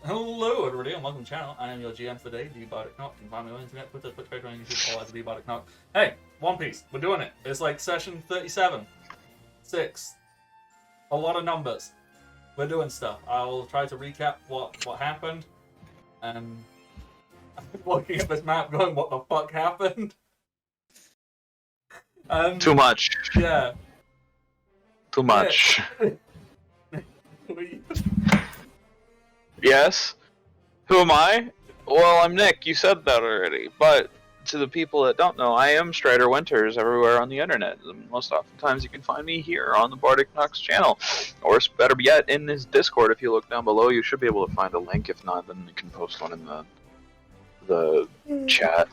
Hello everybody and welcome to the channel. I am your GM for the day, TTRPG. You can find me on the internet, Twitter, Twitch, Patreon, and YouTube, all as TTRPG. Hey, One Piece, we're doing it. It's like session 37. 6. A lot of numbers. We're doing stuff. I'll try to recap what happened. And I'm looking at this map going, what the fuck happened? Too much. Yeah. Too much. Yeah. Yes? Who am I? Well, I'm Nick. You said that already. But to the people that don't know, I am Strider Winters everywhere on the internet. Most oftentimes you can find me here on the Bardic Nox channel. Or better yet, in this Discord. If you look down below, you should be able to find a link. If not, then you can post one in the chat.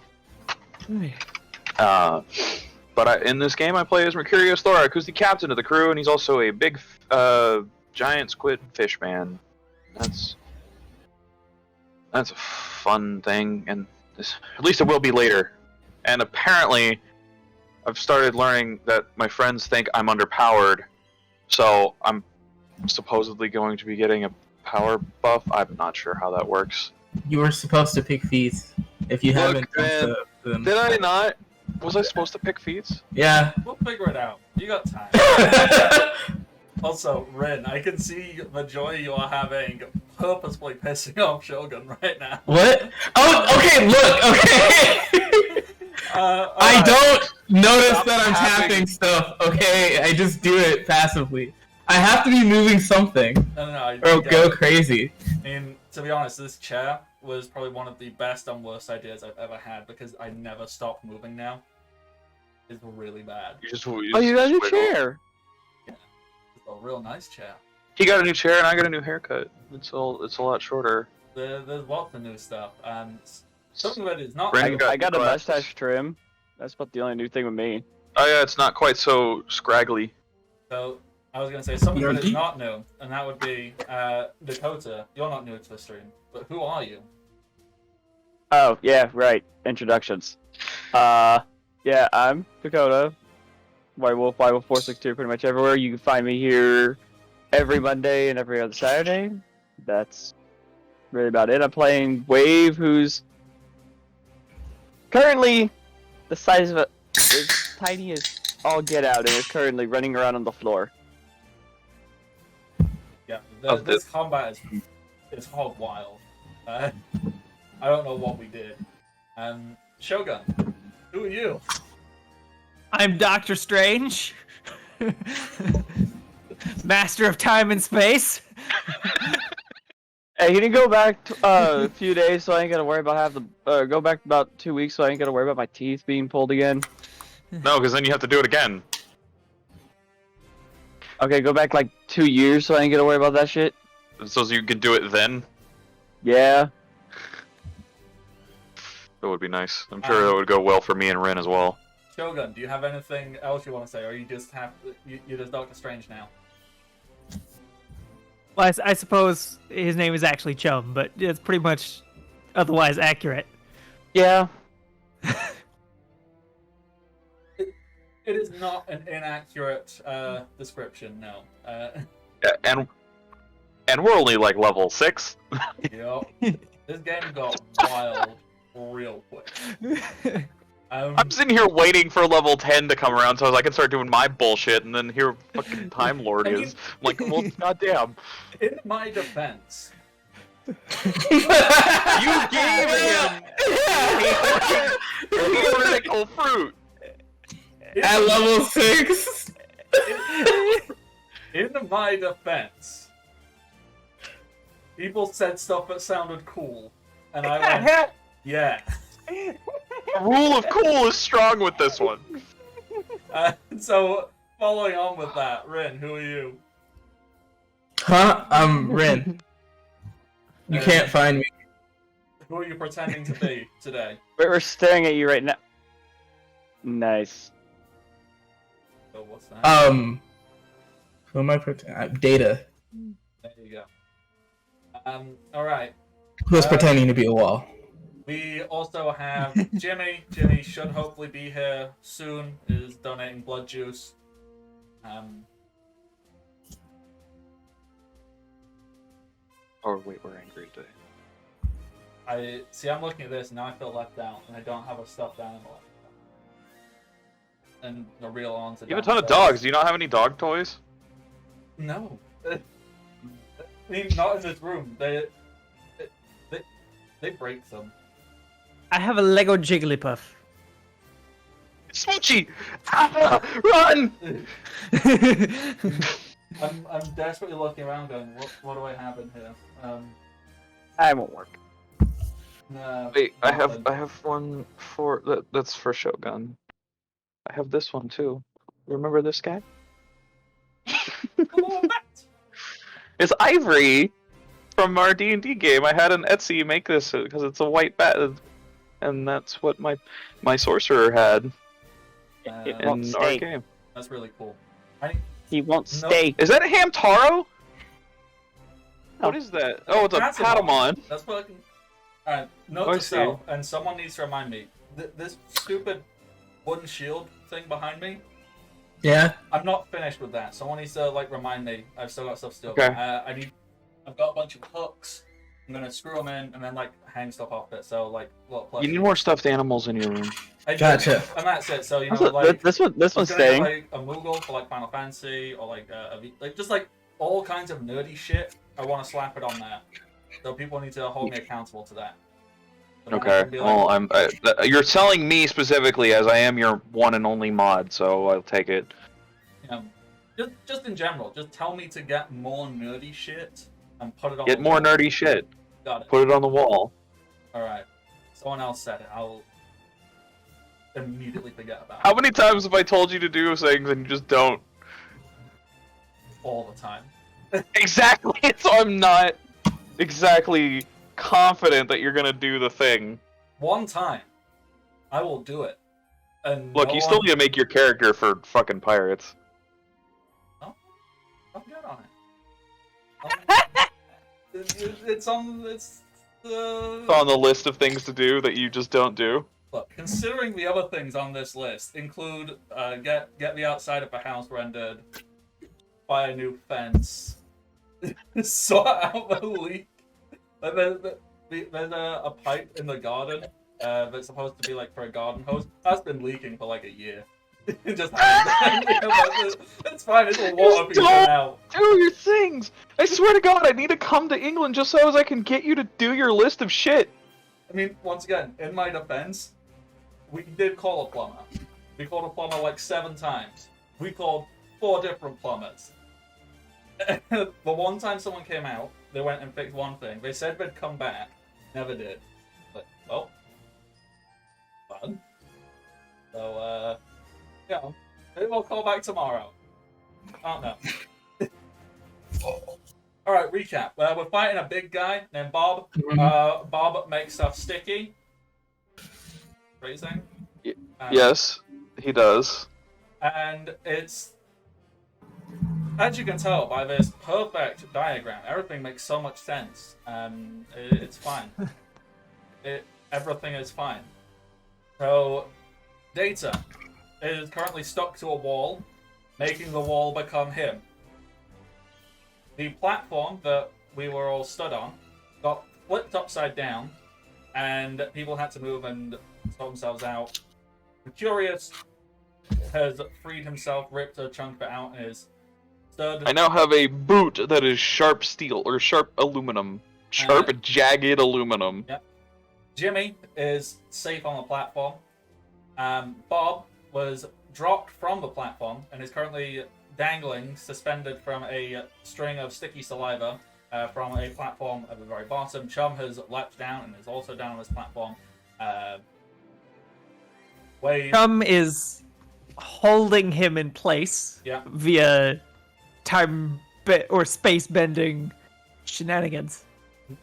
But in this game, I play as Mercurius Thorak, who's the captain of the crew, and he's also a big, giant squid fish man. That's a fun thing, and at least it will be later. And apparently, I've started learning that my friends think I'm underpowered, so I'm supposedly going to be getting a power buff. I'm not sure how that works. You were supposed to pick feats. If you haven't, man, then... Did I not? Was I supposed to pick feats? Yeah. We'll figure it out. You got time. Also, Rin, I can see the joy you are having purposefully pissing off Shogun right now. What? Oh, okay, look, okay! I don't notice that I'm tapping stuff, okay? I just do it passively. I have to be moving something. No, or go crazy. I mean, to be honest, this chair was probably one of the best and worst ideas I've ever had because I never stop moving now. It's really bad. You got a new chair! Yeah, it's a real nice chair. He got a new chair and I got a new haircut. It's a lot shorter. There's lots of new stuff, and something that is not... Ren I got a glasses. mustache trim. That's about the only new thing with me. Oh yeah, it's not quite so scraggly. So, I was going to say something that is not new, and that would be, Dakota, you're not new to the stream, but who are you? Oh, yeah, right. Introductions. Yeah, I'm Dakota. White 462 pretty much everywhere. You can find me here every Monday and every other Saturday. That's really about it. I'm playing Wave, who's currently the size of is tiny as all get out and is currently running around on the floor. Yeah, this combat is hog wild. I don't know what we did. Shogun, who are you? I'm Doctor Strange, Master of Time and Space. Hey, he didn't go back a few days, so I ain't gotta worry about go back about 2 weeks, so I ain't gotta worry about my teeth being pulled again. No, because then you have to do it again. Okay, go back like 2 years, so I ain't gotta worry about that shit. So you can do it then? Yeah. That would be nice. I'm sure that would go well for me and Ren as well. Shogun, do you have anything else you want to say, or you just have you're just Doctor Strange now? Well, I suppose his name is actually Chum, but it's pretty much otherwise accurate. Yeah. It is not an inaccurate description, no. Yeah, and we're only like level 6. Yep. This game got wild real quick. I'm sitting here waiting for level 10 to come around so I can start doing my bullshit, and then here fucking Time Lord is. I'm like, well, goddamn. In my defense, You gave him theoretical fruit. At level 6! in my defense, people said stuff that sounded cool, and I went, yeah. The rule of cool is strong with this one. So, following on with that, Rin, who are you? Huh? I'm Rin. You can't find me. Who are you pretending to be today? We're staring at you right now. Nice. So what's that? Who am I pretending? Data. There you go. Alright. Who's pretending to be a wall? We also have Jimmy. Jimmy should hopefully be here soon. Is donating blood juice. Oh wait, we're angry today. I'm looking at this and now I feel left out, and I don't have a stuffed animal. And the real answer. You have a ton of dogs. Do you not have any dog toys? No. I mean, not in this room. They break them. I have a Lego Jigglypuff. Smoochie! Ah, run! I'm desperately looking around, going, what do I have in here? I won't work. Wait, I nothing. have one for that's for Shogun. I have this one too. Remember this guy? Oh, bat! It's Ivory from our D&D game. I had an Etsy make this because it's a white bat, and that's what my sorcerer had It won't in our stay. game. That's really cool. He won't No. stay. Is that a Hamtaro? What Oh. is that? Oh, it's a Patamon. Patamon. That's fucking. Alright, note I to see. self, and someone needs to remind me. This stupid wooden shield thing behind me. Yeah. I'm not finished with that. Someone needs to like remind me. I've still got stuff still. Okay. I've got a bunch of hooks. I'm gonna screw them in and then like hang stuff off it. So like little You need more stuffed animals in your room. I do. Gotcha. And that's it. So you know, Also, like this I'm one's gonna staying. get, like a Moogle for like Final Fantasy or like just like all kinds of nerdy shit. I want to slap it on there. So people need to hold me accountable to that. So then I Okay. can be like, Well, you're telling me specifically as I am your one and only mod, so I'll take it. you know, just in general, just tell me to get more nerdy shit and put it on. Get the more wall. nerdy shit. Got it. Put it on the wall. All right. Someone else said it. I'll immediately forget about How it many times have I told you to do things and you just don't? all the time. Exactly. So I'm not exactly confident that you're gonna do the thing. One time, I will do it. And Look, no you still one- need to make your character for fucking pirates. I'm good on it. It's on. It's It's on the list of things to do that you just don't do. Look, considering the other things on this list include get the outside of the house rendered, buy a new fence, sort out the leak. Like there's a pipe in the garden that's supposed to be like for a garden hose. That's been leaking for like a year. It just it's fine. It's a water being Don't- out. Do your things! I swear to God, I need to come to England just so as I can get you to do your list of shit. I mean, once again, in my defense, we did call a plumber. We called a plumber like 7 times. We called 4 different plumbers. The one time someone came out, they went and fixed one thing. They said they'd come back, never did. Like, well, fun. So, yeah, maybe we'll call back tomorrow. I don't know. Alright, recap. We're fighting a big guy named Bob. Bob makes stuff sticky. Phrasing. Yes, he does. And it's, as you can tell by this perfect diagram, everything makes so much sense. It's fine. Everything is fine. So, Data is currently stuck to a wall, making the wall become him. The platform that we were all stood on got flipped upside down, and people had to move and sort themselves out. The Curious has freed himself, ripped a chunk of it out, and is stood. I now have a boot that is sharp steel, or sharp aluminum. Sharp, jagged aluminum. Jimmy is safe on the platform. Bob was dropped from the platform and is currently dangling, suspended from a string of sticky saliva from a platform at the very bottom. Chum has leapt down and is also down on this platform. Wade, Chum is holding him in place yeah, via or space bending shenanigans.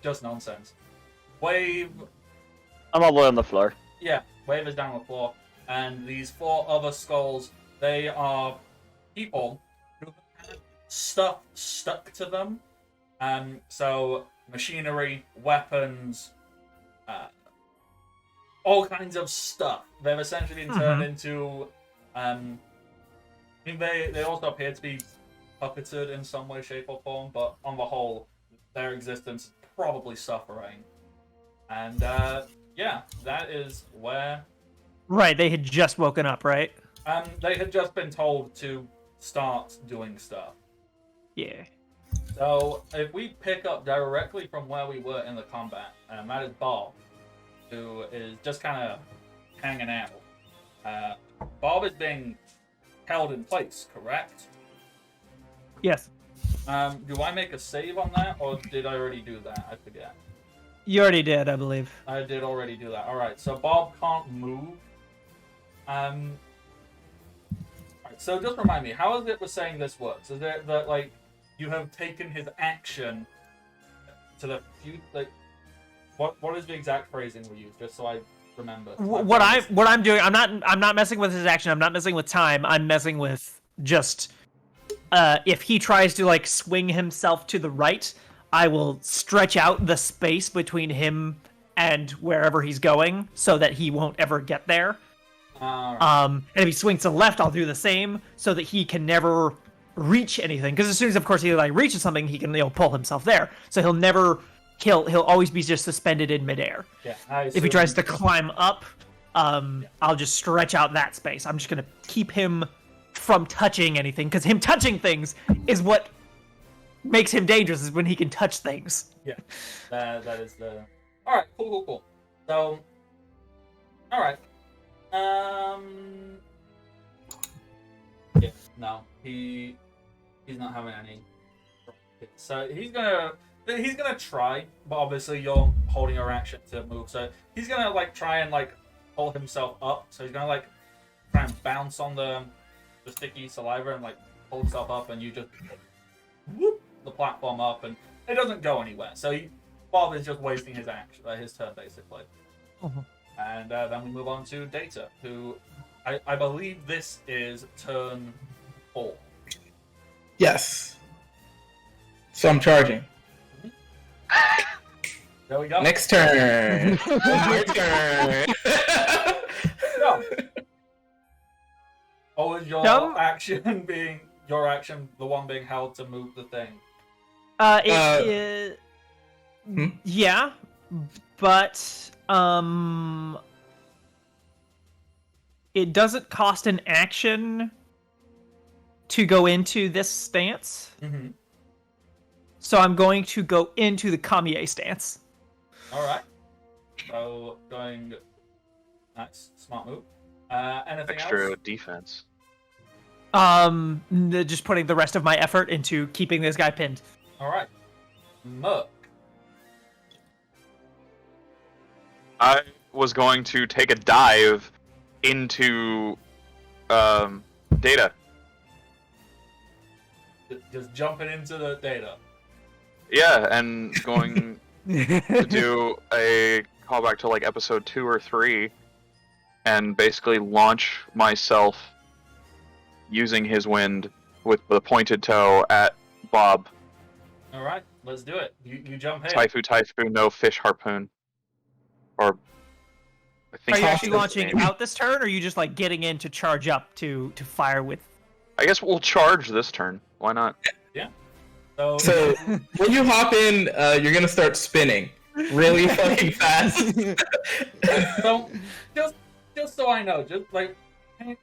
just nonsense. Wave, I'm all the way on the floor. yeah, Wave is down on the floor, and these 4 other skulls, they are people who have stuff stuck to them. So machinery, weapons, all kinds of stuff. They've essentially been turned into. I mean, they also appear to be puppeted in some way, shape, or form. But on the whole, their existence is probably suffering. And yeah, that is where Right, they had just woken up, right? they had just been told to start doing stuff. Yeah. So if we pick up directly from where we were in the combat, that is Bob, who is just kind of hanging out. Bob is being held in place, correct? Yes. Do I make a save on that, or did I already do that? I forget. You already did, I believe. I did already do that. All right, so Bob can't move. All right, so just remind me, how is it we're saying this works? Is it that like you have taken his action to the future? Like, what is the exact phrasing we use? Just so I remember. What I'm doing, I'm not messing with his action. I'm not messing with time. I'm messing with just if he tries to like swing himself to the right, I will stretch out the space between him and wherever he's going so that he won't ever get there. And if he swings to the left, I'll do the same so that he can never reach anything. Because as soon as, of course, he like reaches something, he can pull himself there. So he'll always be just suspended in midair. Yeah. If he tries to climb up, I'll just stretch out that space. I'm just gonna keep him from touching anything, because him touching things is what makes him dangerous. Is when he can touch things. Yeah. That is the. All right. Cool. So. All right. Yeah. No. He's not having any. So he's gonna try, but obviously you're holding your action to move. So he's gonna like try and like pull himself up. So he's gonna like try and bounce on the sticky saliva and like pull himself up, and you just whoop the platform up, and it doesn't go anywhere. So Bob is just wasting his action, his turn basically. Uh-huh. And then we move on to Data, who I believe this is turn 4. Yes. So I'm charging. There we go. Next turn. Your turn. Go. Oh, is your Dumb. action being the one being held to move the thing? Yeah, but it doesn't cost an action to go into this stance. Mm-hmm. So I'm going to go into the Kamiye stance. All right. So going. Nice, smart move. Anything Extra else? defense. Just putting the rest of my effort into keeping this guy pinned. All right. Merc. I was going to take a dive into Data. Just jumping into the Data. Yeah, and going to do a callback to like episode 2 or 3 and basically launch myself using his wind with the pointed toe at Bob. All right, let's do it. You jump in. Taifu, no fish harpoon. Or I think Are you actually that's the launching name. out this turn, or are you just like getting in to charge up to fire with? I guess we'll charge this turn. Why not? So when you hop in, you're gonna start spinning really fucking fast. So just so I know, just like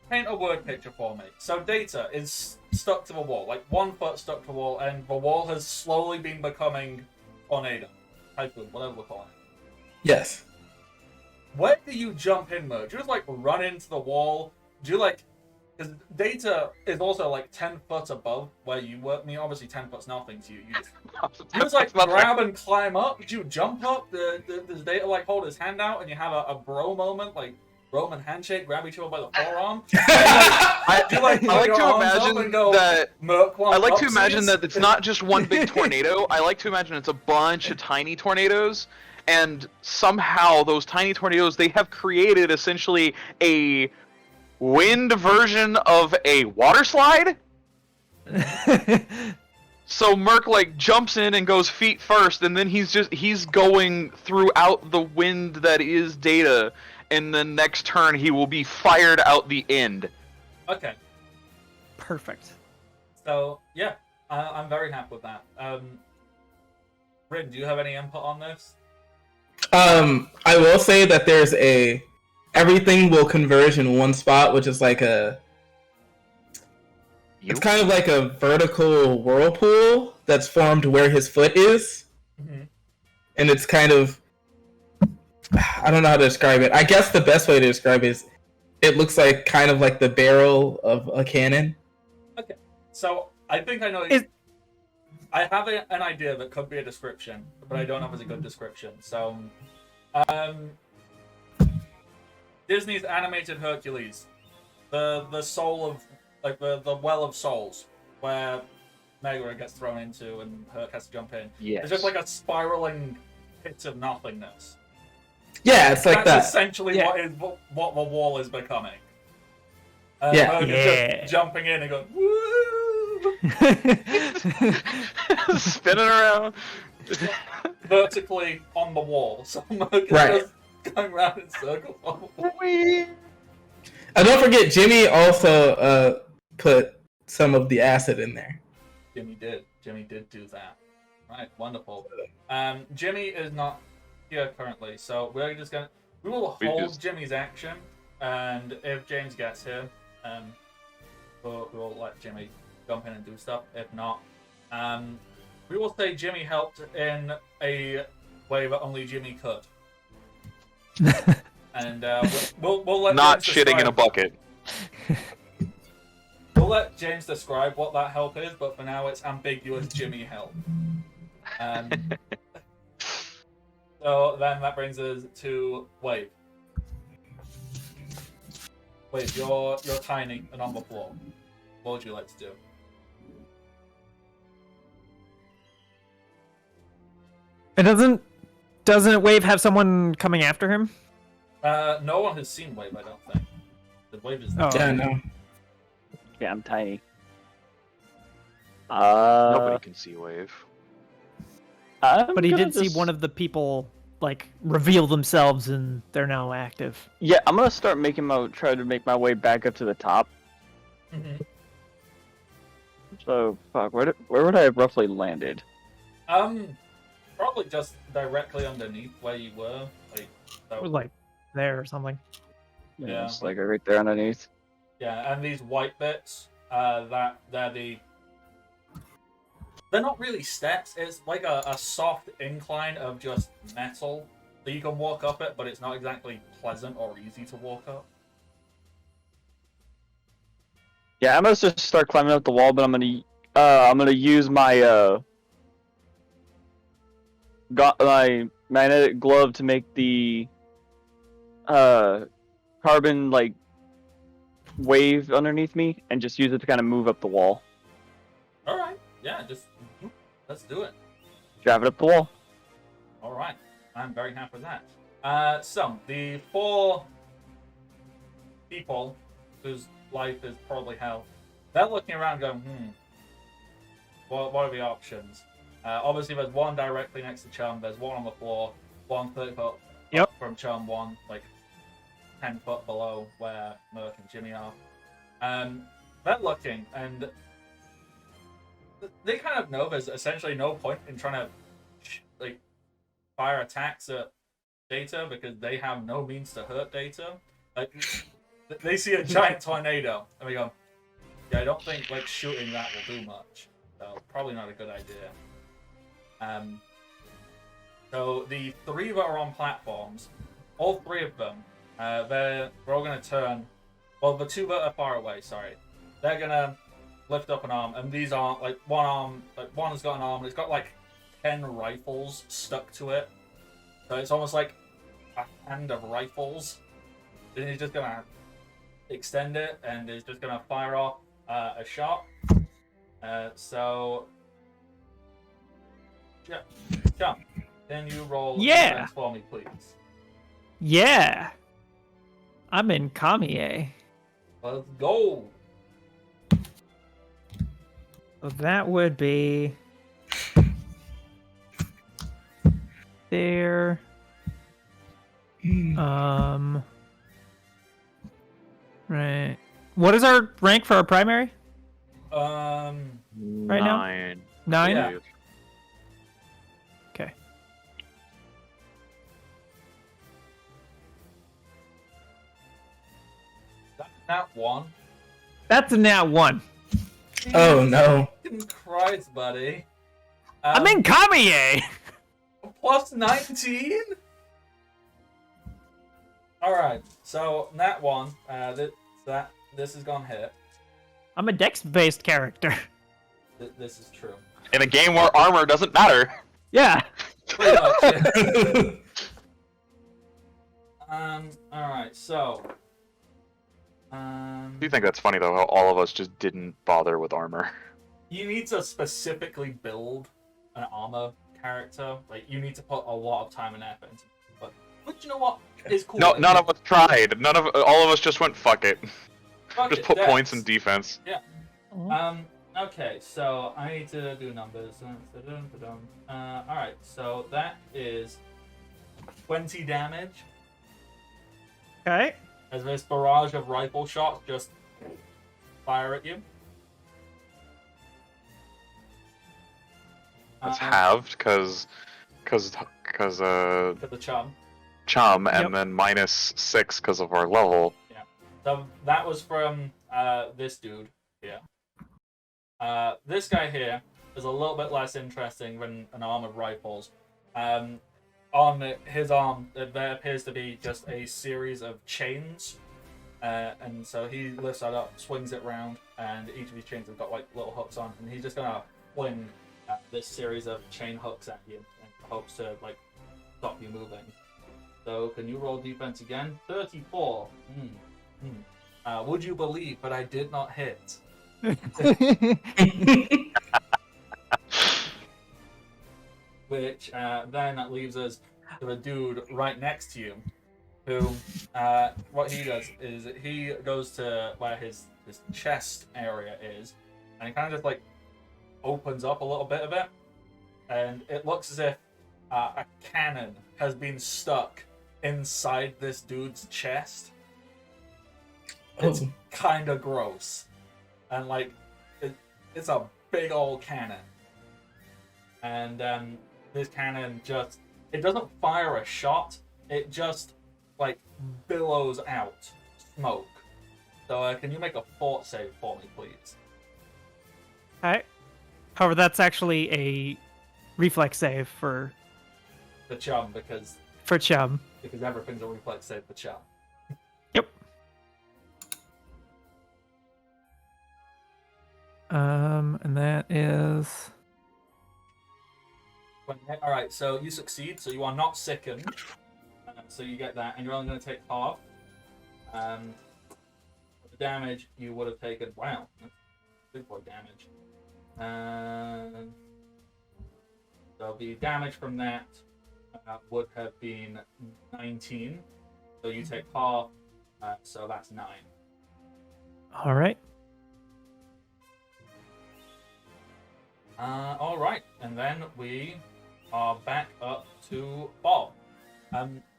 paint a word picture for me. So Data is stuck to the wall, like 1 foot stuck to the wall, and the wall has slowly been becoming tornado, typhoon, whatever we're calling it. Yes. Where do you jump in, Mo? Do you just like run into the wall? Do you like? Because Data is also like 10 foot above where you were. I mean, obviously 10 foot's nothing to you. You just like grab and climb up. Do you jump up? Does Data like hold his hand out and you have a bro moment, like Roman handshake, grab each other by the forearm? I like to imagine that. I like to imagine that it's not just one big tornado. I like to imagine it's a bunch of tiny tornadoes, and somehow those tiny tornadoes, they have created essentially a wind version of a water slide. So Merc like jumps in and goes feet first, and then he's going throughout the wind that is Data, and then next turn he will be fired out the end. Okay. Perfect. So yeah, I'm very happy with that. Rin, do you have any input on this? I will say that there's everything will converge in one spot, which is like it's kind of like a vertical whirlpool that's formed where his foot is. Mm-hmm. And it's kind of, I don't know how to describe it. I guess the best way to describe it is it looks like kind of like the barrel of a cannon. Okay, so I think I know. I have an idea that could be a description, but I don't know if it's a good description. So, Disney's animated Hercules, the soul of like the well of souls, where Megara gets thrown into and Herc has to jump in. Yes. It's just like a spiraling pit of nothingness. Yeah, it's like That's that. essentially what the wall is becoming. Yeah. Herc is just jumping in and going, woo! Spinning around. Vertically on the wall. So Herc is Right. just going around in circles on the wall. And don't forget, Jimmy also put some of the acid in there. Jimmy did do that. Right, wonderful. Jimmy is not here currently, so we will hold Jimmy's action, and if James gets here, we'll let Jimmy jump in and do stuff. If not, we will say Jimmy helped in a way that only Jimmy could. And we'll let Not James shitting in a describe- bucket. We'll let James describe what that help is, but for now it's ambiguous Jimmy help. So then that brings us to Wave. Wave, you're tiny and on the floor. What would you like to do? And doesn't Wave have someone coming after him? No one has seen Wave, I don't think. The Wave is Oh. Yeah, no. Yeah, I'm tiny. Nobody can see Wave. But he did see one of the people like reveal themselves, and they're now active. Yeah, I'm gonna start try to make my way back up to the top. Mm-hmm. So, fuck, where would I have roughly landed? Probably just directly underneath where you were. Like, It was like there or something. Yeah. It's like right there underneath. yeah, and these white bits, they're not really steps. It's like a soft incline of just metal that you can walk up it, but it's not exactly pleasant or easy to walk up. Yeah, I'm gonna just start climbing up the wall, but I'm gonna use my my magnetic glove to make the carbon like wave underneath me, and just use it to kind of move up the wall. All right, yeah, just let's do it. Drive it up the wall. All right, I'm very happy with that. So the 4 people whose life is probably hell, they're looking around going, what are the options? Obviously, there's one directly next to Chum, there's one on the floor, one 30 foot up from Chum, one like 10 foot below where Merc and Jimmy are. They're looking, and they kind of know there's essentially no point in trying to fire attacks at Data because they have no means to hurt Data. Like, they see a giant tornado and they go, yeah, I don't think shooting that will do much. So probably not a good idea. So the 3 that are on platforms, all 3 of them, they're all going to turn. Well, the 2 that are far away, sorry, they're going to lift up an arm, and these aren't one arm. One has got an arm, and it's got 10 rifles stuck to it. So it's almost like a hand of rifles. Then he's just going to extend it, and is just going to fire off a shot. So, yeah, jump. Can you roll defense for me, please? Yeah. I'm in Kamiye. Let's go. So that would be there. Right. What is our rank for our primary? Right now? 9? Yeah. Okay. Nat 1. That's a nat 1. Oh no. Jesus Christ, buddy. I'm in Kamiye! Plus 19? Alright, so Nat 1. This is gonna hit. I'm a dex-based character. This is true. In a game where armor doesn't matter. Yeah. Pretty much, yeah. Alright, so. I do think that's funny though, how all of us just didn't bother with armor. You need to specifically build an armor character. Like, you need to put a lot of time and effort into it. But you know what? It's cool. No, none of us tried. All of us just went, fuck it. Fuck Just it, put dex. points in defense. Okay, so I need to do numbers. Alright, so that is 20 damage Okay. as this barrage of rifle shots just fire at you. That's halved, because For the chum. chum, and Yep. then -6 because of our level. So that was from this dude here. This guy here is a little bit less interesting than an arm of rifles. On his arm, there appears to be just a series of chains. And so he lifts that up, swings it round, and each of these chains have got like little hooks on, and he's just gonna fling this series of chain hooks at you in hopes to like stop you moving. So can you roll defense again? 34. Would you believe, but I did not hit. Which then leaves us to the dude right next to you, who, what he does is he goes to where his chest area is, and he kind of just like opens up a little bit of it, and it looks as if a cannon has been stuck inside this dude's chest. It's kind of gross, and like it's a big old cannon, and this cannon it doesn't fire a shot, it just like billows out smoke. So can you make a fort save for me, please? Alright. However, that's actually a reflex save for The chum, because Chum. everything's a reflex save for chum. Yep. And that is Alright, so you succeed, so you are not sickened. So you get that, and you're only going to take half. The damage you would have taken. Wow, that's big boy damage. So the damage from that would have been 19. So you take half, so that's 9. all right. Alright, and then we are back up to Bob.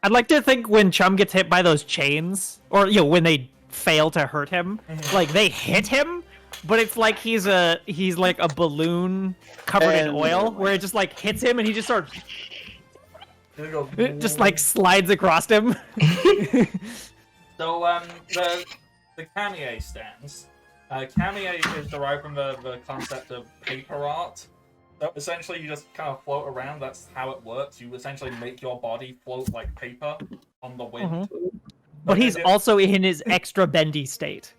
I'd like to think when Chum gets hit by those chains, or when they fail to hurt him, like they hit him, but it's like he's like a balloon covered in oil, where it just like hits him and he just starts just like slides across him. So the Kamiye stands. Kamiye is derived from the concept of paper art. So essentially, you just kind of float around. That's how it works. You essentially make your body float like paper on the wind. But he's also in his extra bendy state.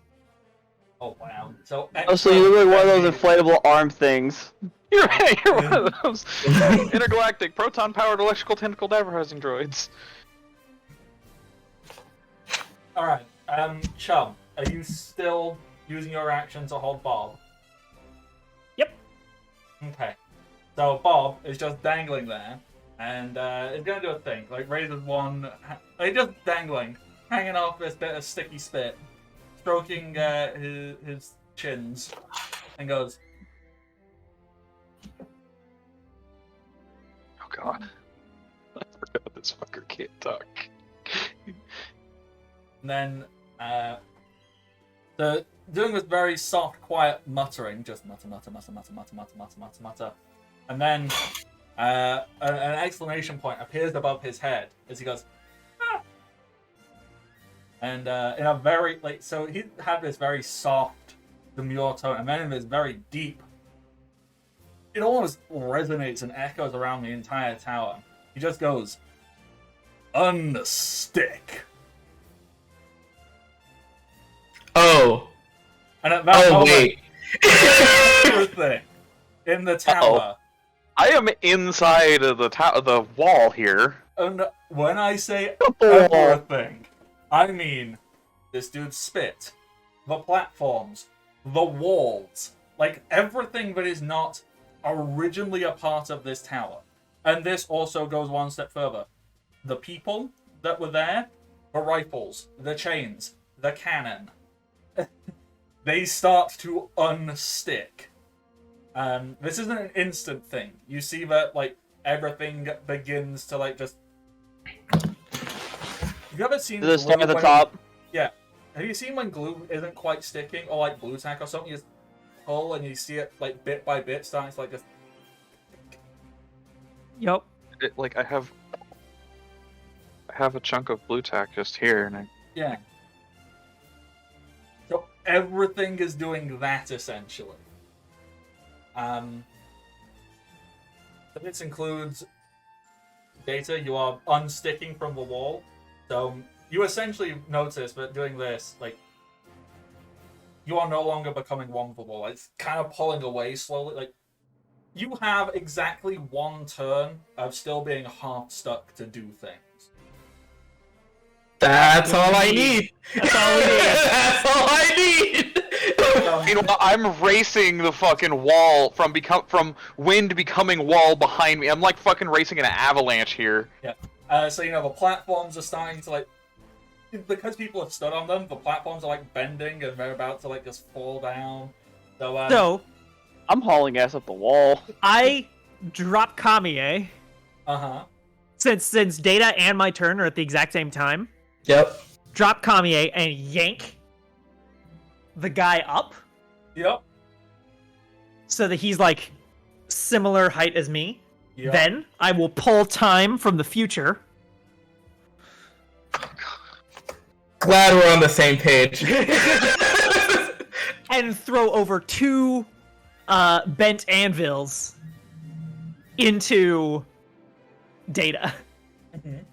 Oh wow! So So you're like one of those inflatable arm things. You're one of those intergalactic proton-powered electrical tentacled advertising droids. All right, Chum, are you still using your action to hold Bob? Yep. Okay. So Bob is just dangling there, and is gonna do a thing. Like raises one, like just dangling, hanging off this bit of sticky spit, stroking his chins, and goes, Oh god. I forgot this fucker can't talk. and then doing this very soft, quiet muttering, just mutter, mutter, mutter, mutter, mutter, mutter, mutter, mutter, mutter, and then an exclamation point appears above his head as he goes, ah! And in a very, like, so he had this very soft, demure tone, and then in this very deep, it almost resonates and echoes around the entire tower. He just goes, unstick. Oh. And at that moment, wait. everything in the tower. I am inside of the wall here. And when I say everything, I mean this dude's spit, the platforms, the walls, like everything that is not originally a part of this tower. And this also goes one step further. The people that were there, the rifles, the chains, the cannon, they start to unstick. This isn't an instant thing. You see that, like, everything begins to, like, just... Have you ever seen Does it start at the when... top? Yeah. Have you seen when glue isn't quite sticking, or, like, blue tack or something? You just pull and you see it, like, bit by bit starting to, like, just... Yup. Like, I have a chunk of blue tack just here, and I... Yeah. So everything is doing that, essentially. This includes data. You are unsticking from the wall. So you essentially notice that doing this, like, you are no longer becoming one with the wall. It's kind of pulling away slowly. Like, you have exactly one turn of still being half stuck to do things. That's all I need. That's all we need. That's all I need. Meanwhile, I'm racing the fucking wall from wind becoming wall behind me. I'm like fucking racing an avalanche here. Yeah. So, you know, the platforms are starting to, like... Because people have stood on them, the platforms are, like, bending and they're about to, like, just fall down. So, I'm hauling ass up the wall. I drop Kamiye, Uh-huh. since Data and my turn are at the exact same time. Yep. Drop Kamiye and yank the guy up Yep. so that he's like similar height as me. Yep. Then I will pull time from the future. Glad we're on the same page. And throw over 2 bent anvils into Data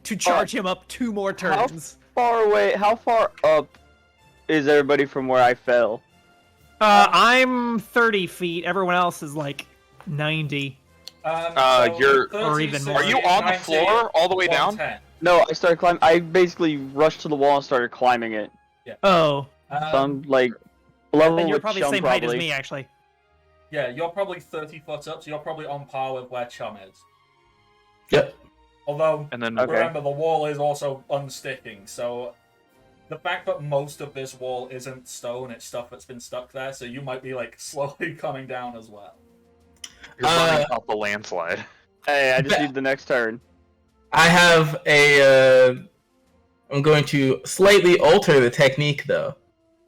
to charge him up 2 more turns. How far up is everybody from where I fell? I'm 30 feet. Everyone else is like 90. You're- 30, or even more. Are you on the 90, floor all the way down? 110. No, I started climbing. I basically rushed to the wall and started climbing it. Oh, So I'm like level then you're with probably Chum, the same height as me, actually. Yeah, you're probably 30 foot up, so you're probably on par with where Chum is. Yep. Although, And then Okay. remember, the wall is also unsticking, so the fact that most of this wall isn't stone, it's stuff that's been stuck there, so you might be, like, slowly coming down as well. you're running out the landslide. Hey, I just need the next turn. I have a. I'm going to slightly alter the technique, though,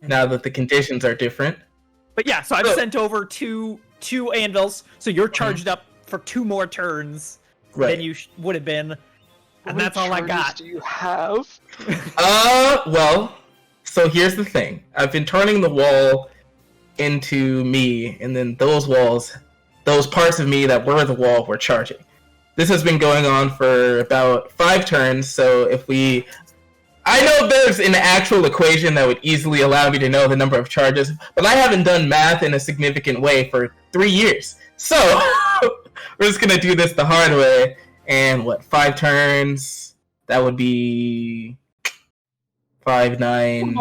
now that the conditions are different. But yeah, so I've Oh. sent over two anvils, so you're charged up for 2 more turns than you would have been, and that's all I got. Do you have? Well, so here's the thing. I've been turning the wall into me, and then those parts of me that were the wall were charging. This has been going on for about 5 turns, so I know there's an actual equation that would easily allow me to know the number of charges, but I haven't done math in a significant way for 3 years. So, we're just gonna do this the hard way, and 5 turns? That would be 5, 9,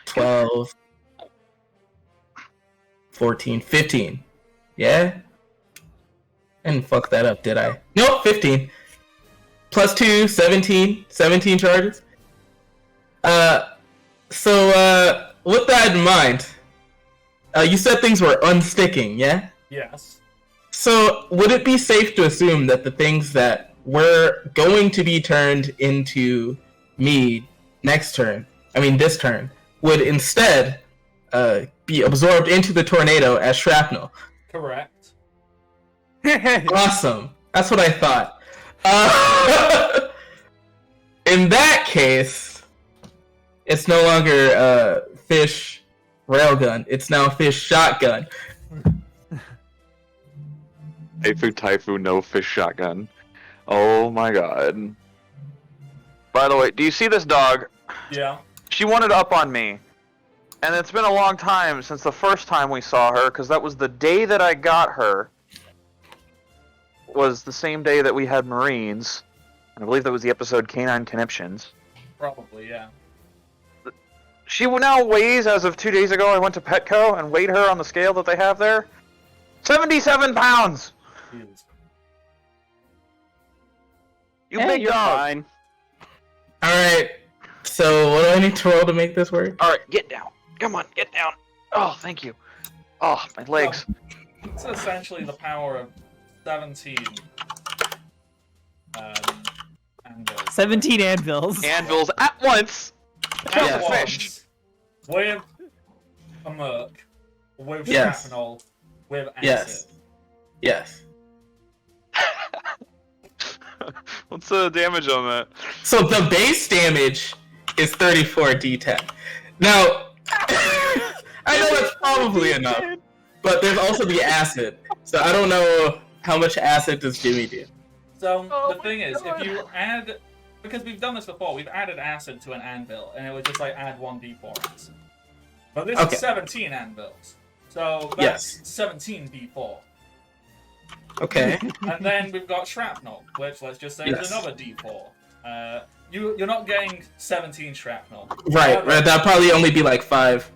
12, 14, 15. Yeah? I didn't fuck that up, did I? Nope, 15. Plus 2, 17. 17 charges. So, with that in mind, you said things were unsticking, yeah? Yes. So, would it be safe to assume that the things that were going to be turned into me this turn, would instead be absorbed into the tornado as shrapnel? Correct. Awesome. That's what I thought. In that case, It's no longer fish railgun. It's now fish shotgun. Typhoon, no fish shotgun. Oh my god. By the way, do you see this dog? Yeah. She wanted up on me. And it's been a long time since the first time we saw her, because that was the day that I got her. Was the same day that we had Marines. And I believe that was the episode Canine Conniptions. Probably, yeah. She now weighs, as of 2 days ago, I went to Petco and weighed her on the scale that they have there. 77 pounds! Jesus. You Yeah, big you're dog! fine. Alright, so what do I need to roll to make this work? Alright, get down. Come on, get down. Oh, thank you. Oh, my legs. It's essentially the power of 17. Anvils. 17 anvils. Anvils at once! At Yeah. once, with a merc, with Yes. shrapnel, with acid. Yes. Yes. What's the damage on that? So the base damage is 34 d10. Now, I know that's probably enough, but there's also the acid. So I don't know how much acid does Jimmy do. So the thing is, if you add, because we've done this before, we've added acid to an anvil, and it would just like add 1d4 acid. But this Okay. is 17 anvils, so that's Yes. 17d4. Okay. And then we've got shrapnel, which let's just say Yes. is another d4. You're not getting 17 shrapnel. Right, However- right. That'd probably only be like 5.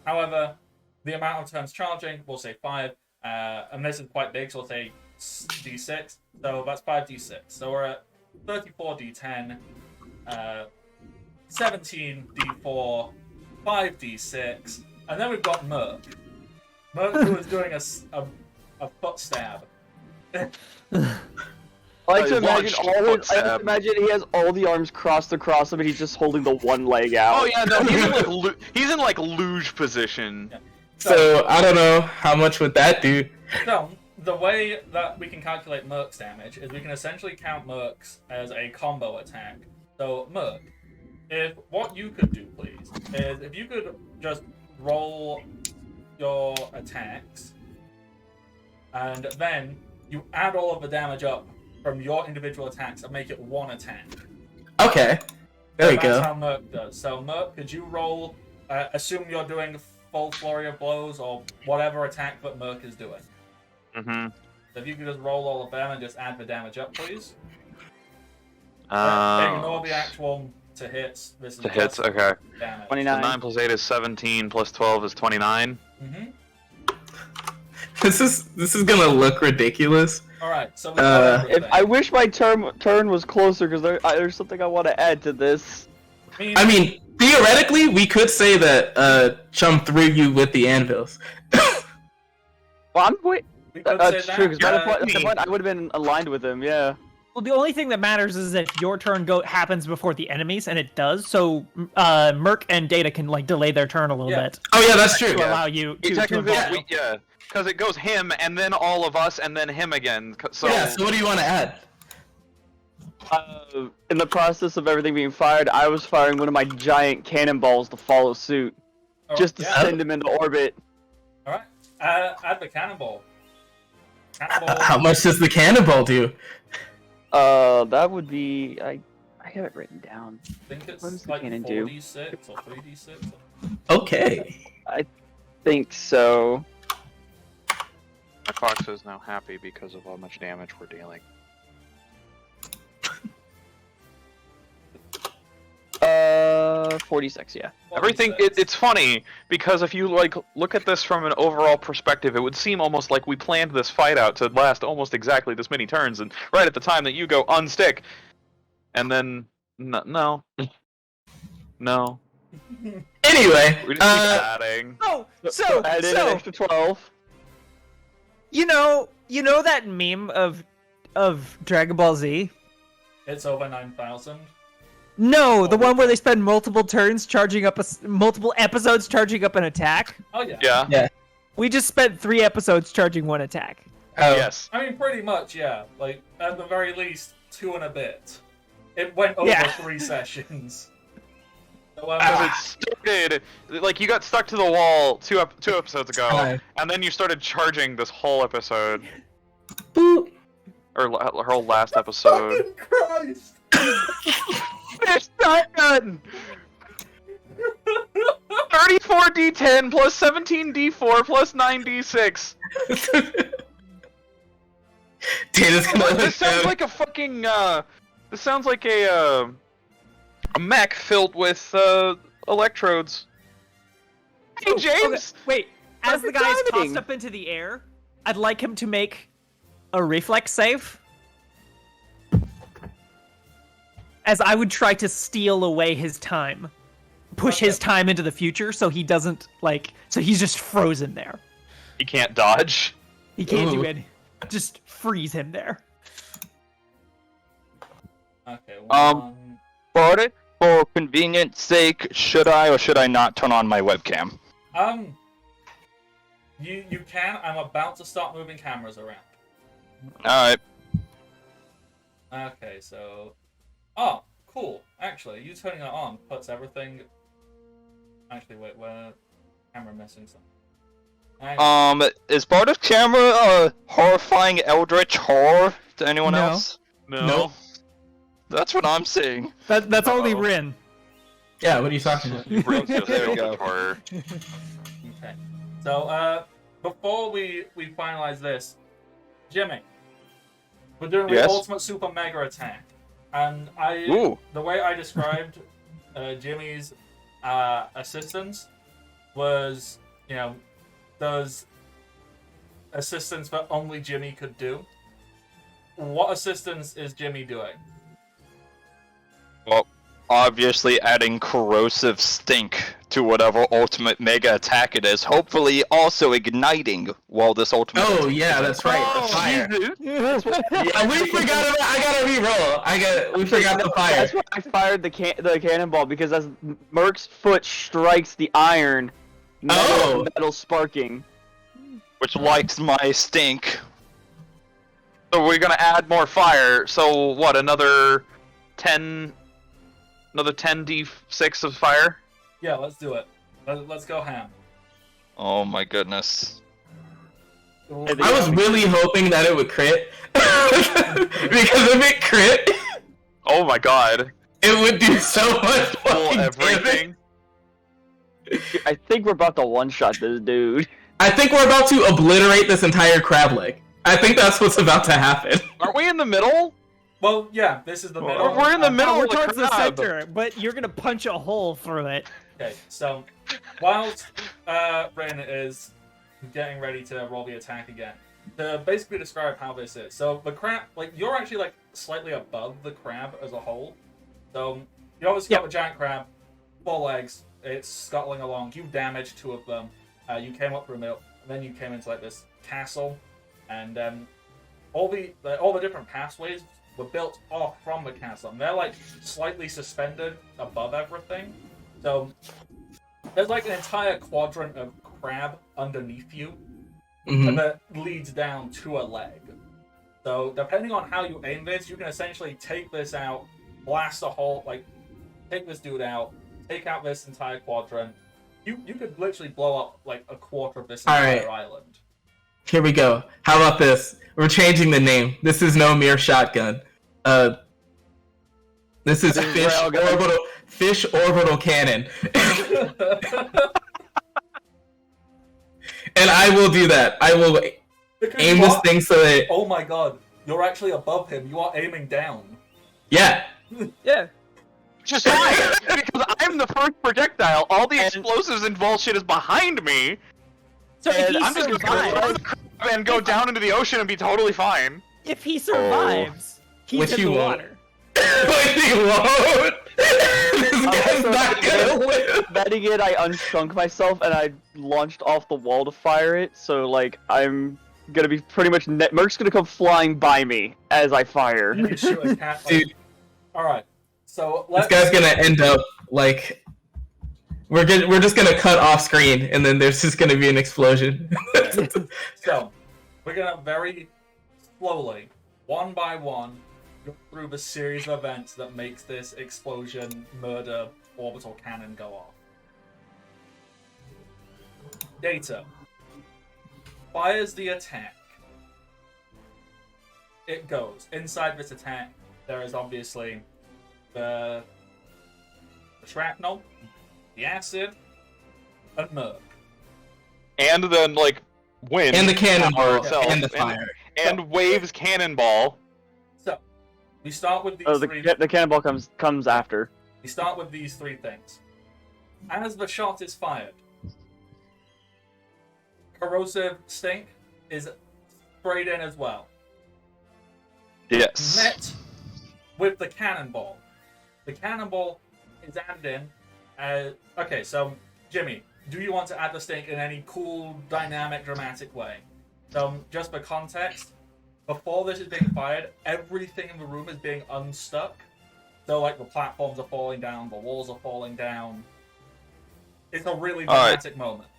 However, the amount of turns charging, we'll say 5. And this is quite big, so we'll say d6. So that's 5d6. So we're at 34d10, 17d4, 5d6, and then we've got Merc. Merc who is doing a foot stab. I like to I imagine launched all his, I like stab. to imagine he has all the arms crossed across him and he's just holding the one leg out. Oh yeah, no, he's in like luge position. So I don't know how much would that do. So, the way that we can calculate Merc's damage is we can essentially count Merc's as a combo attack. So, Merc, if what you could do, please, is if you could just roll your attacks, and then you add all of the damage up from your individual attacks and make it one attack. Okay. There we That's go. how Merc does. So, Merc, could you roll, assume you're doing full flurry of blows or whatever attack that Merc is doing. Mm-hmm. So if you could just roll all of them and just add the damage up, please. Ignore the actual to hits. This is The hits, just okay. damage. 29. 9 plus 8 is 17, plus 12 is 29. Mm-hmm. This is gonna look ridiculous. All right. So we got If everything. I wish my turn was closer because there's something I want to add to this. I mean, theoretically, we could say that Chum threw you with the anvils. Well, I'm wait. we could That's say true because that, by the point I would have been aligned with him. Yeah. Well, the only thing that matters is if your turn happens before the enemies, and it does. So Merc and Data can like delay their turn a little Yeah. bit Oh yeah, that's true. to allow you to Technically, involve. yeah, because it goes him, and then all of us, and then him again. So, Yeah. So what do you want to add? In the process of everything being fired, I was firing one of my giant cannonballs to follow suit, Oh, just to yeah. send him into orbit. All right. Add the cannonball. Cannonball. How much does the cannonball do? That would be I have it written down. I think what does it's the like cannon do? 4d6 or 3d6. Okay. Think so. my fox is now happy because of how much damage we're dealing. 46, yeah. Everything, 46. it's funny, because if you like look at this from an overall perspective, it would seem almost like we planned this fight out to last almost exactly this many turns, and right at the time that you go unstick, and then, no. Anyway, We just keep adding. Oh, so add in an extra 12. you know that meme of Dragon Ball Z? It's over 9,000. No, the one where they spend multiple turns charging up multiple episodes charging up an attack. Oh yeah. Yeah. We just spent 3 episodes charging 1 attack. Yes. I mean, pretty much, yeah. Like, at the very least, 2 and a bit. It went over Yeah. 3 sessions. So, Because it started, like, you got stuck to the wall two episodes ago, Hi. and then you started charging this whole episode. Boop. Or her whole last episode. Christ! Fish shotgun! 34d10 plus 17d4 plus 9d6. Data's gonna This sounds like a fucking, this sounds like a mech filled with, electrodes. Hey, James! Okay, wait, as the Perfect guy is timing. tossed up into the air, I'd like him to make a reflex save. As I would try to steal away his time. Push his time into the future so he doesn't, like, so he's just frozen there. He can't dodge. He can't do Ooh. it. Just freeze him there. Okay, Bardic, for convenience sake, should I or should I not turn on my webcam? You can. I'm about to start moving cameras around. Alright. Okay, so... Oh, cool. Actually, you turning that on puts everything... Actually, wait, where... Camera missing something. Is Bardic camera a horrifying eldritch horror to anyone No. else? No. Nope. That's what I'm seeing. That's only Uh-oh. Rin. Yeah, what are you talking about? There we go. Okay. So, before we finalize this, Jimmy, we're doing the Yes? ultimate super mega attack. And Ooh. the way I described Jimmy's assistance was, you know, those assistance that only Jimmy could do. What assistance is Jimmy doing? Well, obviously adding corrosive stink to whatever ultimate mega attack it is. Hopefully also igniting while this ultimate Oh attack yeah, is that's right. Oh, The fire. Jesus. We forgot about. I gotta re-roll. We forgot the fire. That's why I fired the cannonball, because as Merc's foot strikes the iron, Oh. metal sparking. which likes my stink. So we're gonna add more fire. So what? Another 10 d6 of fire. Yeah, let's do it. Let's go ham. Oh my goodness. I was really hoping that it would crit. Because if it crit, Oh my god. it would do so much Pull fucking damage. everything. I think we're about to one-shot this dude. I think we're about to obliterate this entire crab leg. I think that's what's about to happen. Aren't we in the middle? Well, yeah, this is the middle. We're in the middle We're of the towards the crab. center, but you're gonna punch a hole through it. Okay, so whilst Ren is getting ready to roll the attack again, to basically describe how this is. So the crab, like, you're actually like slightly above the crab as a whole. So you obviously got the giant crab, 4 legs. It's scuttling along. You damaged 2 of them. You came up through the middle, and then you came into like this castle, and all the different pathways were built off from the castle. And they're like slightly suspended above everything. So there's like an entire quadrant of crab underneath you, Mhm. and that leads down to a leg. So depending on how you aim this, you can essentially take this out, blast a hole, like take this dude out, take out this entire quadrant. You could literally blow up like a quarter of this entire Alright. island. Here we go. How about this? We're changing the name. This is no mere shotgun. This is fish orbital cannon. And I will do that. I will Because aim you this are- thing so that Oh my god, you're actually above him. You are aiming down. yeah. Yeah. Just fine, because I'm the first projectile. All the explosives and bullshit is behind me. So if And he I'm just gonna throw survives, the crab and go down into the ocean and be totally fine. if he survives, he's Which in he the won't. water. But he won't. This guy's not gonna live. Betting it, I unshrunk myself and I launched off the wall to fire it. So like I'm gonna be pretty much Merc's gonna come flying by me as I fire. You can shoot a cat. Dude. Alright, so This let's... guy's gonna end up like we're just gonna cut off screen and then there's just gonna be an explosion. So, we're gonna very slowly, one by one, go through the series of events that makes this explosion, murder, orbital cannon go off. Data fires the attack. It goes. Inside this attack, there is obviously the shrapnel, the acid, and Merc. And then, like, wind. And the cannonball, itself, and the fire. And Wave's cannonball. So, we start with these Oh, three. the cannonball comes after. We start with these three things. As the shot is fired, corrosive stink is sprayed in as well. Yes. Met with the cannonball. The cannonball is added in. Okay, so Jimmy, do you want to add the stink in any cool, dynamic, dramatic way? So, just for context, before this is being fired, everything in the room is being unstuck. So, like, the platforms are falling down, the walls are falling down. It's a really dramatic moment.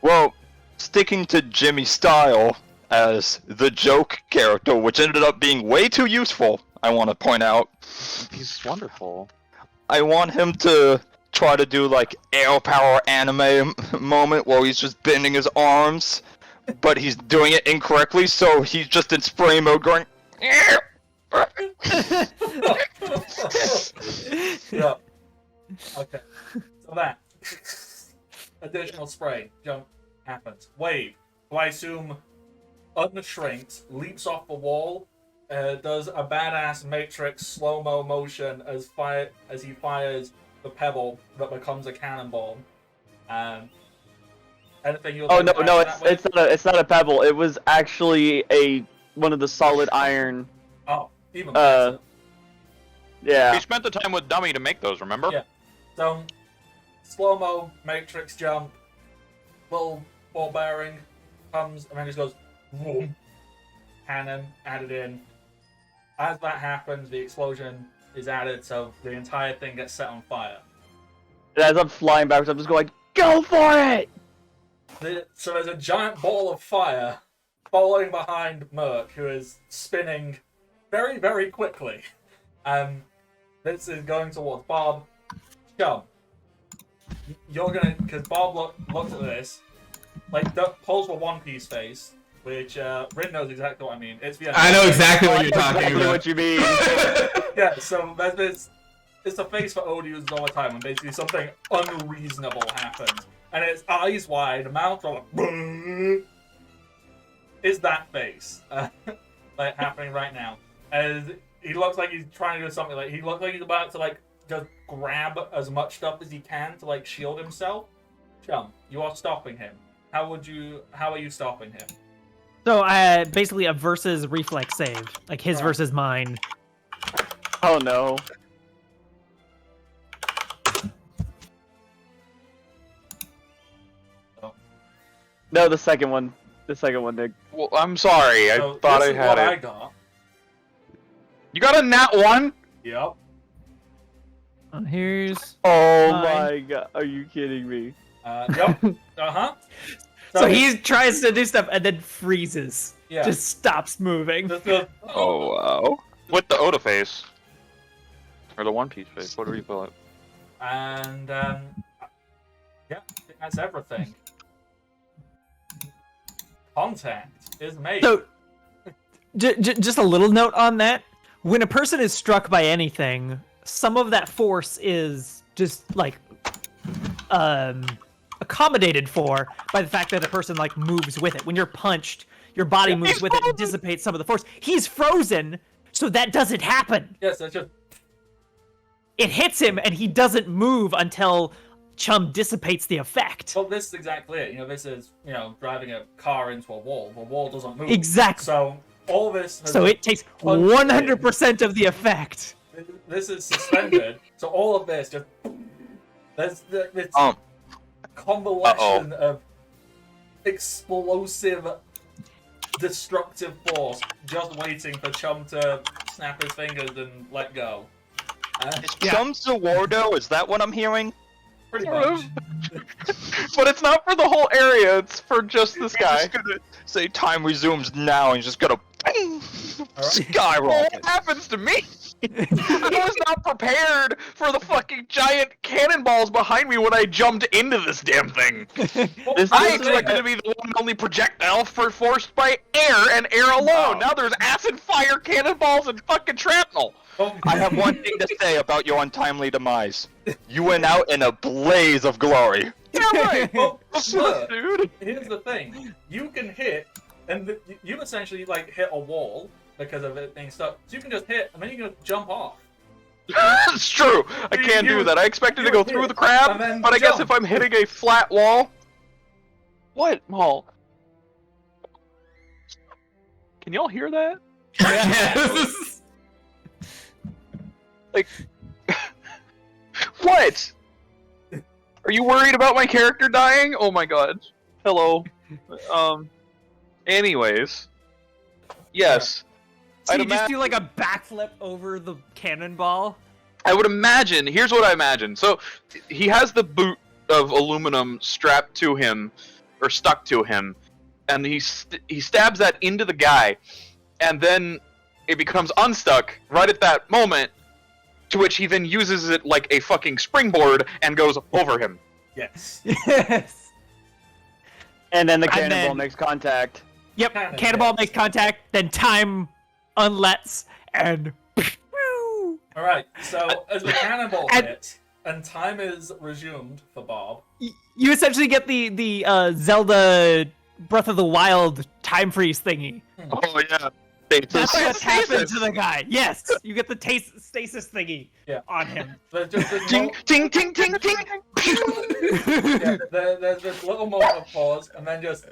Well, sticking to Jimmy's style as the joke character, which ended up being way too useful, I want to point out. He's wonderful. I want him to try to do, like, air power anime moment where he's just bending his arms, but he's doing it incorrectly, so he's just in spray mode going... Yeah. Okay. So that additional spray jump happens. Wave, who I assume unshrinks, leaps off the wall, does a badass Matrix slow-mo motion as he fires the pebble that becomes a cannonball. Anything you'll Oh think no, about no, that way? it's not a pebble. It was actually one of the solid iron. Oh, even better. Yeah. He spent the time with Dummy to make those, remember? Yeah. So, slow-mo Matrix jump, little ball bearing comes, and then just goes, boom. Cannon added in. As that happens, the explosion is added, so the entire thing gets set on fire. And as I'm flying backwards, I'm just going, go for it! So there's a giant ball of fire following behind Merc, who is spinning very, very quickly. This is going towards Bob. Chum, you're gonna, because Bob looked at this, like, pulls the One Piece face, which Rin knows exactly what I mean. It's the I know exactly what you're talking Exactly about. what you mean. Yeah, so there's this. It's the face that Odie uses all the time when basically something unreasonable happens. And it's eyes wide, mouth all like, is that face. Like, happening right now. As he looks like he's trying to do something, like, he looks like he's about to, like, just grab as much stuff as he can to, like, shield himself. Chum, you are stopping him. How are you stopping him? So, basically a versus reflex save. Like his Right. versus mine. Oh no. Oh. No, the second one. The second one, Nick. Well, I'm sorry. I So thought this I is had what it. I got. You got a nat 1? Yep. Here's... Oh Mine. my god. Are you kidding me? Yep. Uh-huh. So he tries to do stuff and then freezes. Yeah. Just stops moving. Just goes, Oh, wow. With the Oda face. Or the One Piece face, whatever you call it. and yeah, I think that's everything. Contact is made. So, just a little note on that. When a person is struck by anything, some of that force is just, like, accommodated for by the fact that a person, like, moves with it. When you're punched, your body moves with it and dissipates some of the force. He's frozen, so that doesn't happen. Yes, it's just It hits him, and he doesn't move until Chum dissipates the effect. well, this is exactly it. You know, this is driving a car into a wall. The wall doesn't move. Exactly. So all this. Has So it takes 100% of the effect. This is suspended. So all of this just. There's this convalescence of explosive, destructive force just waiting for Chum to snap his fingers and let go. Is Chum Zawardo? Is that what I'm hearing? Pretty Sort much. But it's not for the whole area, it's for just this guy. He's just gonna say time resumes now and he's just gonna Skyrocket. What happens to me? I was not prepared for the fucking giant cannonballs behind me when I jumped into this damn thing. I expected to be the one and only projectile forced by air and air alone. Now there's acid, fire, cannonballs, and fucking shrapnel. I have one thing to say about your untimely demise. You went out in a blaze of glory. Yeah, right. Well, look, Dude. here's the thing: you can hit, and you essentially like hit a wall because of it being stuck. So you can just hit, and then you can just jump off. It's true. I can't do that. I expected to go through the crab, but I guess if I'm hitting a flat wall. What, Maul? Can y'all hear that? Yes. Like, what? Are you worried about my character dying? Oh my god. Hello. Anyways. Yes. So I'd you just imagine- do like a backflip over the cannonball? I would imagine, here's what I imagine. So, he has the boot of aluminum strapped to him, or stuck to him, and he stabs that into the guy, and then it becomes unstuck right at that moment, to which he then uses it like a fucking springboard and goes over him. Yes. Yes. And then the And cannonball then- makes contact. Yep. Cannon Cannonball hits. makes contact, then time unlets, and All right. So as the cannonball And- hits and time is resumed for Bob. you essentially get the Zelda Breath of the Wild time freeze thingy. Oh yeah. That's what's happened stasis. to the guy. Yes, you get the stasis thingy Yeah. on him. There's just this Ting, ting, ting, ting, ting. yeah, there's this little moment of pause, and then just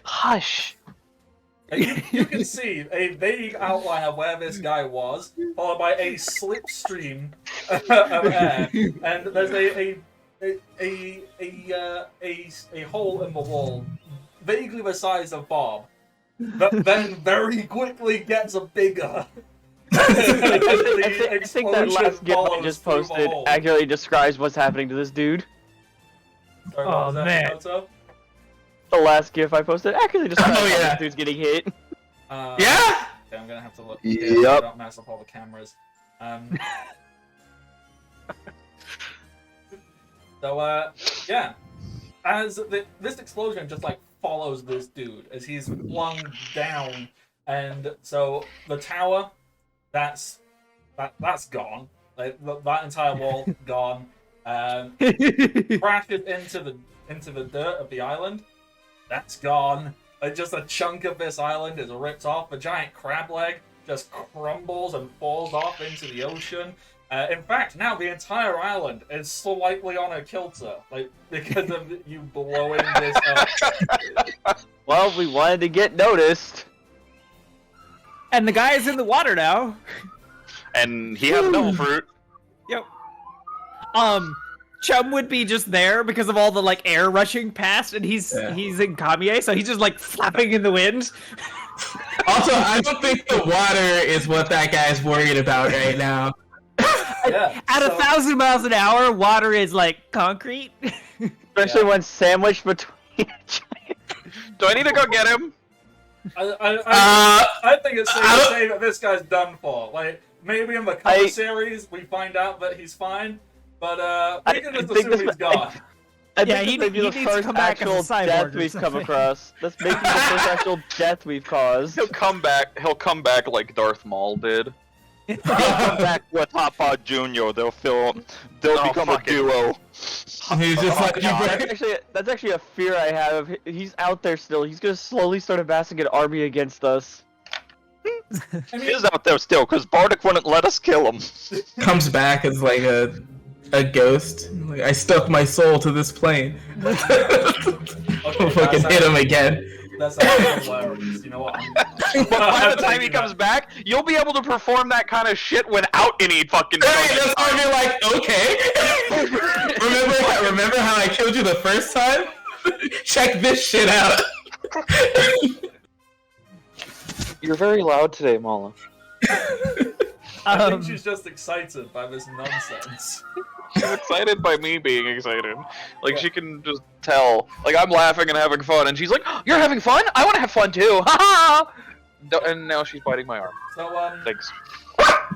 Hush. and you can see a vague outline of where this guy was, followed by a slipstream of air, and there's a hole in the wall, vaguely the size of Bob, that then very quickly gets bigger. I think that last GIF I just posted accurately describes what's happening to this dude. Sorry, what Oh, was that, man. Lotta? The last GIF I posted accurately describes Oh, how yeah. this dude's getting hit. Yeah. Okay, I'm gonna have to look. Yep. I don't mess up all the cameras. So, yeah. As this explosion just like follows this dude as he's flung down, and so the tower, that's gone. Like that entire wall gone. Crashes into the dirt of the island. That's gone. Just a chunk of this island is ripped off. The giant crab leg just crumbles and falls off into the ocean. In fact, now the entire island is slightly on a kilter, like because of you blowing this up. Well, we wanted to get noticed. And the guy is in the water now. And he has devil fruit. Yep. Chum would be just there because of all the like air rushing past, and he's in Kamiya, so he's just like flapping in the wind. Also, I don't think the water is what that guy's worried about right now. Yeah, At so- 1,000 miles an hour, water is like concrete. Especially when sandwiched between Do I need to go get him? I think it's safe to say that this guy's done for. Like, maybe in the cover series we find out that he's fine, but we can just assume he's gone. I Yeah, think he this may be he the needs to first come back as a actual cyborg death or we've come something. across. That's maybe the first actual death we've caused. He'll come back like Darth Maul did. Come back with Hot Pod Jr. They'll become a fuck it. duo. He's just like, you That's actually a fear I have. He's out there still. He's gonna slowly start amassing an army against us. I He is out there still, because Bardic wouldn't let us kill him. comes back as like a ghost. Like, I stuck my soul to this plane. Okay, Fucking hit him again. That's actually hilarious. You know what? But by the time he comes back, you'll be able to perform that kind of shit without any fucking. Right, that's why you're like, okay. remember how I killed you the first time? Check this shit out. You're very loud today, Mala. I think she's just excited by this nonsense. She's excited by me being excited. Like, she can just tell. Like, I'm laughing and having fun, and she's like, "You're having fun? I want to have fun too!" Ha ha! And now she's biting my arm. So, Thanks.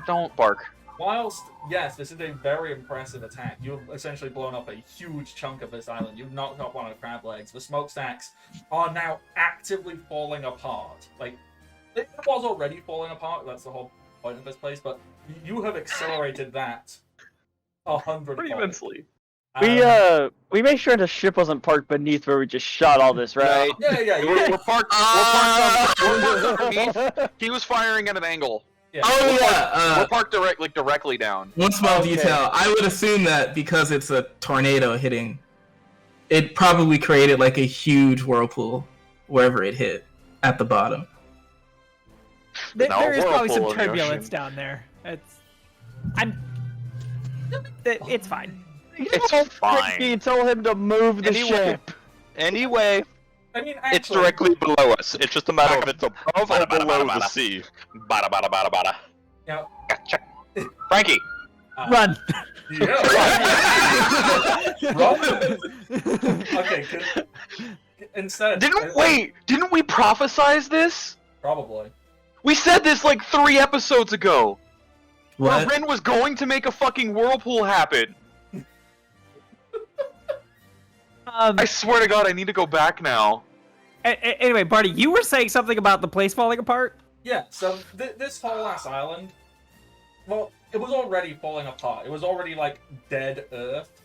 Don't bark. whilst, yes, this is a very impressive attack, you've essentially blown up a huge chunk of this island. You've knocked up one of the crab legs. The smokestacks are now actively falling apart. Like, it was already falling apart, that's the whole point of this place, but you have accelerated that 100 Pretty fold. immensely. We made sure the ship wasn't parked beneath where we just shot all this, right? Yeah, We're parked underneath. He was firing at an angle. yeah. Oh yeah. We're parked directly down. One small Okay. detail. I would assume that because it's a tornado hitting, it probably created like a huge whirlpool wherever it hit at the bottom. No, There is probably some whirlpool in the turbulence ocean. down there. It's fine. It's fine. You told him to move the Anyway. ship. Anyway, I mean, it's actually, directly below us. It's just a matter of it's above or below the sea. Bada bada bada bada. Yeah. Gotcha. Frankie. Run. Yeah. Run. Okay, instead. Didn't we prophesize this? Probably. We said this like 3 episodes ago. What? Where Rin was going to make a fucking whirlpool happen. I swear to God, I need to go back now. Anyway, Barty, you were saying something about the place falling apart? Yeah, so this whole last island, well, it was already falling apart. It was already, like, dead Earth.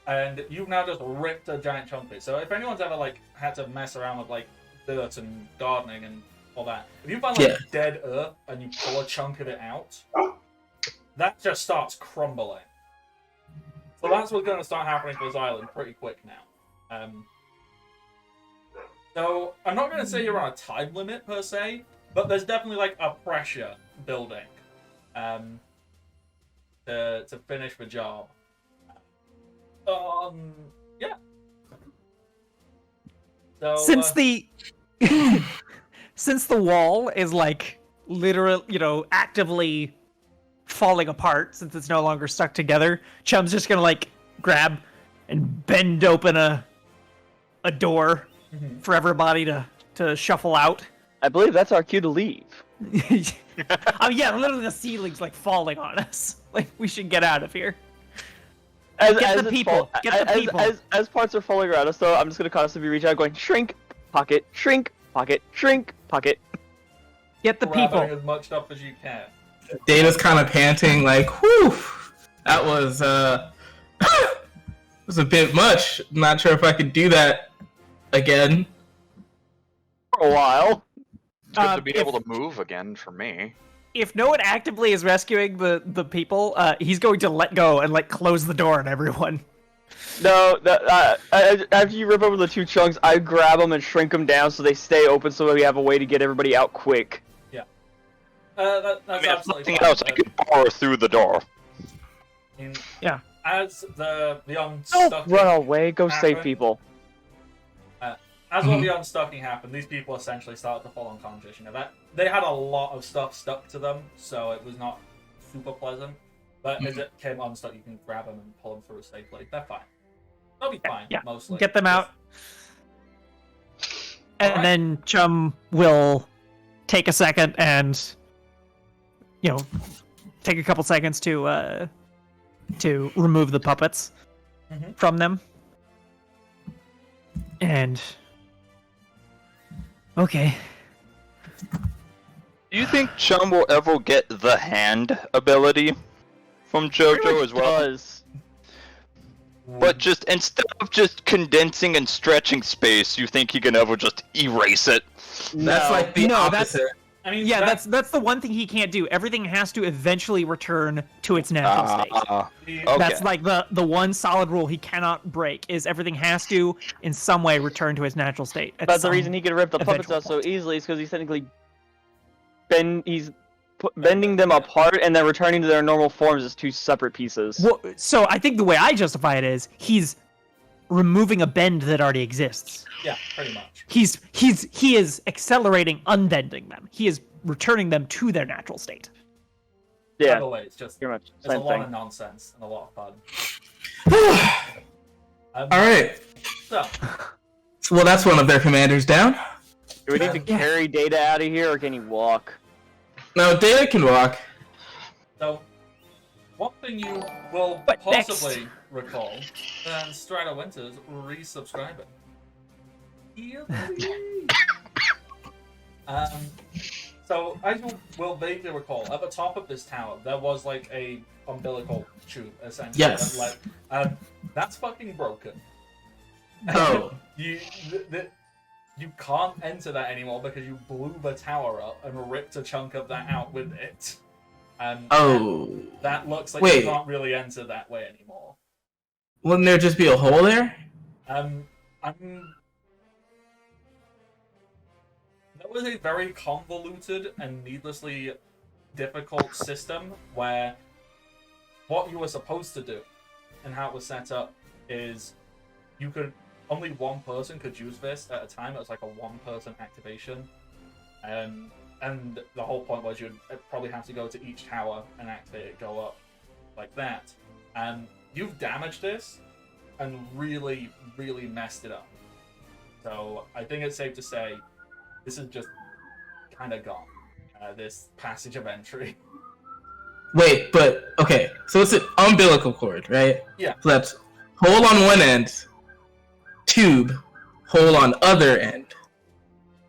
And you've now just ripped a giant chunk of it. So if anyone's ever, like, had to mess around with, like, dirt and gardening and all that, if you find, like, Yeah. dead Earth and you pull a chunk of it out, that just starts crumbling. So that's what's going to start happening to this island pretty quick now. So I'm not going to say you're on a time limit per se, but there's definitely like a pressure building to finish the job. Yeah. So, Since the wall is like literally, actively falling apart since it's no longer stuck together, Chum's just gonna like grab and bend open a door for everybody to shuffle out. I believe that's our cue to leave. Oh yeah, literally the ceiling's like falling on us. Like we should get out of here. Get the people. As parts are falling around us, though, I'm just gonna constantly reach out, going shrink, pocket, shrink, pocket, shrink, pocket. Get the grabbing people. as much stuff as you can. Data's kind of panting, like, whew, that was was a bit much. Not sure if I could do that again. For a while. It's good to be able to move again for me. If no one actively is rescuing the people, he's going to let go and like close the door on everyone. No, after you rip open the 2 chunks, I grab them and shrink them down so they stay open so we have a way to get everybody out quick. That's I mean, if absolutely nothing fine. else, I could bore through the door. Yeah. As the Don't unstucking run away, go save happen- people. As all the unstucking happened, these people essentially started to fall unconscious. That they had a lot of stuff stuck to them, so it was not super pleasant. But as it came unstuck, you can grab them and pull them through safely. They're fine. They'll be fine, Yeah. mostly. Get them out. And then Chum will take a second and take a couple seconds to remove the puppets from them. And okay. Do you think Chum will ever get the hand ability from JoJo as well? Does. But just instead of just condensing and stretching space, you think he can ever just erase it? That's like the No, that's- opposite. I mean, Yeah, that's the one thing he can't do. Everything has to eventually return to its natural state. the- Okay. That's like the one solid rule he cannot break is everything has to in some way return to its natural state. at But the some reason he can rip the puppets eventual out so point. easily is because he's technically bending them apart and then returning to their normal forms as 2 separate pieces. Well, so I think the way I justify it is he's removing a bend that already exists. Yeah, pretty much. He is accelerating unbending them. He is returning them to their natural state. By Yeah, the way, it's just pretty much it's a same lot thing. of nonsense and a lot of fun. All right. So, Well, that's one of their commanders down. Do we need to carry Data out of here, or can he walk? No, Data can walk. So, one thing you will What possibly recall, then Strider Winters resubscribing. So, as you will vaguely recall, at the top of this tower, there was like a umbilical tube, essentially. Yes. That's fucking broken. Oh. You can't enter that anymore because you blew the tower up and ripped a chunk of that out with it. Oh. That looks like Wait. you can't really enter that way anymore. Wouldn't there just be a hole there? That was a very convoluted and needlessly difficult system where what you were supposed to do and how it was set up is only one person could use this at a time. It was like a one-person activation. And the whole point was you'd probably have to go to each tower and activate it, go up like that. And you've damaged this and really, really messed it up. So I think it's safe to say this is just kind of gone. This passage of entry. Wait, but okay. So it's an umbilical cord, right? Yeah. So that's hole on one end, tube, hole on other end.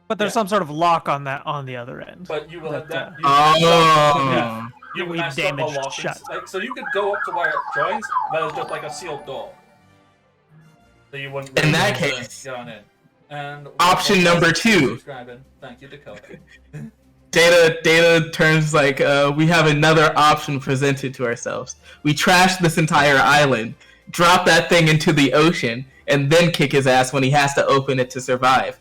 But there's some sort of lock on the other end. But you will have That, that. You we messed up a damaged lot. shut. Like, so you could go up to where it joins, but it's just like a sealed door. So you wouldn't. In that be able to case, get on in. And option number 2. Subscribing. Thank you, Dakota. Data turns like we have another option presented to ourselves. We trash this entire island, drop that thing into the ocean, and then kick his ass when he has to open it to survive.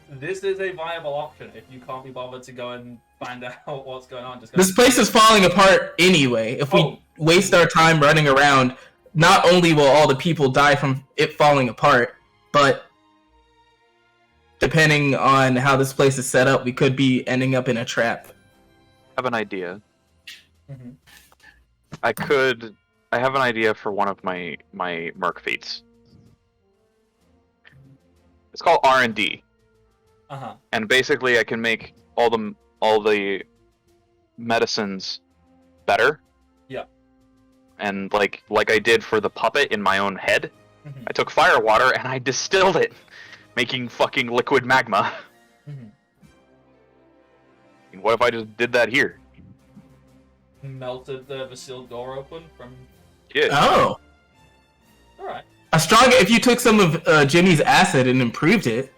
This is a viable option if you can't be bothered to go and find out what's going on. Just go. This place is falling apart anyway. If we waste our time running around, not only will all the people die from it falling apart, but depending on how this place is set up, we could be ending up in a trap. I have an idea. Mm-hmm. I have an idea for one of my merc feats. It's called R&D. Uh-huh. And basically I can make all the medicines better. Yeah. And like I did for the puppet in my own head, Mm-hmm. I took fire water and I distilled it, making fucking liquid magma. Mm-hmm. And what if I just did that here? Melted the sealed door open from. Yeah. Oh. Alright. If you took some of Jimmy's acid and improved it.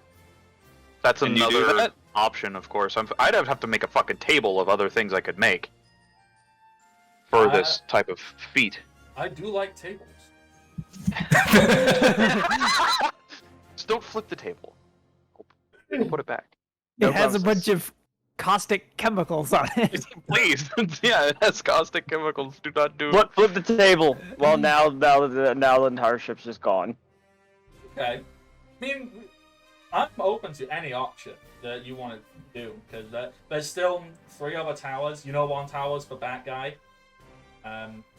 That's Can you do another that? option, of course. I'd have to make a fucking table of other things I could make for this type of feat. I do like tables. Just don't flip the table. I'll put it back. It has a bunch of caustic chemicals on it. Please. Yeah, it has caustic chemicals. Do not do. Flip the table. Well, now the entire ship's just gone. Okay. I mean, I'm open to any option that you want to do, because there's still 3 other towers. You know, one tower's for Bat Guy.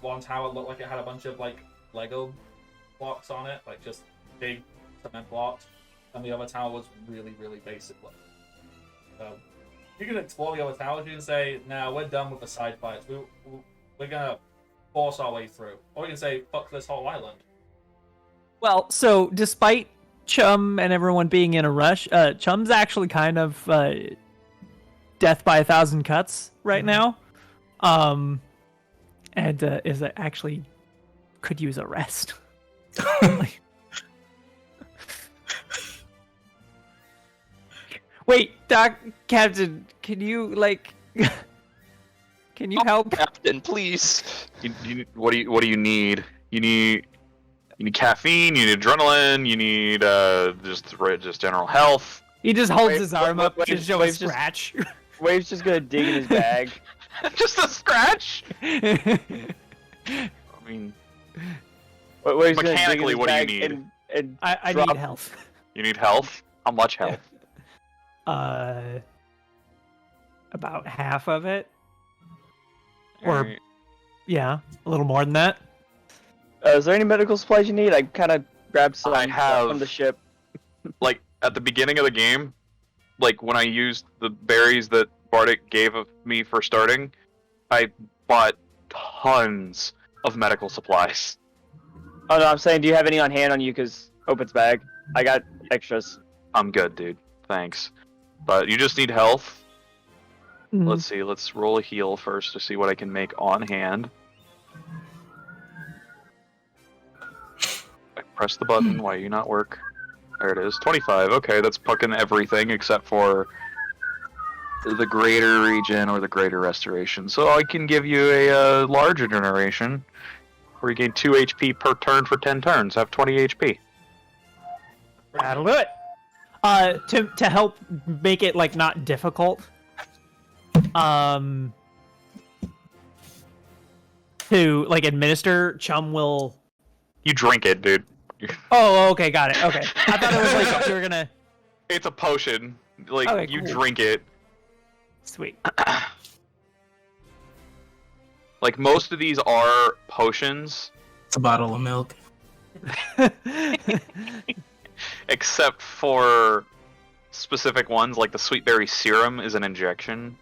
One tower looked like it had a bunch of, like, Lego blocks on it, like just big cement blocks. And the other tower was really, really basic looking. So, you can explore the other towers. You can say, nah, we're done with the side fights. We're gonna force our way through. Or you can say, fuck this whole island. Well, so despite Chum and everyone being in a rush, Chum's actually kind of death by 1,000 cuts right now. And is actually could use a rest. Wait, Captain, can you can you help? Captain, please. What do you need? You need caffeine. You need adrenaline. You need just general health. He just holds Wait, his arm wait, up wait, to show a wait, just- scratch. Wave's just gonna dig in his bag. Just a scratch. I mean, Wave's gonna dig in mechanically, his what do you bag need? And I drop- need health. You need health. How much health? About half of it. Or Alright. yeah, a little more than that. Is there any medical supplies you need? I kind of grabbed some I have- from the ship. Like at the beginning of the game, like when I used the berries that Bardic gave me for starting, I bought tons of medical supplies. Oh no, I'm saying, do you have any on hand on you? Because Opet's bag. I got extras. I'm good, dude. Thanks. But you just need health. Mhm. Let's see. Let's roll a heal first to see what I can make on hand. I press the button. Why do you not work? There it is. 25. Okay, that's fucking everything except for the greater regen or the greater restoration. So I can give you a larger generation where you gain 2 HP per turn for 10 turns. Have 20 HP. That'll do it. To help make it like not difficult, to like administer, Chum will. You drink it, dude. Oh, okay, got it. Okay, I thought it was like you were gonna. It's a potion. Like, Okay, you cool. drink it. Sweet. Like, most of these are potions, It's a bottle of milk. except for specific ones, like the sweet berry serum is an injection.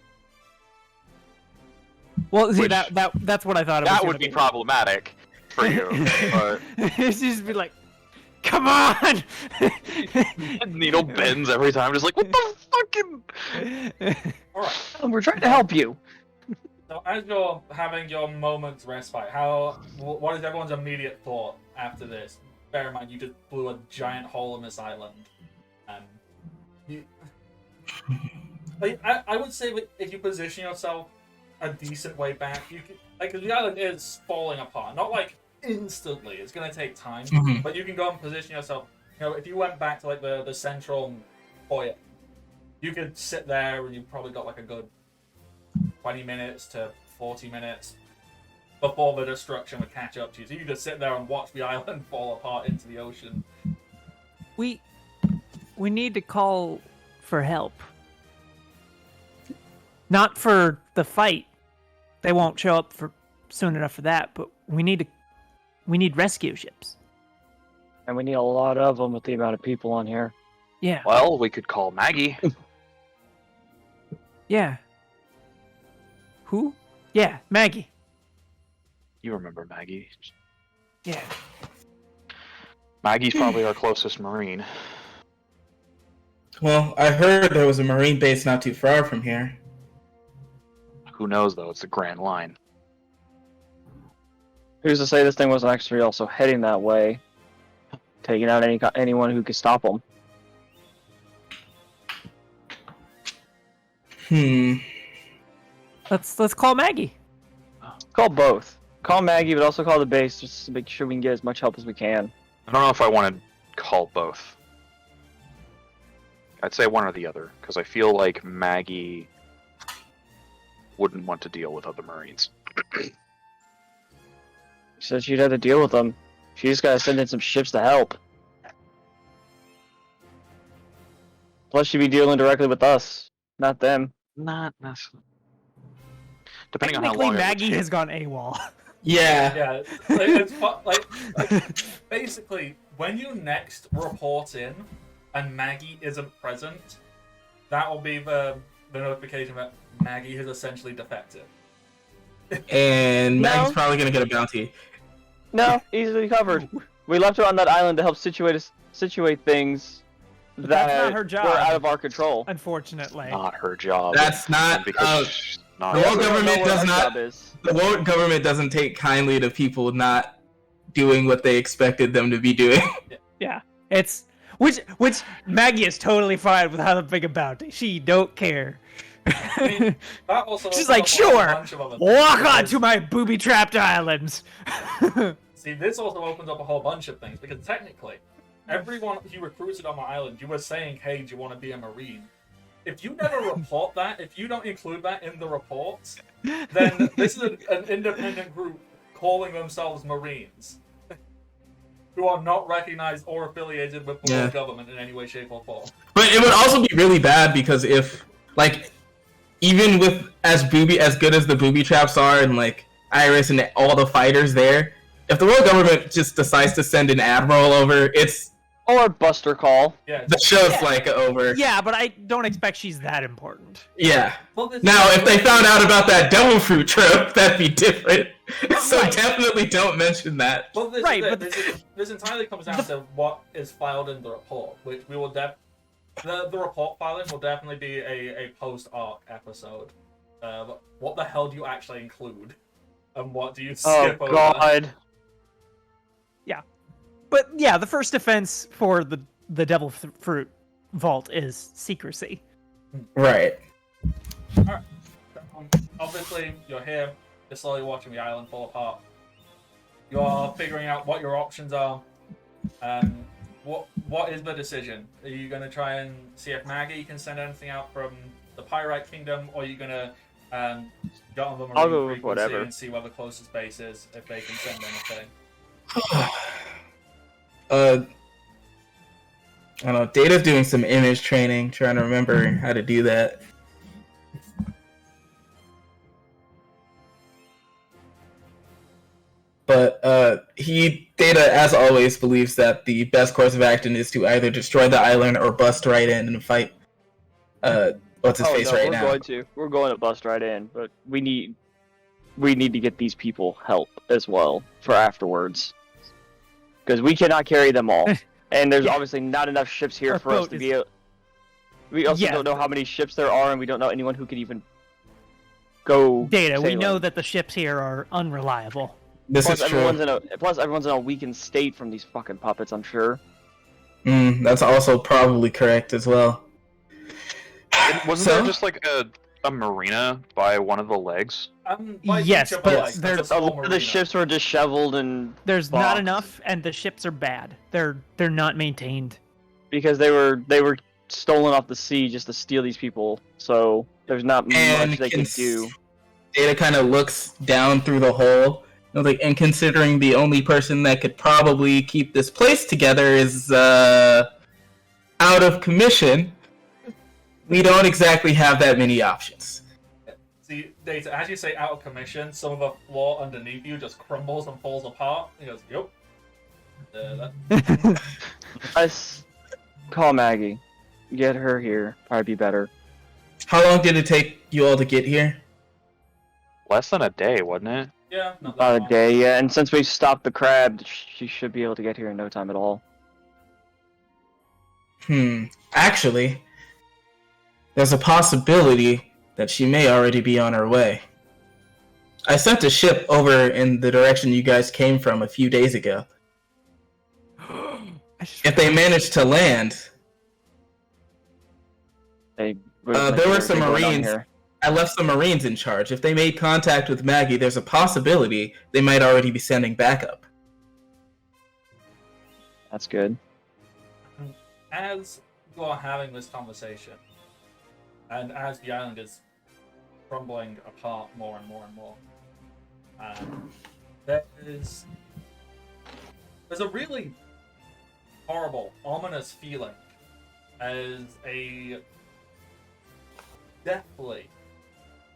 Well, see Which- that's what I thought. It was That gonna would be problematic for you. But It's just be like, come on. needle bends every time, just like, what the fucking... All right. We're trying to help you. So as you're having your moment's respite, what is everyone's immediate thought after this? Bear in mind, you just blew a giant hole in this island, and you, like, I would say that if you position yourself a decent way back, you can, like, 'cause the island is falling apart, not like instantly. It's gonna take time, Mhm. but you can go and position yourself. You know, if you went back to like the central foyer, you could sit there and you've probably got like a good 20 minutes to 40 minutes before the destruction would catch up to you. So you just sit there and watch the island fall apart into the ocean. we need to call for help. Not for the fight. They won't show up for soon enough for that, but we need rescue ships. And we need a lot of them with the amount of people on here. Yeah. Well, we could call Maggie. Yeah. Who? Yeah, Maggie. You remember Maggie. Yeah. Maggie's probably our closest Marine. Well, I heard there was a Marine base not too far from here. Who knows, though? It's the Grand Line. Who's to say this thing wasn't actually also heading that way, taking out anyone who could stop them? Let's call Maggie. Call both. Call Maggie, but also call the base just to make sure we can get as much help as we can. I don't know if I want to call both. I'd say one or the other, because I feel like Maggie wouldn't want to deal with other Marines. She said she'd have to deal with them. She just gotta send in some ships to help. Plus, she'd be dealing directly with us, not them. Not necessarily. Depending on how Technically, long it would Maggie take. has gone AWOL. Yeah. Yeah, it's like basically when you next report in and Maggie isn't present, that will be the notification that Maggie has essentially defected. And No. Maggie's probably gonna get a bounty. No, easily covered. We left her on that island to help situate things But that that's not her job. were out of our control. Unfortunately. Not her job. That's not. And because she's not the her world We don't know government what does our not. job is. The world government doesn't take kindly to people not doing what they expected them to be doing. Yeah. It's which Maggie is totally fine with how to big a bounty. She don't care. I mean, that also She's opens like, up a sure, bunch of other walk things. onto my booby-trapped islands. See, this also opens up a whole bunch of things, because technically, everyone you recruited on my island, you were saying, hey, do you want to be a Marine? If you never report that, if you don't include that in the reports, then this is an independent group calling themselves Marines, who are not recognized or affiliated with the world government in any way, shape, or form. But it would also be really bad because if, like, even with as good as the booby traps are and like Iris and all the fighters there, if the world government just decides to send an admiral over, it's Or Buster Call. Yeah. The show's like over. Yeah, but I don't expect she's that important. Yeah. Well, this Now, is- if they found out about that devil fruit trope, that'd be different. So Right. definitely don't mention that. Well, this, Right, is it. but- This entirely comes down to what is filed in the report, which we will the report filing will definitely be a post arc episode. What the hell do you actually include, and what do you Oh skip over? God. But yeah, the first defense for the devil fruit vault is secrecy. Right. Obviously, you're here. You're slowly watching the island fall apart. You are figuring out what your options are. What is the decision? Are you going to try and see if Maggie can send anything out from the Pyrite Kingdom, or are you going to get on the marine I'll go with frequency whatever. and see where the closest base is, if they can send anything? I don't know. Data's doing some image training, trying to remember how to do that. But Data, as always, believes that the best course of action is to either destroy the island or bust right in and fight. What's his face right we're now? We're going to bust right in, but we need to get these people help as well for afterwards, because we cannot carry them all, and there's Yeah. obviously not enough ships here Our for us boat to is- be able. We also Yeah. don't know how many ships there are, and we don't know anyone who could even go. Data, we sailing. know that the ships here are unreliable. This Plus, is true. everyone's in a weakened state from these fucking puppets. I'm sure. That's also probably correct as well. Wasn't So? there just like a marina by one of the legs? By Yes, each of but the legs, there's that's a A small lot of the marina. ships were disheveled and There's not boxed enough, and the ships are bad. They're not maintained. because they were stolen off the sea just to steal these people. So there's not And much they can do. Data kind of looks down through the hole. And considering the only person that could probably keep this place together is out of commission, we don't exactly have that many options. See, Data, as you say out of commission, some of the floor underneath you just crumbles and falls apart. He goes, "Yep." Let's call Maggie. Get her here. Probably be better. How long did it take you all to get here? Less than a day, wasn't it? Yeah, not that About a long. day, yeah. And since we stopped the crab, she should be able to get here in no time at all. Actually, there's a possibility that she may already be on her way. I sent a ship over in the direction you guys came from a few days ago. If they managed to land, They there were some going on Marines. here. I left some Marines in charge. If they made contact with Maggie, there's a possibility they might already be sending backup. That's good. As you are having this conversation, and as the island is crumbling apart more and more and more, there's a really horrible, ominous feeling as a deathly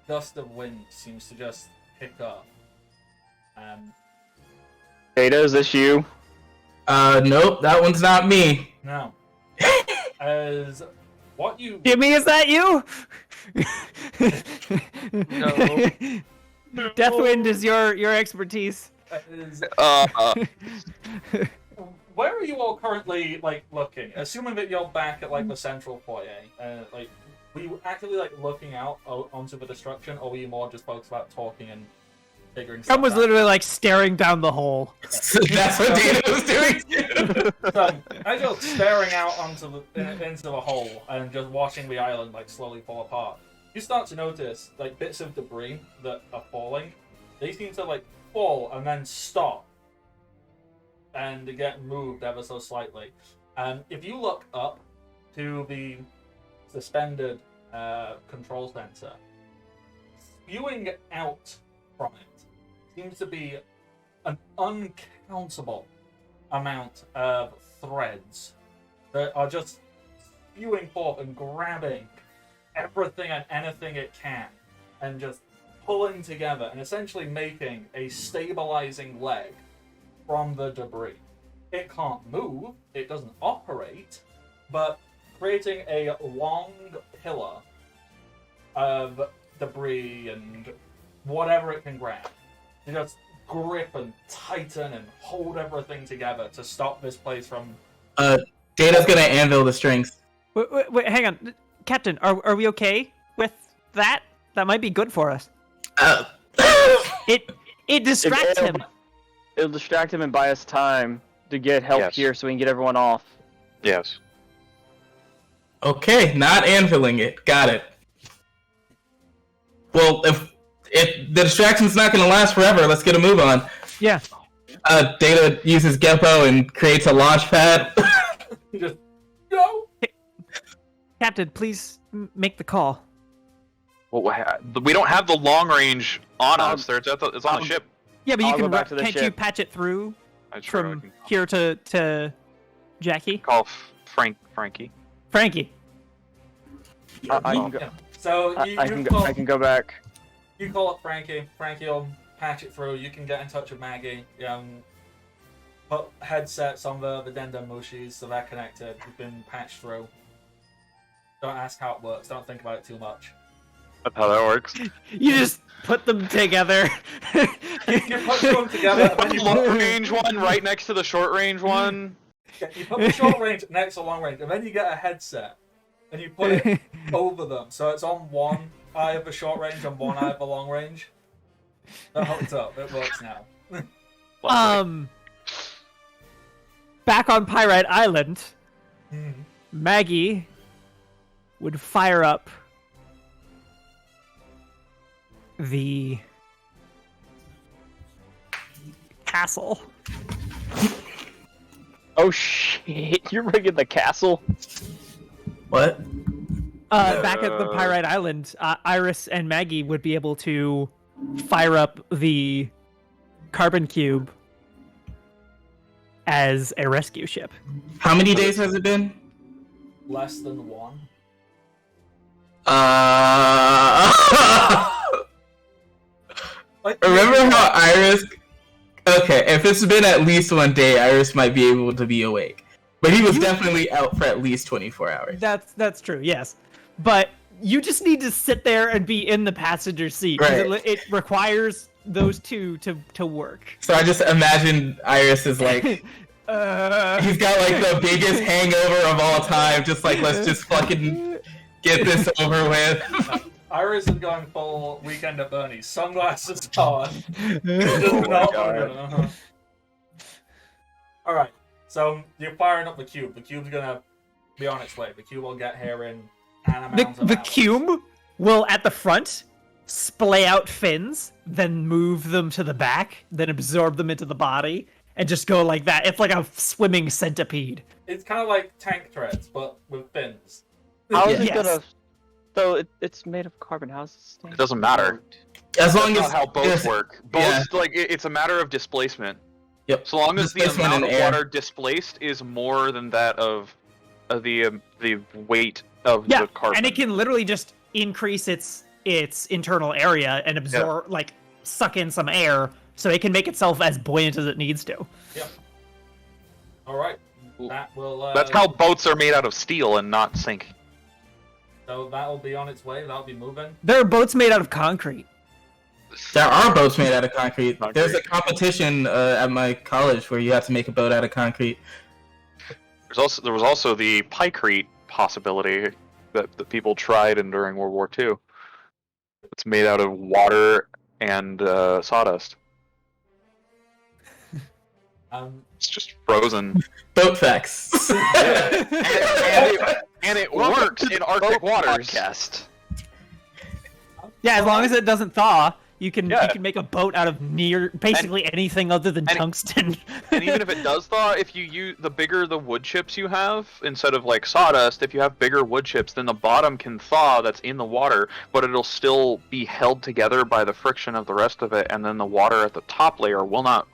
gust of wind seems to just pick up. Data, is this you? Nope, that one's not me. No. As what you Jimmy, is that you? No. Deathwind is your expertise. is Uh, where are you all currently looking? Assuming that you're back at the central foyer, were you actively looking out onto the destruction, or were you more just focused about talking and figuring stuff I was out? literally staring down the hole. That's what Data was doing too. So, as you're staring out into the hole and just watching the island slowly fall apart, you start to notice bits of debris that are falling. They seem to fall and then stop and get moved ever so slightly. If you look up to the suspended control center, spewing out from it seems to be an uncountable amount of threads that are just spewing forth and grabbing everything and anything it can and just pulling together and essentially making a stabilizing leg from the debris. It can't move, it doesn't operate, but creating a long pillar of debris and whatever it can grab. You just grip and tighten and hold everything together to stop this place from... Data's gonna anvil the strings. Wait, hang on. Captain, are we okay with that? That might be good for us. It distracts him. It'll distract him and buy us time to get help Yes. here so we can get everyone off. Yes. Okay, not anviling it. Got it. Well, if the distraction's not gonna last forever, let's get a move on. Yeah. Data uses Geppo and creates a launch pad. Just go! Captain, please make the call. Well, we don't have the long range on us. It's on the ship. Yeah, but you I'll can. go back to the Can't you ship. patch it through I'm sure I from can here to Jackie? call Frankie. Frankie. I can go. Yeah. So I can go back. You call up Frankie. Frankie will patch it through. You can get in touch with Maggie. Put headsets on the Dendon Mushis so they're connected. You've been patched through. Don't ask how it works. Don't think about it too much. That's how that works. You just put them together. You put them together. Put the long range one right next to the short range one. You put the short range next to long range, and then you get a headset, and you put it over them, so it's on one eye of the short range and one eye of the long range. That hooked up. It works now. Back on Pyrite Island, Maggie would fire up the castle. Oh shit! You're bringing the castle. What? Back at the Pyrite Island, Iris and Maggie would be able to fire up the carbon cube as a rescue ship. How many days has it been? Less than one. Remember how Iris... Okay, if it's been at least one day, Iris might be able to be awake. But he was definitely out for at least 24 hours. That's true, yes. But you just need to sit there and be in the passenger seat. 'Cause Right. it requires those two to work. So I just imagine Iris is like... He's got like the biggest hangover of all time. Just like, let's just fucking get this over with. Iris is going full Weekend at Bernie's. Sunglasses on. Alright, so you're firing up the cube. The cube's gonna be on its way. The cube will get here in an amount of The hours. cube will, at the front, splay out fins, then move them to the back, then absorb them into the body, and just go like that. It's like a swimming centipede. It's kind of like tank treads, but with fins. How is it Yes. gonna? So it's made of carbon. How's it stand? It doesn't matter. As long That's as not how boats there's- work. Boats, yeah. like it's a matter of displacement. Yep. So long as the Displacement amount of in air. water displaced is more than that of the weight of Yeah, the carbon. and it can literally just increase its internal area and absorb, like, suck in some air, so it can make itself as buoyant as it needs to. Yeah. Alright. That will. That's how boats are made out of steel and not sink. So that'll be on its way. That'll be moving. There are boats made out of concrete. There are boats made out of concrete. There's a competition at my college where you have to make a boat out of concrete. There was also the pykrete possibility that people tried during World War II. It's made out of water and sawdust. It's just frozen. Boat facts. and it works in Arctic waters. Podcast. Yeah, as long as it doesn't thaw, you can Yeah. make a boat out of basically anything other than and- tungsten. And even if it does thaw, if you use the bigger the wood chips you have, instead of like sawdust, if you have bigger wood chips, then the bottom can thaw that's in the water, but it'll still be held together by the friction of the rest of it, and then the water at the top layer will not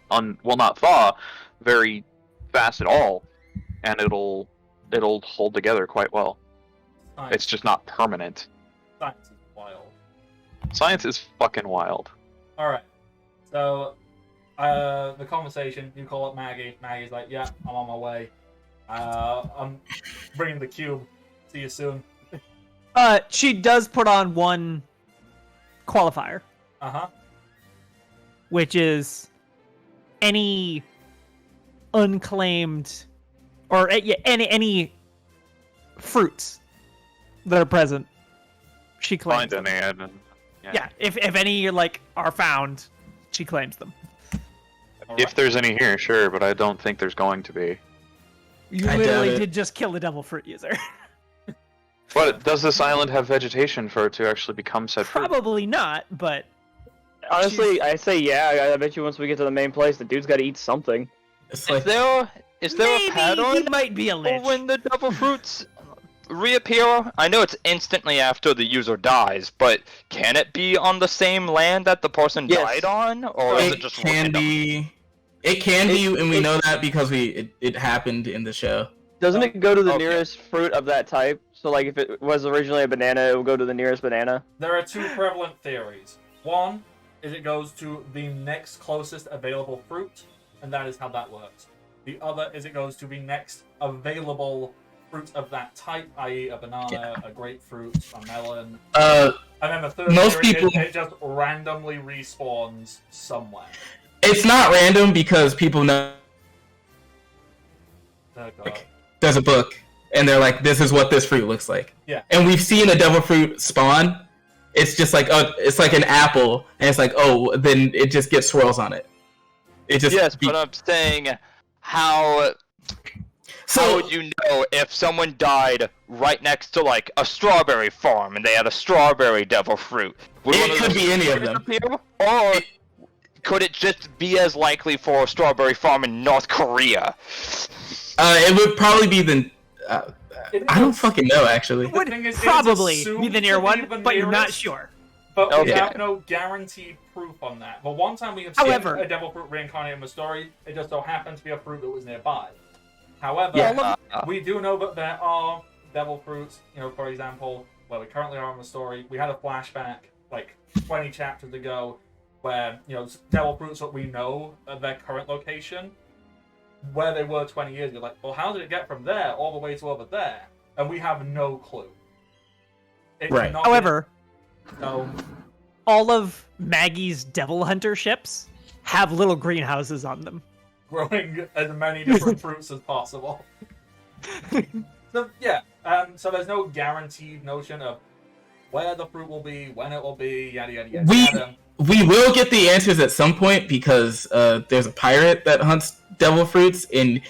thaw very fast at all, and it'll hold together quite well. Science, It's just not permanent. science is wild. Science is fucking wild. Alright. So, The conversation, you call up Maggie. Maggie's like, yeah, I'm on my way. I'm bringing the cube. See you soon. She does put on one qualifier, which is any unclaimed or any fruits that are present. She claims Find them. any, and Yeah, if any like are found, she claims them. if there's any here, sure, but I don't think there's going to be. You I literally doubt it. did just kill the devil fruit user. But does this island have vegetation for it to actually become said fruit? Probably not, but Honestly, I say yeah. I bet you once we get to the main place, the dude's got to eat something. It's Is like there is there maybe a pattern he might be a for lich. when the devil fruits reappear? I know it's instantly after the user dies, but can it be on the same land that the person Yes. died on, or is it just can random? be. It can be, and we know that because it happened in the show. Doesn't it go to the Okay. nearest fruit of that type? So, like, if it was originally a banana, it will go to the nearest banana. There are two prevalent theories. One is it goes to the next closest available fruit, and that is how that works. The other is it goes to the next available fruit of that type, i.e. a banana, a grapefruit, a melon. And then the third Most theory people- is it just randomly respawns somewhere. It's not random because people know Oh, God. there's a book, and they're like, "This is what this fruit looks like." Yeah. And we've seen a devil fruit spawn. It's just like it's like an apple, and it's like, oh, then it just gets swirls on it. It just Yes, but I'm saying how so would you know if someone died right next to like a strawberry farm and they had a strawberry devil fruit? Would one it of could those be any of them. appear? Or could it just be as likely for a strawberry farm in North Korea? It would probably be the. I don't is- fucking know actually. The Would thing is, it's probably assumed be the to near be one, the but you're not nearest, sure. But we Okay. have no guaranteed proof on that. But one time we have seen However- a devil fruit reincarnated in the story, it just so happened to be a fruit that was nearby. However, Yeah. we do know that there are devil fruits, for example, where we currently are in the story. We had a flashback like 20 chapters ago where, devil fruits that we know of their current location, where they were 20 years ago. Like, well, how did it get from there all the way to over there? And we have no clue. It Right. cannot be- However, so all of Maggie's devil hunter ships have little greenhouses on them. growing as many different fruits as possible. So yeah, so there's no guaranteed notion of where the fruit will be, when it will be, yada yada yada. yada. We will get the answers at some point because there's a pirate that hunts devil fruits, and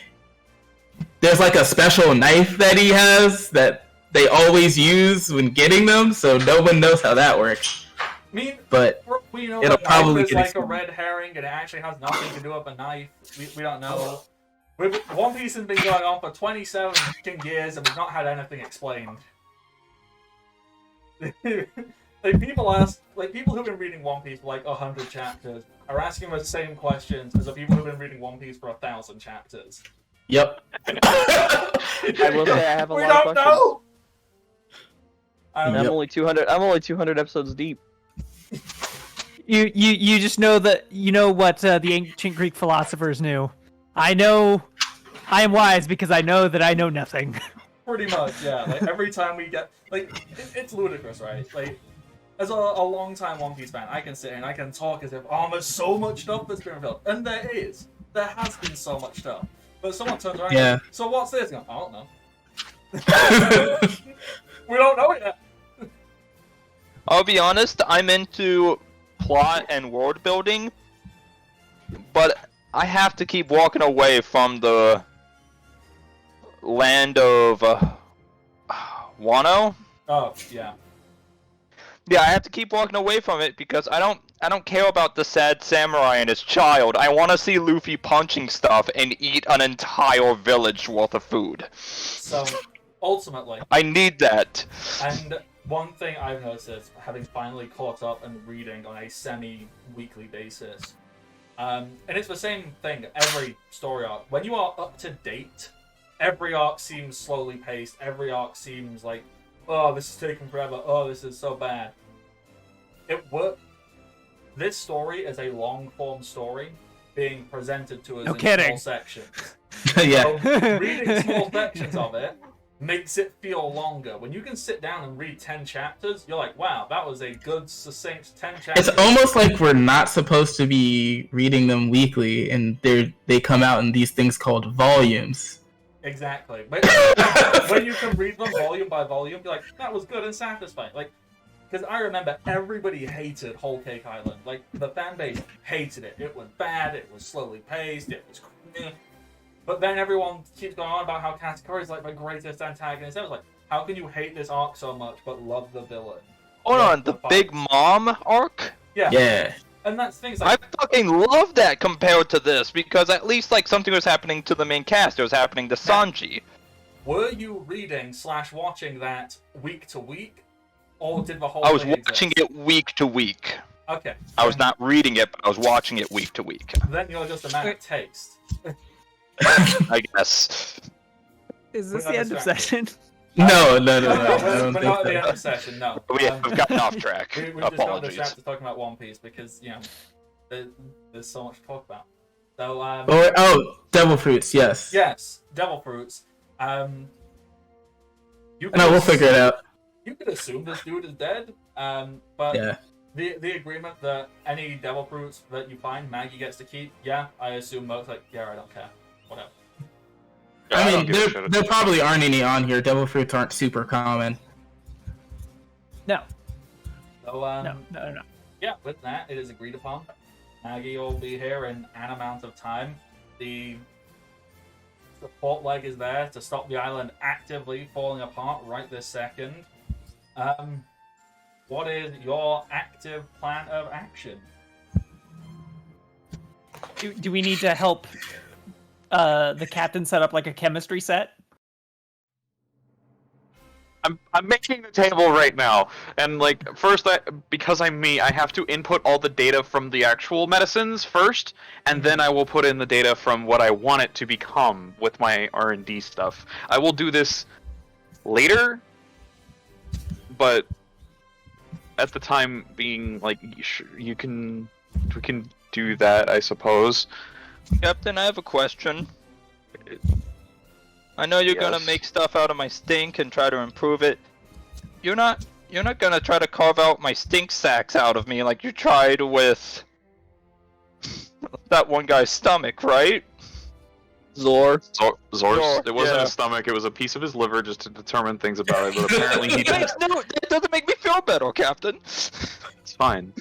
there's like a special knife that he has that they always use when getting them, so no one knows how that works. I mean, But we know it'll that probably knife is get like a explained. red herring, and it actually has nothing to do with a knife. We don't know. One Piece has been going on for 27 fucking years, and we've not had anything explained. People who've been reading One Piece for like 100 chapters are asking the same questions as the people who've been reading One Piece for 1,000 chapters. yep. I will say I have a We lot don't of questions. know. And I'm only 200. I'm only 200 episodes deep. You just know that you know what the ancient Greek philosophers knew. I know I am wise because I know that I know nothing. Pretty much, yeah. Like every time we get it's ludicrous, right? Like as a long-time One Piece fan, I can sit here and I can talk as if there's so much stuff that's been revealed, and there is. There has been so much stuff. But someone turns around. Yeah. And goes, so what's this? I don't know. We don't know it yet. I'll be honest, I'm into plot and world building, but I have to keep walking away from the land of Wano. Oh yeah. Yeah, I have to keep walking away from it because I don't care about the sad samurai and his child. I want to see Luffy punching stuff and eat an entire village worth of food. So ultimately, I need that. and one thing I've noticed is having finally caught up and reading on a semi-weekly basis, and it's the same thing every story arc. When you are up to date, every arc seems slowly paced. Every arc seems like, oh, this is taking forever. Oh, this is so bad. It worked. This story is a long-form story. being presented to us No in kidding. small sections. Yeah. So, reading small sections of it makes it feel longer. When you can sit down and read 10 chapters, you're like, wow, that was a good, succinct 10 chapters. It's almost like we're not supposed to be reading them weekly, and they come out in these things called volumes. Exactly. But when you can read them volume by volume, you're like, that was good and satisfying. Like, because I remember everybody hated Whole Cake Island. Like, the fan base hated it. It was bad, it was slowly paced, it was... But then everyone keeps going on about how Katakuri is like my greatest antagonist. I was like, how can you hate this arc so much but love the villain? Hold Love on, the fight? Big Mom arc? Yeah. Yeah. And that's things I like... fucking love that compared to this, because at least like something was happening to the main cast. It was happening to Sanji. Were you reading / watching that week to week? Or did the whole I was thing watching exist? it week to week. Okay. I was not reading it, but I was watching it week to week. Then you're just a man of taste. I guess. Is this We're the not end of distracted. session? No. I No, don't we're think not at the so. end of the session, no. We've gotten off track. We've just got Apologies. distracted talking about One Piece because, you know, there's so much to talk about. So, Devil fruits, yes. yes, Devil Fruits. You No, we'll figure it out. You could assume this dude is dead, but Yeah. the agreement that any Devil Fruits that you find, Maggie gets to keep, yeah, I assume Mo's like, yeah, I don't care. Whatever. Yeah, I don't mean, give a shit. there probably aren't any on here. Devil fruits aren't super common. No. So, No. yeah, with that, it is agreed upon. Maggie will be here in an amount of time. The support leg is there to stop the island actively falling apart right this second. What is your active plan of action? Do we need to help the captain set up like a chemistry set? I'm making the table right now, and like first, because I'm me, I have to input all the data from the actual medicines first, and then I will put in the data from what I want it to become with my R&D stuff. I will do this later, but at the time being, like, we can do that, I suppose. Captain, I have a question. I know you're gonna Yes. make stuff out of my stink and try to improve it. You're not gonna try to carve out my stink sacks out of me like you tried with that one guy's stomach, right? Zor. Zor's. It wasn't Yeah. his stomach. It was a piece of his liver just to determine things about it. But apparently he didn't. No, that doesn't make me feel better, Captain. It's fine.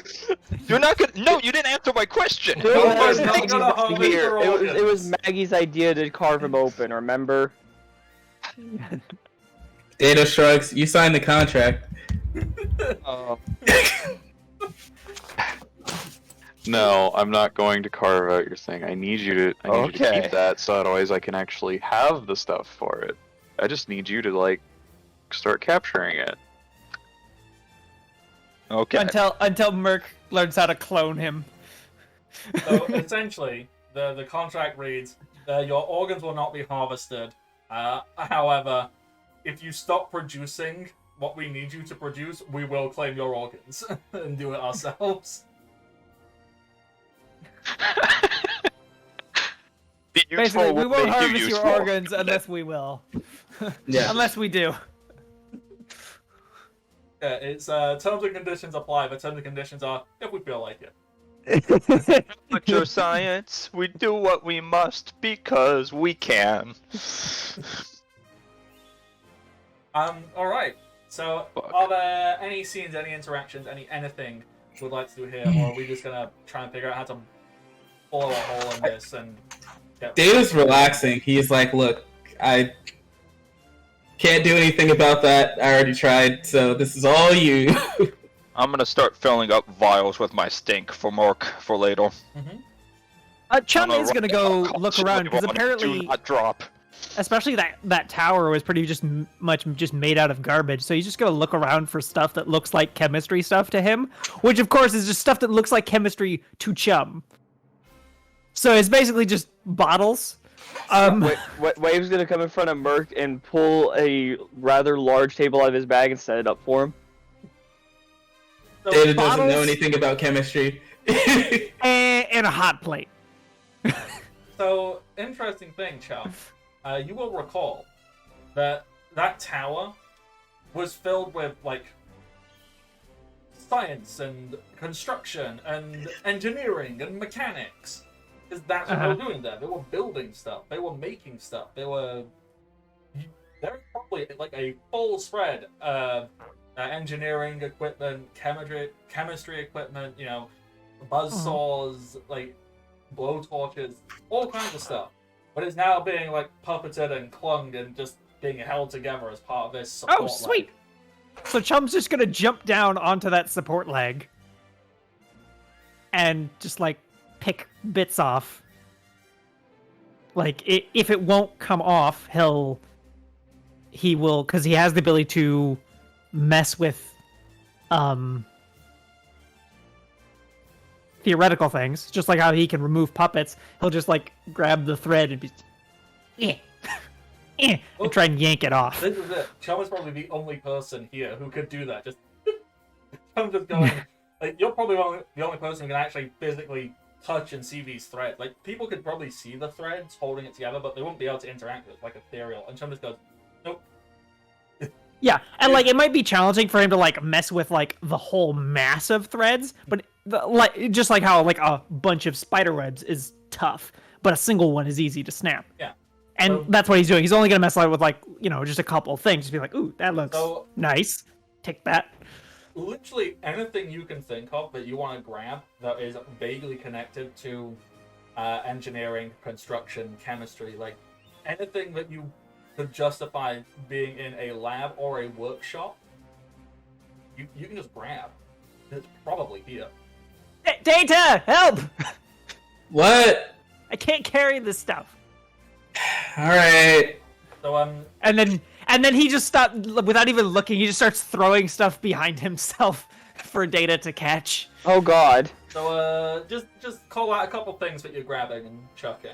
You're not gonna. No, you didn't answer my question. Who No, was we're not Maggie's gonna harvest idea? your It was organs. Maggie's idea to carve him open, remember? Data shrugs. You signed the contract. No, I'm not going to carve out your thing. I need you to Okay. keep that, so otherwise I can actually have the stuff for it. I just need you to like start capturing it. Okay. Until Merc learns how to clone him. So essentially, the contract reads, your organs will not be harvested. However, if you stop producing what we need you to produce, we will claim your organs and do it ourselves. The useful Basically, we will won't make you harvest your useful. organs unless we will. Yeah. Unless we do. Yeah, it's terms and conditions apply. The terms and conditions are if we feel like it. But your science, we do what we must because we can. All right. So, Fuck. are there any scenes, any interactions, anything we'd like to do here, or are we just gonna try and figure out how to blow a hole in this and get? Data's relaxing. He's like, look, I can't do anything about that. I already tried, so this is all you. I'm gonna start filling up vials with my stink for Mork for later. Chum I'm is gonna go write look around because do apparently, not drop. especially that tower was pretty much made out of garbage. So he's just gonna look around for stuff that looks like chemistry stuff to him, which of course is just stuff that looks like chemistry to Chum. So it's basically just bottles. Wave's gonna come in front of Merc and pull a rather large table out of his bag and set it up for him. So Data doesn't bottles- know anything about chemistry. And a hot plate. So, interesting thing, Chuck. You will recall that that tower was filled with, like, science and construction and engineering and mechanics. Because that's what they were doing there. They were building stuff. They were making stuff. There was probably, like, a full spread of engineering equipment, chemistry equipment, you know, buzzsaws, like, blowtorches, all kinds of stuff. But it's now being, like, puppeted and clung and just being held together as part of this support leg. Sweet! So Chum's just gonna jump down onto that support leg and just, like, pick bits off. Like, if it won't come off, he will, because he has the ability to mess with theoretical things, just like how he can remove puppets. He'll just, like, grab the thread and be and try and yank it off. This is it. Chum is probably the only person here who could do that. Just Chum just going, like, you're probably the only person who can actually physically touch and see these threads. Like, people could probably see the threads holding it together, but they won't be able to interact with it, like ethereal. And Chum just goes, nope. Yeah, and, like, it might be challenging for him to, like, mess with, like, the whole mass of threads, but like, just like how, like, a bunch of spider webs is tough, but a single one is easy to snap. Yeah. And that's what he's doing. He's only gonna mess with, like, you know, just a couple of things. Just be like, ooh, that looks nice. Take that. Literally anything you can think of that you want to grab that is vaguely connected to engineering, construction, chemistry, like anything that you could justify being in a lab or a workshop, you can just grab. It's probably here. Data, help! What? I can't carry this stuff. All right. So and then he just stopped without even looking. He just starts throwing stuff behind himself for Data to catch. Oh God. So just call out a couple things that you're grabbing and chucking.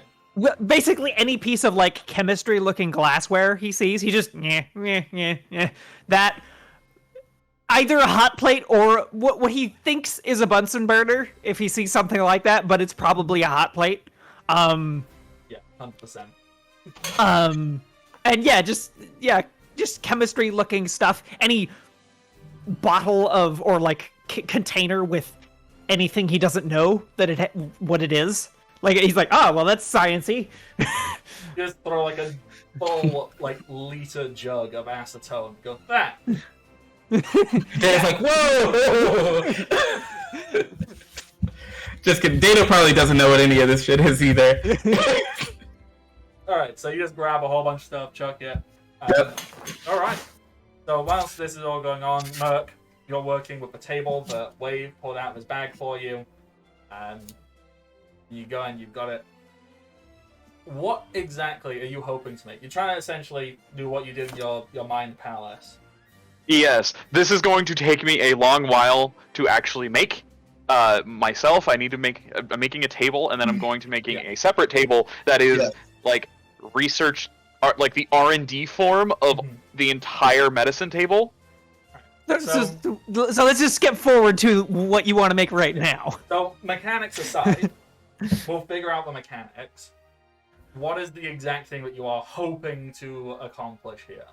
Basically any piece of, like, chemistry-looking glassware he sees, he just that. Either a hot plate or what he thinks is a Bunsen burner, if he sees something like that, but it's probably a hot plate. Yeah, 100%. And just chemistry-looking stuff. Any bottle of or, like, container with anything he doesn't know that what it is. Like, he's like, well, that's sciencey. Just throw, like, a full, like, liter jug of acetone. Go, that. Data's like, whoa! Just kidding. Data probably doesn't know what any of this shit is either. Alright, so you just grab a whole bunch of stuff, chuck it. Yep. Alright. So whilst this is all going on, Merc, you're working with the table that Wave pulled out of his bag for you. You go and you've got it. What exactly are you hoping to make? You're trying to essentially do what you did in your mind palace. Yes, this is going to take me a long while to actually make. Myself, I need to make. I'm making a table, and then I'm going to making a separate table that is like research, like the R&D form of the entire medicine table. So let's just skip forward to what you want to make right now. So mechanics aside, we'll figure out the mechanics. What is the exact thing that you are hoping to accomplish here?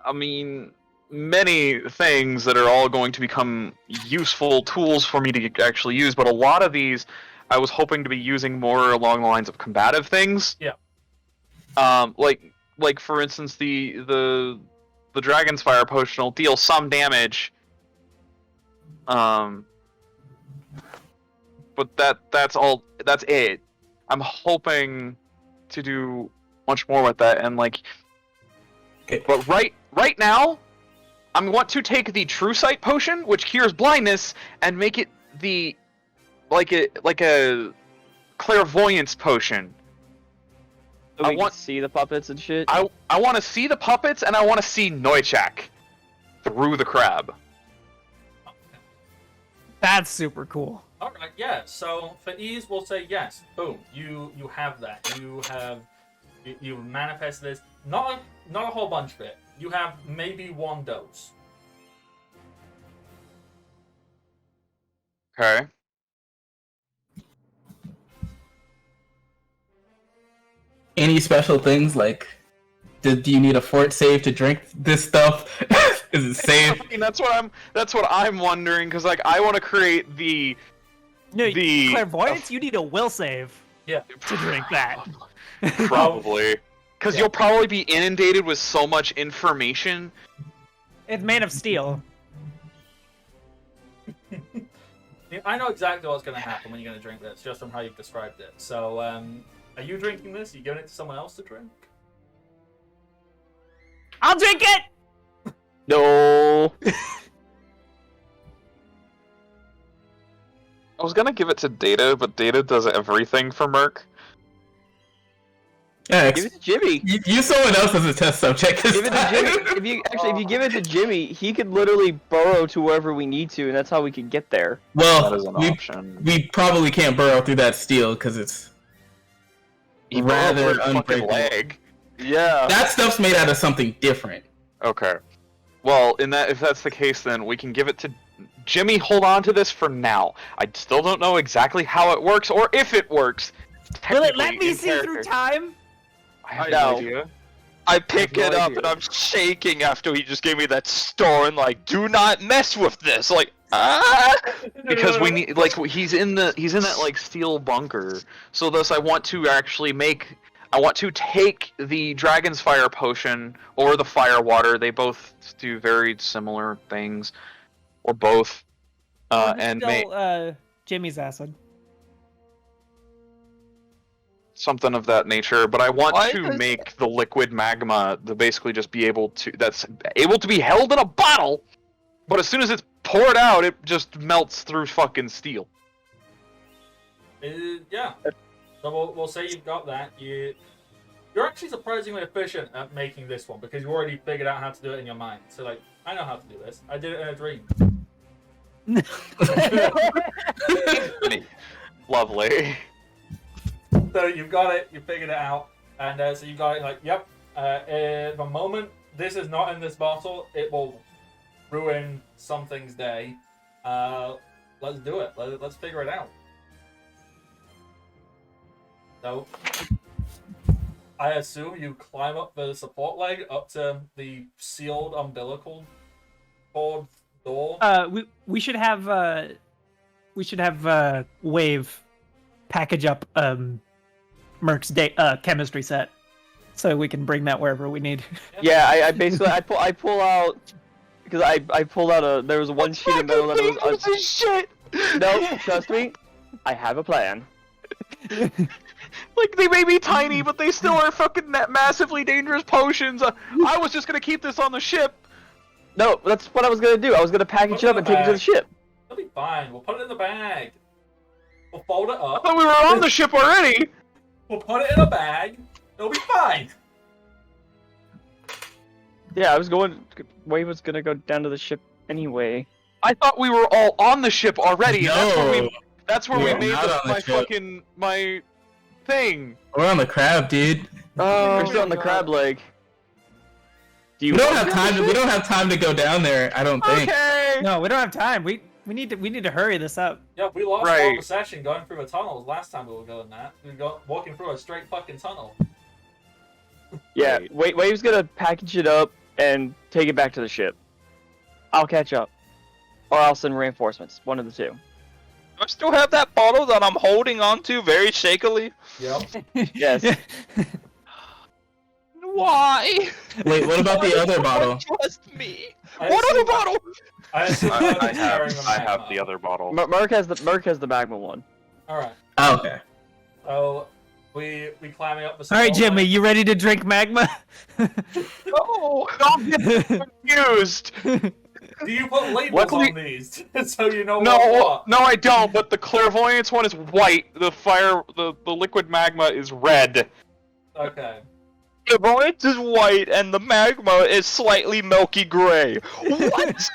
I mean, many things that are all going to become useful tools for me to actually use, but a lot of these I was hoping to be using more along the lines of combative things. Yeah. Like for instance, the Dragon's Fire potion will deal some damage. But that's all. That's it. I'm hoping to do much more with that, and like. But right now, I want to take the True Sight potion, which cures blindness, and make it like a clairvoyance potion. So we can see the puppets and shit. I want to see the puppets, and I want to see Neuchak through the crab. That's super cool. All right, yeah. So for ease, we'll say yes. Boom. You have that. You've manifested this. Not a whole bunch of it. You have maybe one dose. Okay. any special things? Like, do you need a fort save to drink this stuff? Is it safe? I mean, that's what I'm wondering, because like I want to create the clairvoyance. You need a will save. Yeah. To drink that. Probably. Because you'll probably be inundated with so much information. It's made of steel. I know exactly what's going to happen when you're going to drink this, just from how you've described it. So, are you drinking this? Are you giving it to someone else to drink? I'll drink it! No. I was gonna give it to Data, but Data does everything for Merc. Yeah, Give it to Jimmy. use someone else as a test subject. Give it to Jimmy. If you give it to Jimmy, he could literally burrow to wherever we need to, and that's how we can get there. Well, That is an option. we probably can't burrow through that steel because it's He rather broke her fucking unbreakable. leg. Yeah. That stuff's made out of something different. Okay. Well, if that's the case, then we can give it to Jimmy. Hold on to this for now. I still don't know exactly how it works or if it works. Will it let technically me in see through character. time? I have No. no idea. I pick no it up idea. and I'm shaking after he just gave me that stone. Like, do not mess with this. Like, ah. Because we need, like, he's in that like steel bunker. So thus, I want to take the Dragon's Fire potion or the Fire Water. They both do very similar things, or both, and make Jimmy's acid. something of that nature. But I want Why to does- make the liquid magma to basically just be able to be held in a bottle. But as soon as it's poured out, it just melts through fucking steel. Yeah. So we'll say you've got that. You're actually surprisingly efficient at making this one because you already figured out how to do it in your mind. So like, I know how to do this. I did it in a dream. Lovely. So you've got it. You figured it out, and so you got it. Like, yep. The moment this is not in this bottle, it will ruin something's day. Let's do it. Let's figure it out. So, I assume you climb up the support leg up to the sealed umbilical cord door. We should have Wave package up Merc's chemistry set so we can bring that wherever we need. Yeah, I basically I pull out because I pulled out there was one sheet of metal that was shit. no, trust me, I have a plan. Like, they may be tiny, but they still are fucking massively dangerous potions. I was just gonna keep this on the ship. No, that's what I was gonna do. I was gonna package it up and take it to the ship. It'll be fine. We'll put it in the bag. We'll fold it I up. thought we were on the ship already. We'll put it in a bag. It'll be fine. Yeah, Wave was gonna go down to the ship anyway. I thought we were all on the ship already. No, And that's where we We're made not on the my ship. fucking my thing. we're on the crab, dude. We're still on the crab leg. Do you We don't want have time. We don't have time to go down there. I don't think. Okay. No, we don't have time. We need to hurry this up. Yeah, we lost Right. all the session going through the tunnels last time we were going that. We got walking through a straight fucking tunnel. Yeah, Wave's gonna package it up and take it back to the ship. I'll catch up. Or I'll send reinforcements. One of the two. I still have that bottle that I'm holding on to very shakily. Yep. Yes. Why? Wait, what about the other Why bottle? don't you Trust me. I What assume- other bottle? I assume I Lotta's carrying the have magma. the other bottle. Merc has the magma one. Alright. Oh, okay. So we climbing up the All right, support Jimmy, leg. you ready to drink magma? No, I'm confused. Do you put labels What's on these so you know what's No, what? no, I don't. But the clairvoyance one is white. The liquid magma is red. Okay. The voice is white and the magma is slightly milky gray. What?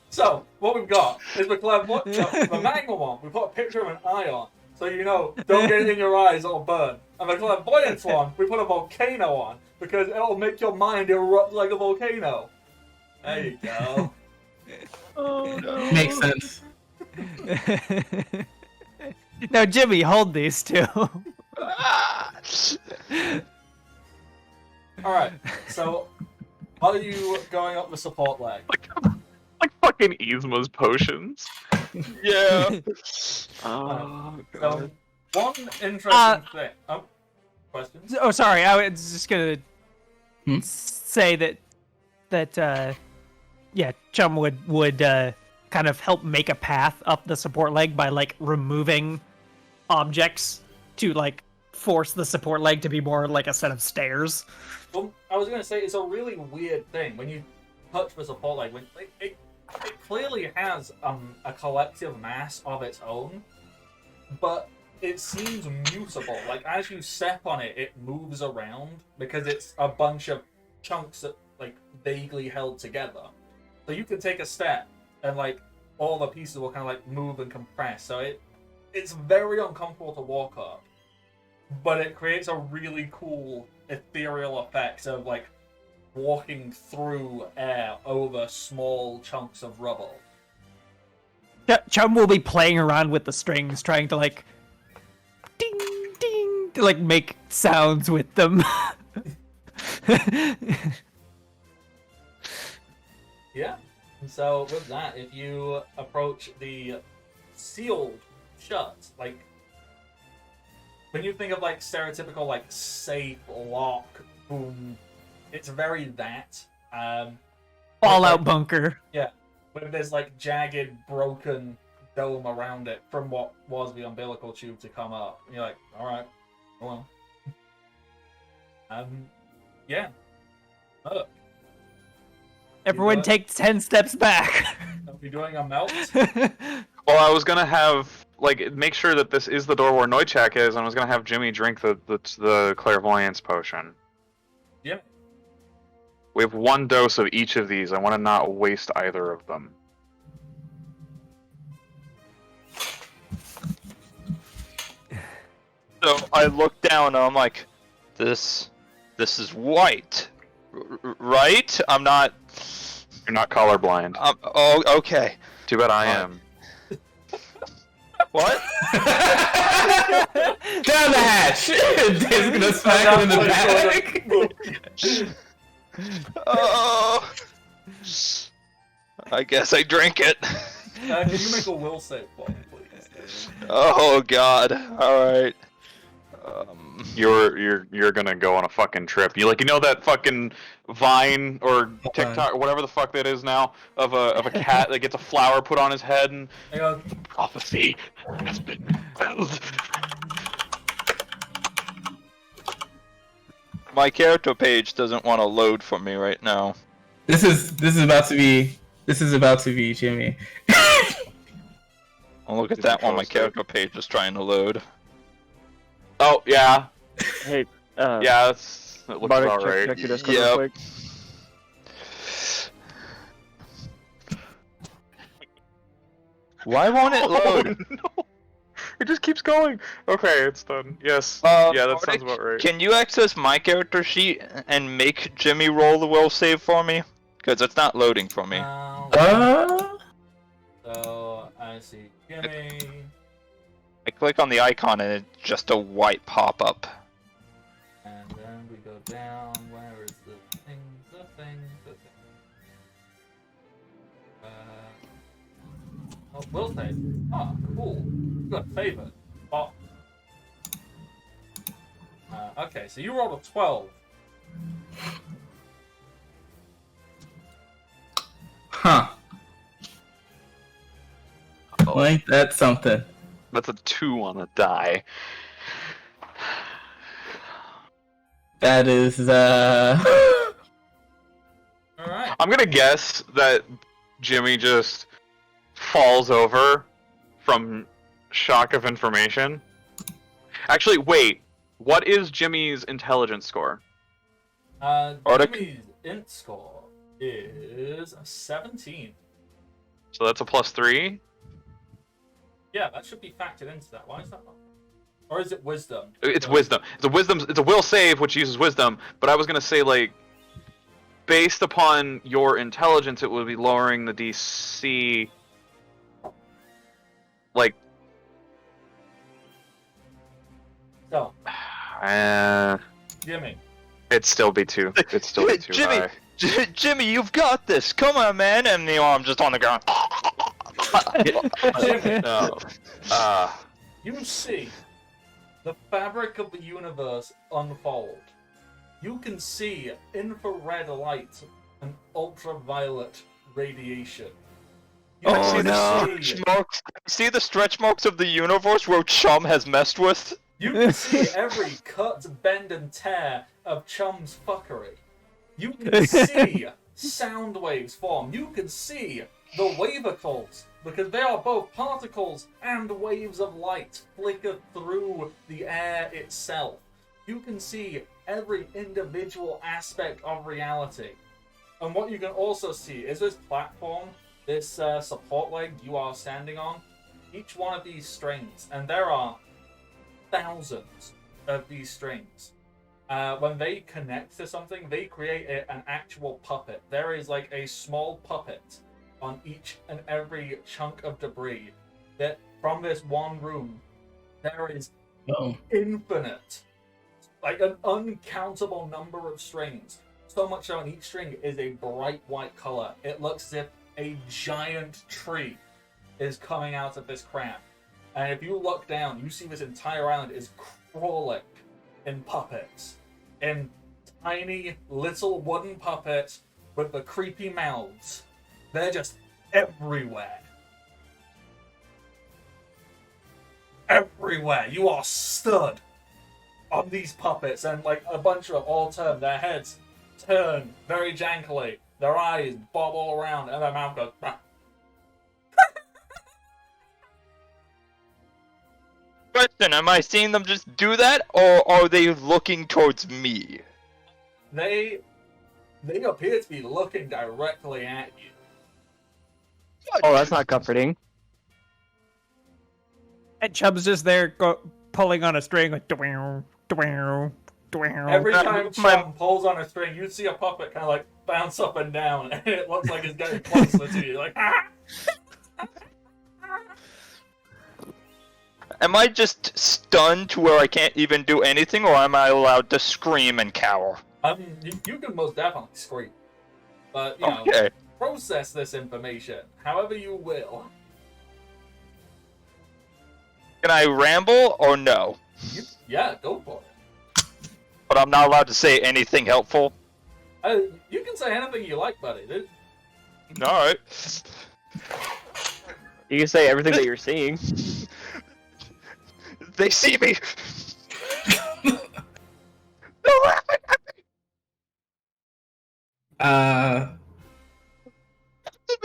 So what we've got is the magma one. We put a picture of an eye on, so you know don't get it in your eyes, it'll burn. And the clairvoyance one, we put a volcano on because it'll make your mind erupt like a volcano. There you go. Oh no. Makes sense. Now, Jimmy, hold these two. Alright, so are you going up the support leg? Like fucking Yzma's potions. Yeah. Oh, So, one interesting thing. Oh, questions? Oh, sorry. I was just gonna Hmm? say that yeah, Chum would kind of help make a path up the support leg by like removing objects to like force the support leg to be more like a set of stairs. Well, I was going to say, it's a really weird thing. When you touch the support leg, it clearly has a collective mass of its own, but it seems mutable. Like, as you step on it, it moves around because it's a bunch of chunks that, like, vaguely held together. So you can take a step, and, like, all the pieces will kind of, like, move and compress. So it's very uncomfortable to walk up, but it creates a really cool ethereal effect of, like, walking through air over small chunks of rubble. Chum will be playing around with the strings, trying to like ding ding to like make sounds with them. Yeah. And so with that, if you approach the sealed shut, like when you think of like stereotypical like safe lock boom, it's very that. Fallout bunker. Yeah. With this like jagged, broken dome around it from what was the umbilical tube to come up. And you're like, alright, well. Yeah. Look. Everyone take 10 steps back. Are we doing a melt? well, I was gonna have like make sure that this is the door where Noichak is, and I was gonna have Jimmy drink the clairvoyance potion. Yeah. We have one dose of each of these. I want to not waste either of them. So I look down and I'm like, this is white, right? I'm not. You're not colorblind. Oh, okay. Too bad I am. What? Down the hatch! Dave's gonna smack him in the back. Oh. I guess I drink it. Can you make a will save for me, please? Oh God! All right. You're gonna go on a fucking trip. You know that fucking Vine or TikTok or whatever the fuck that is now of a cat that gets a flower put on his head and prophecy has been fulfilled. My character page doesn't want to load for me right now. This is about to be Jimmy. Oh, look at that one. My character page is trying to load. Oh yeah, Hey, yeah. That looks Bartek, about right. check your Discord Yep. real quick. Why won't it load? No. It just keeps going. Okay, it's done. Yes. Yeah, that sounds about right. Can you access my character sheet and make Jimmy roll the will save for me? Because it's not loading for me. So I see Jimmy. I click on the icon and it's just a white pop-up. And then we go down. Where is the thing? The thing. Oh, will save. Oh, cool. You got favored. Oh. Okay, so you rolled a 12. Huh. Well, ain't that something? That's a 2 on a die. That is, Alright. I'm gonna guess that Jimmy just falls over from shock of information. Actually, wait. What is Jimmy's intelligence score? Arctic? Jimmy's int score is 17. So that's a +3. Yeah, that should be factored into that. Why is that not? Or is it wisdom? It's wisdom. It's a will save which uses wisdom. But I was gonna say like, based upon your intelligence, it would be lowering the DC. Like. So, Jimmy. It'd still be too Jimmy, high. Jimmy, you've got this. Come on, man. And I'm just on the ground. Jimmy. No. You see the fabric of the universe unfold. You can see infrared light and ultraviolet radiation. You can See the stretch marks of the universe where Chum has messed with? You can see every cut, bend, and tear of Chum's fuckery. You can see sound waves form. You can see the wavicles, because they are both particles and waves of light flicker through the air itself. You can see every individual aspect of reality. And what you can also see is this platform, this support leg you are standing on, each one of these strings, and there are thousands of these strings. When they connect to something, they create an actual puppet. There is like a small puppet on each and every chunk of debris. That from this one room, there is infinite, like an uncountable number of strings. So much so, on each string is a bright white color. It looks as if a giant tree is coming out of this crack. And if you look down, you see this entire island is crawling in puppets. In tiny little wooden puppets with the creepy mouths. They're just everywhere. Everywhere. You are stood on these puppets, and like a bunch of all turn. Their heads turn very jankily. Their eyes bob all around, and their mouth goes. Bah. Question, am I seeing them just do that, or are they looking towards me? They appear to be looking directly at you. Oh, that's not comforting. And Chub's just there pulling on a string like Every time Chum pulls on a string, you see a puppet kind of like bounce up and down, and it looks like it's getting closer to you. Like, ah! Am I just stunned to where I can't even do anything, or am I allowed to scream and cower? You can most definitely scream, but you know, Okay. process this information however you will. Can I ramble or no? Yeah, go for it. But I'm not allowed to say anything helpful. You can say anything you like, buddy. Dude. Alright. You can say everything that you're seeing. They see me!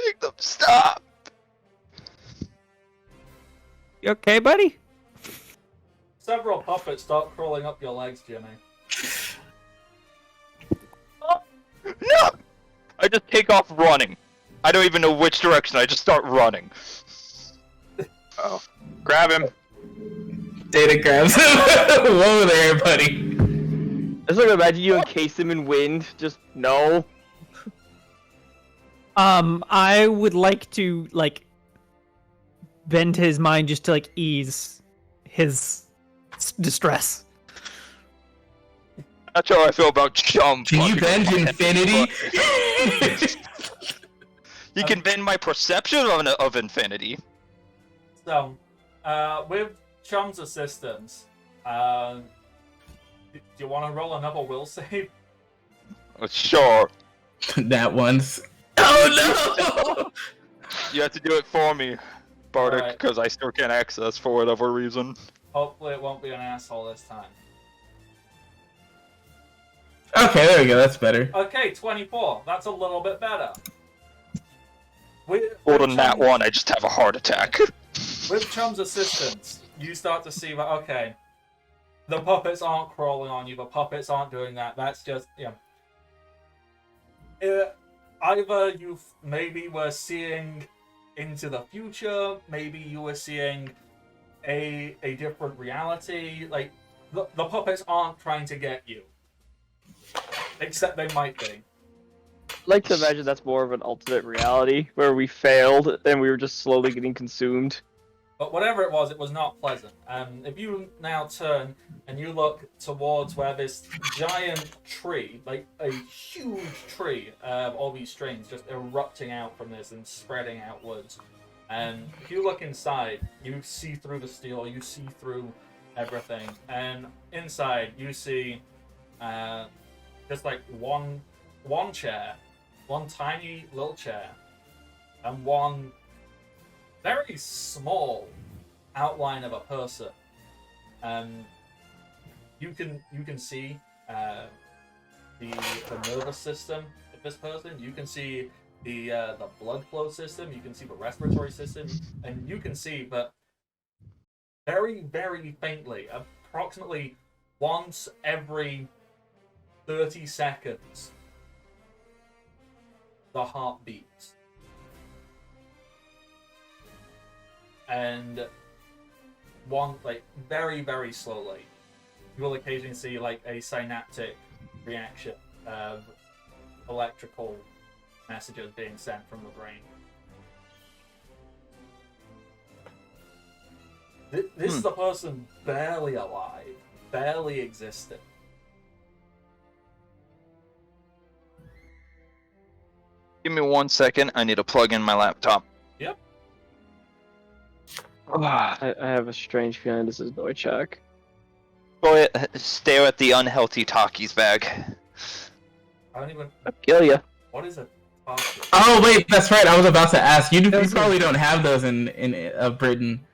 Make them stop! You okay, buddy? Several puppets start crawling up your legs, Jimmy. No! I just take off running. I don't even know which direction, I just start running. Oh, grab him. Data grabs him. Whoa there, buddy. I just like imagine you encase him in wind. Just no. I would like to bend his mind just to ease his distress. Not sure how I feel about Chum. Can you bend infinity? You can bend my perception of infinity. So, with Chum's assistance, do you want to roll another will save? Sure. That one's. Oh no! You have to do it for me, Bardic, Alright. because I still can't access for whatever reason. Hopefully it won't be an asshole this time. Okay, there we go. That's better. Okay, 24. That's a little bit better. More than that one, I just have a heart attack. With Chum's assistance, you start to see that, okay, the puppets aren't crawling on you, the puppets aren't doing that, that's just, either you maybe were seeing into the future, maybe you were seeing a different reality, like, the puppets aren't trying to get you. Except they might be. I'd like to imagine that's more of an alternate reality where we failed and we were just slowly getting consumed. But whatever it was not pleasant. If you now turn and you look towards where this giant tree, like a huge tree of all these strings just erupting out from this and spreading outwards. If you look inside, you see through the steel, you see through everything. And inside, you see just like one chair, one tiny little chair, and one very small outline of a person. You can see the nervous system of this person. You can see the blood flow system. You can see the respiratory system, and you can see, but very, very faintly, approximately once every 30 seconds, the heart beats. And one, like, very, very slowly, you will occasionally see, like, a synaptic reaction of electrical messages being sent from the brain. This is a person barely alive, barely existing. Give me 1 second. I need to plug in my laptop. Yep. I have a strange feeling this is Novichok. Boy, stare at the unhealthy Takis bag. I don't even. I'll kill ya. What is a Taki? Oh wait, that's right. I was about to ask. You probably don't have those in Britain.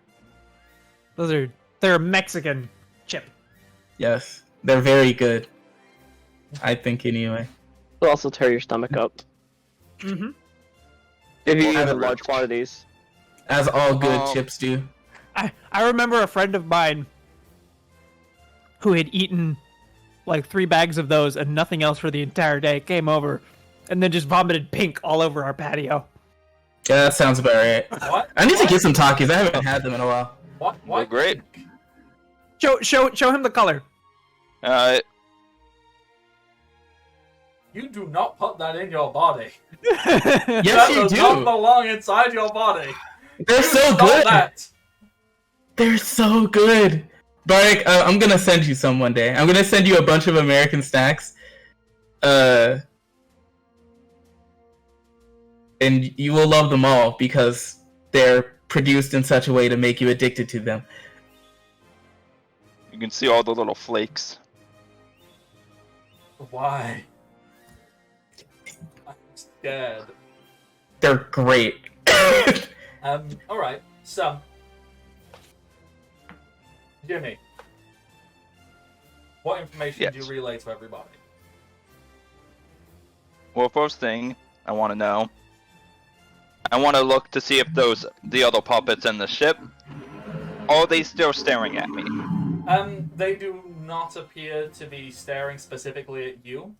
They're Mexican chip. Yes, they're very good. I think anyway. It'll also tear your stomach up Mm-hmm. if you Well, eat in large quantities. As all good chips do. I remember a friend of mine who had eaten like 3 bags of those and nothing else for the entire day, came over, and then just vomited pink all over our patio. Yeah, that sounds about right. What? I need to get some Takis. I haven't had them in a while. What? They're great. Show him the color. You do not put that in your body. Yes, That you does not do. belong inside your body. They're so Stop good. that. They're so good. Barik, I'm gonna send you some one day. I'm gonna send you a bunch of American snacks. And you will love them all because they're produced in such a way to make you addicted to them. You can see all the little flakes. Why? I'm scared. They're great. Alright, so. Jimmy. What information do you Yes. relay to everybody? Well, first thing I want to know, I want to look to see if the other puppets in the ship, are they still staring at me? They do not appear to be staring specifically at you.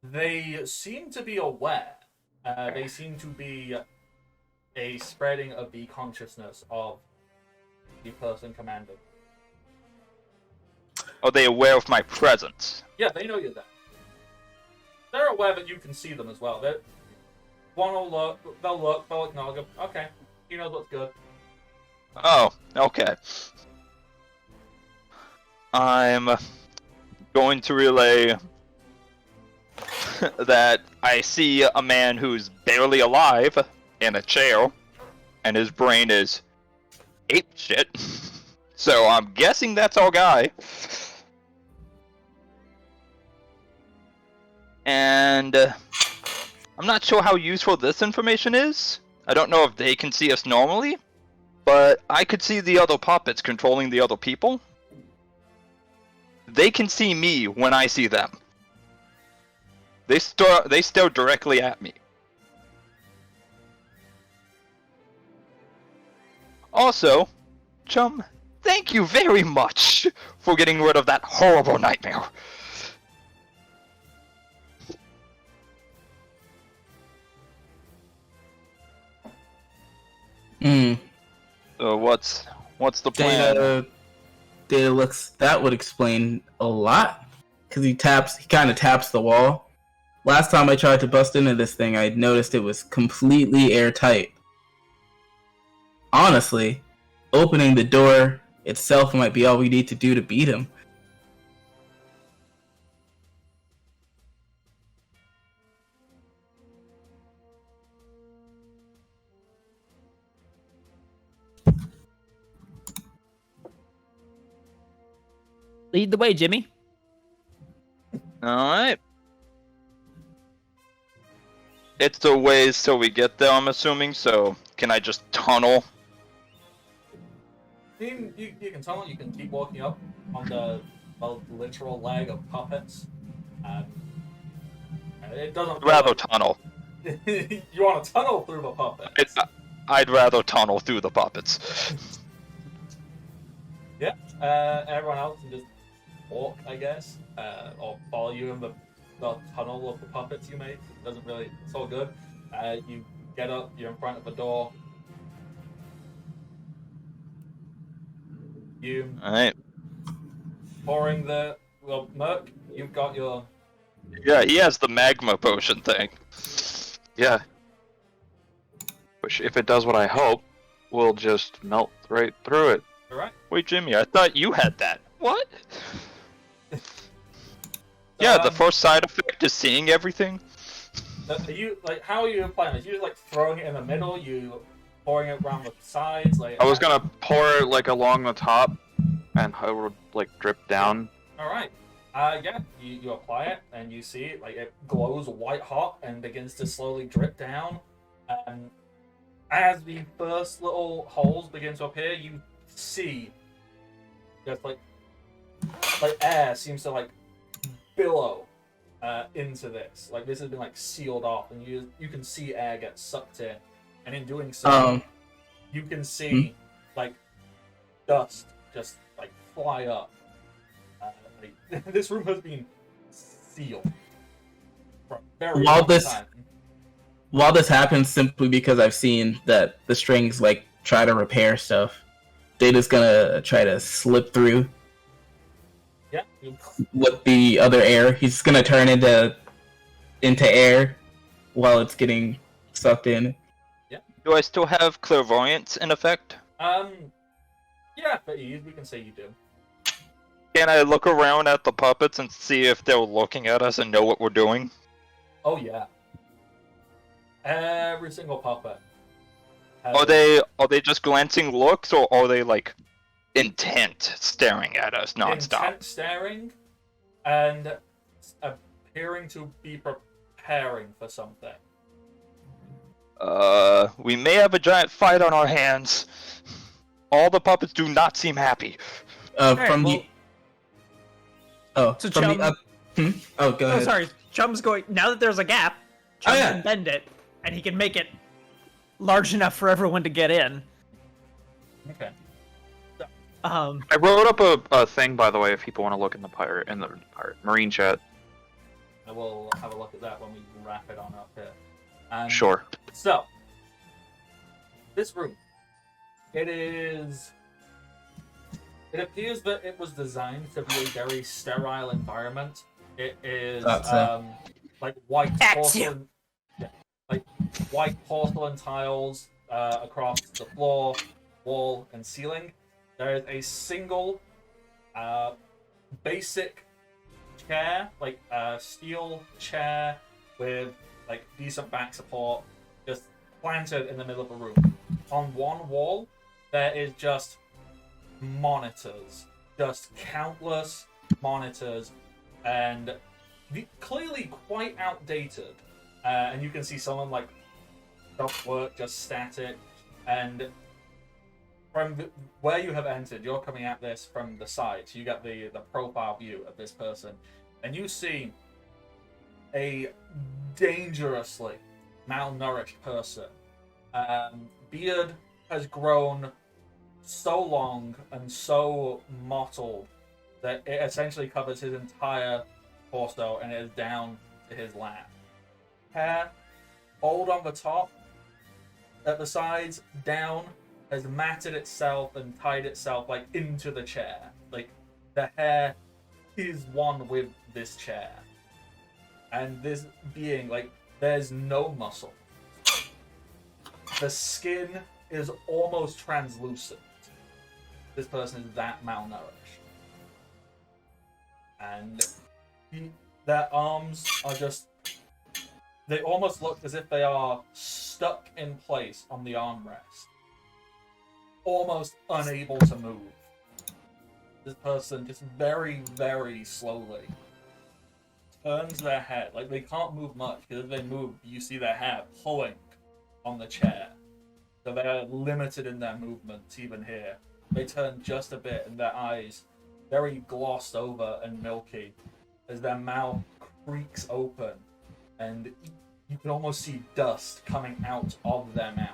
They seem to be aware. They seem to be a spreading of the consciousness of the person commanding. Are they aware of my presence? Yeah, they know you're there. They're aware that you can see them as well. One will look, they'll acknowledge them. Okay, he knows what's good. Oh, okay. I'm going to relay that I see a man who's barely alive in a chair, and his brain is ape shit. So I'm guessing that's our guy. And I'm not sure how useful this information is. I don't know if they can see us normally, but I could see the other puppets controlling the other people. They can see me when I see them. They stare directly at me. Also, Chum, thank you very much for getting rid of that horrible nightmare. So what's the plan? Data looks, that would explain a lot. Because he kind of taps the wall. Last time I tried to bust into this thing, I noticed it was completely airtight. Honestly, opening the door itself might be all we need to do to beat him. Lead the way, Jimmy. Alright. It's a ways till we get there, I'm assuming, so can I just tunnel? You can tunnel, you can keep walking up on the literal leg of puppets. It doesn't feel Rather like... tunnel. You want to tunnel through the puppets? I'd rather tunnel through the puppets. Yeah, everyone else can just walk, I guess, or follow you in the tunnel of the puppets you made. It doesn't really, it's all good. You get up, you're in front of the door. You Alright. pouring the, well, Merc, you've got your... Yeah, he has the magma potion thing. Yeah. Which, if it does what I hope, will just melt right through it. Alright. Wait, Jimmy, I thought you had that. What? Yeah, the first side effect is seeing everything. Are you, like, how are you playing this? You just, like, throwing it in the middle, you pouring it around the sides, like... I was gonna pour it, like, along the top, and it would, like, drip down. Alright. Yeah, you apply it, and you see it, like, it glows white hot and begins to slowly drip down. And as the first little holes begin to appear, you see just, like air seems to, like, billow into this. Like, this has been, like, sealed off, and you can see air get sucked in. And in doing so, you can see, like, dust just, like, fly up. This room has been sealed for a very long time. While this happens, simply because I've seen that the strings like try to repair stuff, Data's gonna try to slip through. Yeah. With the other air, he's gonna turn into air while it's getting sucked in. Yeah. Do I still have clairvoyance in effect? Yeah, but we can say you do. Can I look around at the puppets and see if they're looking at us and know what we're doing? Oh yeah. Every single puppet. Are they just glancing looks, or are they like intent staring at us nonstop? Intent staring, and appearing to be preparing for something. We may have a giant fight on our hands. All the puppets do not seem happy. From well, so from Chum, the Oh, go ahead. Oh, sorry. Chum's going. Now that there's a gap, Chum yeah. can bend it, and he can make it large enough for everyone to get in. Okay. I wrote up a thing, by the way, if people want to look in the Marine chat. I will have a look at that when we wrap it on up here. Sure. So, this room, it appears that it was designed to be a very sterile environment. It is like white porcelain, like white porcelain tiles across the floor, wall, and ceiling. There is a single basic chair, like a steel chair with like decent back support, just planted in the middle of the room. On one wall, there is just monitors, just countless monitors, and clearly quite outdated. And you can see someone like stuff work, just static, and from where you have entered, you're coming at this from the side, so you get the profile view of this person, and you see a dangerously malnourished person. Beard has grown so long and so mottled that it essentially covers his entire torso and it is down to his lap. Hair, old on the top, at the sides, down, has matted itself and tied itself like into the chair. Like the hair is one with this chair. And this being, like, there's no muscle. The skin is almost translucent. this person is that malnourished. And their arms are just... They almost look as if they are stuck in place on the armrest. Almost unable to move. This person just very, very slowly turns their head. Like, they can't move much, because if they move, you see their hair pulling on the chair. So they're limited in their movements, even here. They turn just a bit, and their eyes very glossed over and milky, as their mouth creaks open, and you can almost see dust coming out of their mouth.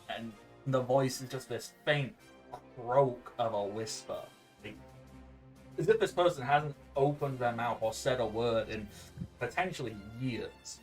And the voice is just this faint croak of a whisper. As if this person hasn't opened their mouth or said a word in potentially years.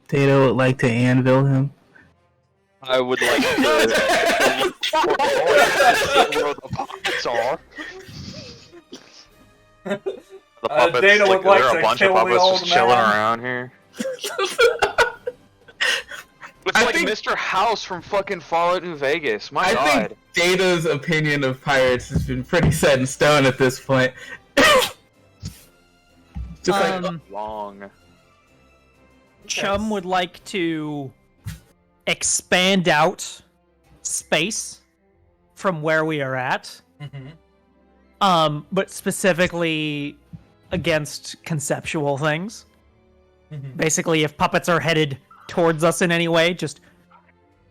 Data would like to anvil him. I would like to see where the puppets are. The puppets, Dana would like is there to a bunch kill of the puppets old just chilling man. around here? Looks I like think- Mr. House from fucking Fallout New Vegas. My I god. think Data's opinion of pirates has been pretty set in stone at this point. Just like Long. Chum would like to expand out space from where we are at. But specifically against conceptual things. Basically, if puppets are headed towards us in any way, just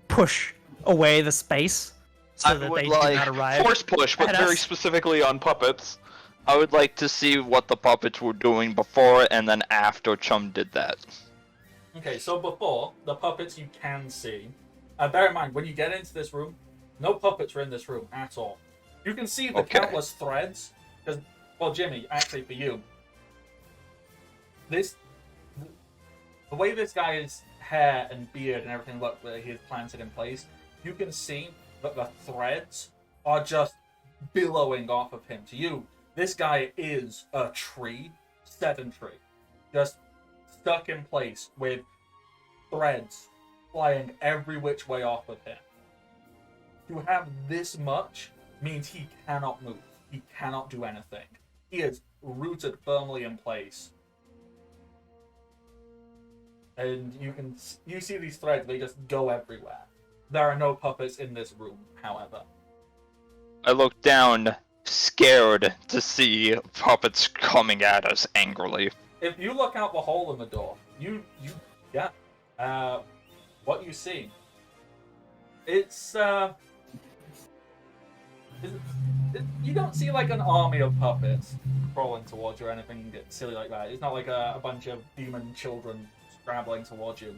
push away the space so I that would they like do not arrive. Force push, but at very us. specifically on puppets. I would like to see what the puppets were doing before and then after Chum did that. Okay, so before, the puppets you can see. Bear in mind, when you get into this room, no puppets are in this room at all. You can see the Okay. countless threads. Because, well, Jimmy, actually for you, the way this guy's hair and beard and everything look that he has planted in place, you can see that the threads are just billowing off of him. To you, this guy is a tree, sedentary, just stuck in place with threads flying every which way off of him. To have this much means he cannot move. He cannot do anything. He is rooted firmly in place. And you see these threads, they just go everywhere. There are no puppets in this room, however. I look down, scared to see puppets coming at us angrily. If you look out the hole in the door, what you see, it's you don't see like an army of puppets crawling towards you or anything silly like that. It's not like a bunch of demon children scrambling towards you.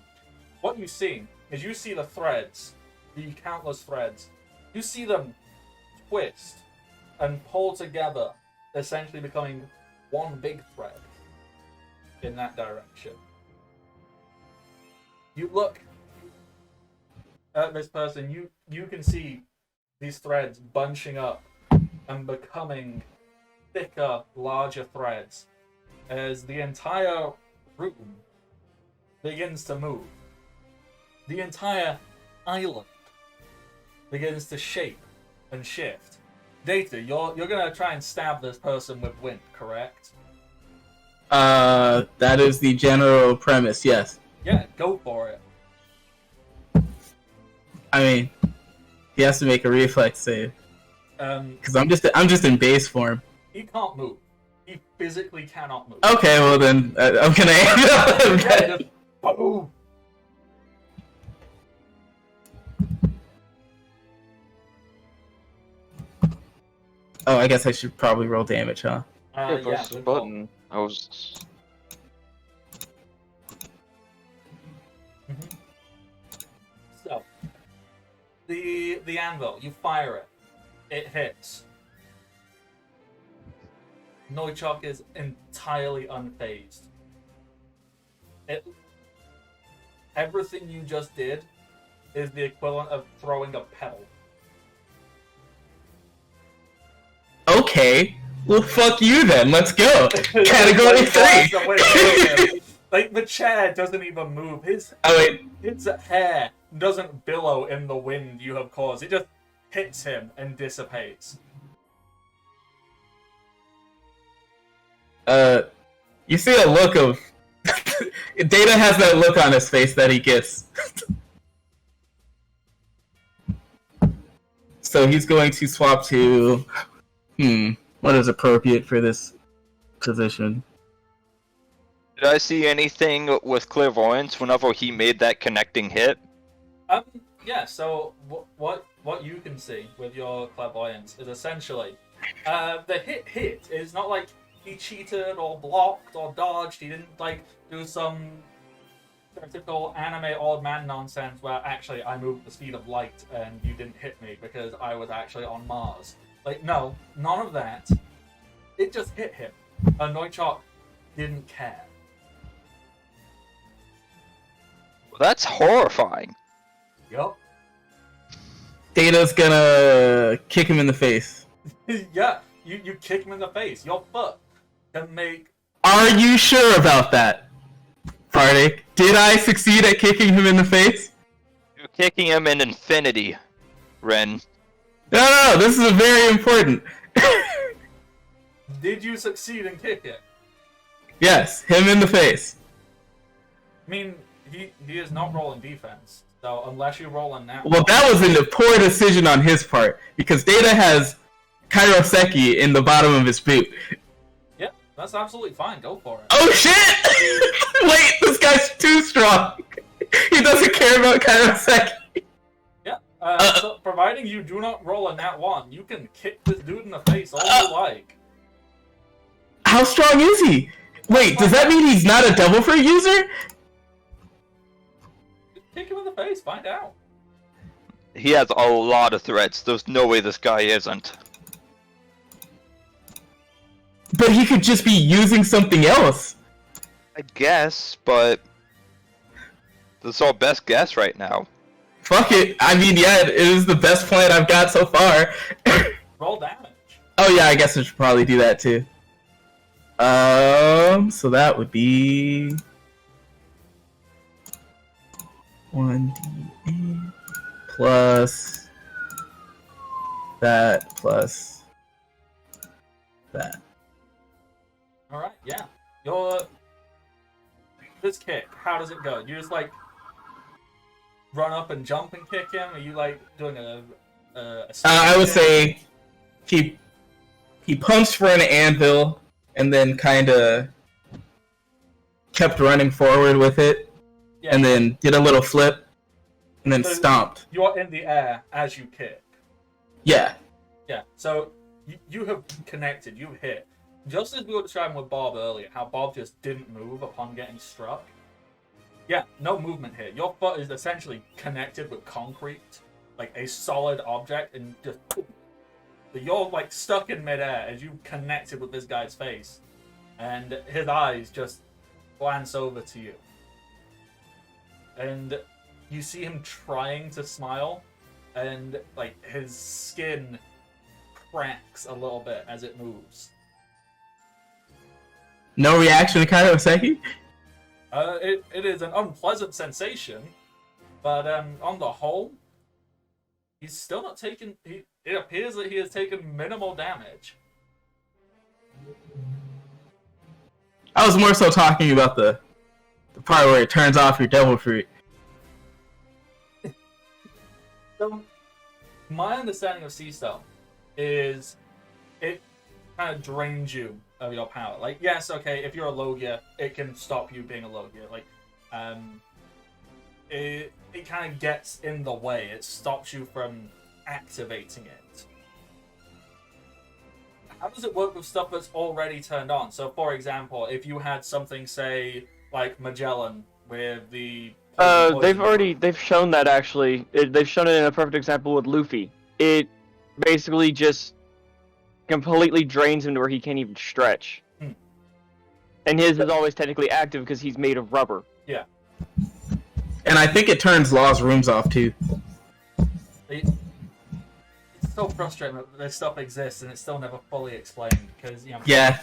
What you see is you see the threads, the countless threads. You see them twist and pull together, essentially becoming one big thread in that direction. You look at this person, you can see these threads bunching up and becoming thicker, larger threads as the entire room begins to move. The entire island begins to shape and shift. Data, you're gonna try and stab this person with wind, correct? that is the general premise, yes. Yeah, go for it. I mean, he has to make a reflex save. Because I'm just in base form. He can't move. He physically cannot move. Okay, well then, I'm gonna anvil him. Yeah, just boom. Oh, I guess I should probably roll damage, huh? Yeah, press the good call. button. I was. So, the anvil, you fire it. It hits. Novichok is entirely unfazed. Everything you just did is the equivalent of throwing a pebble. Okay, well, fuck you then. Let's go. Category 3. Like, the chair doesn't even move. His hair doesn't billow in the wind you have caused. It just hits him and dissipates. You see a look of... Data has that look on his face that he gets. So he's going to swap to... what is appropriate for this position? Did I see anything with clairvoyance whenever he made that connecting hit? Yeah, so what you can see with your clairvoyance is essentially the hit is not like he cheated or blocked or dodged. He didn't like do some typical anime old man nonsense where actually I moved at the speed of light and you didn't hit me because I was actually on Mars. Like, no, none of that. It just hit him. And Novichok didn't care. Well, that's horrifying. Yup. Data's gonna kick him in the face. Yeah, you kick him in the face. Your foot can make... Are you sure about that, Bardic? Did I succeed at kicking him in the face? You're kicking him in infinity, Ren. No, this is very important. Did you succeed in kicking? Yes, him in the face. I mean, he is not rolling defense, so unless you roll in that... Well, that was a poor decision on his part, because Data has Kairoseki in the bottom of his boot. Yeah, that's absolutely fine. Go for it. Oh shit! Wait, this guy's too strong. He doesn't care about Kairoseki. Yeah, so providing you do not roll a nat 1, you can kick this dude in the face all you like. How strong is he? Wait, does that mean he's not a double fruit user? Kick him in the face, find out. He has a lot of threats. There's no way this guy isn't. But he could just be using something else. I guess, but that's our best guess right now. Fuck it. I mean, yeah, it is the best plan I've got so far. Roll damage. Oh yeah, I guess I should probably do that too. So that would be 1d8 plus that plus that. Alright, yeah. This kick, how does it go? You just like run up and jump and kick him? Are you like doing a I would say he punched for an anvil and then kind of kept running forward with it, Yeah. and then did a little flip, and then So stomped. You're in the air as you kick. Yeah. Yeah, so you have connected, you've hit. Just as we were describing with Bob earlier, how Bob just didn't move upon getting struck. Yeah, no movement here. Your foot is essentially connected with concrete, like a solid object, and just... You're like stuck in midair as you connected with this guy's face, and his eyes just glance over to you. And you see him trying to smile, and like his skin cracks a little bit as it moves. No reaction to Kairoseki? It is an unpleasant sensation, but on the whole, he's still not taking... It appears that he has taken minimal damage. I was more so talking about the part where it turns off your devil fruit. So, my understanding of Sea Stone is it kind of drains you of your power. Like, yes, okay, if you're a Logia, it can stop you being a Logia. Like, it kind of gets in the way. It stops you from activating it. How does it work with stuff that's already turned on? So, for example, if you had something, say, like Magellan with the... They've shown that actually. They've shown it in a perfect example with Luffy. It basically just completely drains him to where he can't even stretch. And his is always technically active because he's made of rubber. Yeah. And I think it turns Law's rooms off too. It's so frustrating that this stuff exists and it's still never fully explained because, Yeah.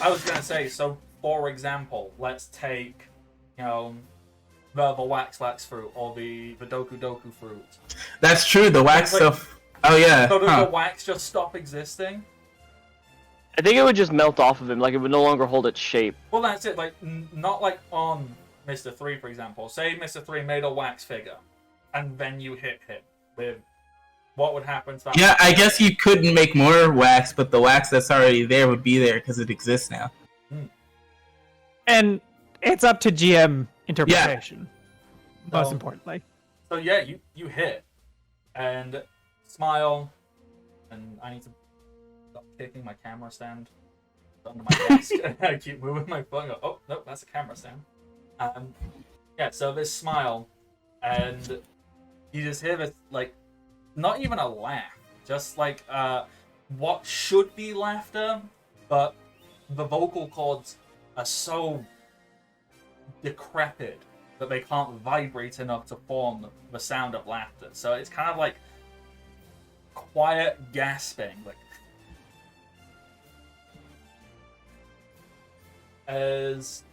I was gonna say, so for example, let's take, the wax fruit or the doku fruit. That's true, the wax stuff. Oh yeah. So does the wax just stop existing? I think it would just melt off of him, like it would no longer hold its shape. Well, that's it. Like, not like on Mr. 3, for example. Say Mr. 3 made a wax figure, and then you hit him with what would happen to that? Yeah, I guess you couldn't make more wax, but the wax that's already there would be there because it exists now. And it's up to GM interpretation. Yeah. Most importantly. So yeah, you hit and smile, and I need to stop kicking my camera stand under my desk. I keep moving my foot and go, oh no, that's a camera stand. Yeah, so this smile, and you just hear this, like, not even a laugh, just like what should be laughter, but the vocal cords are so decrepit that they can't vibrate enough to form the sound of laughter. So it's kind of like quiet gasping, like, as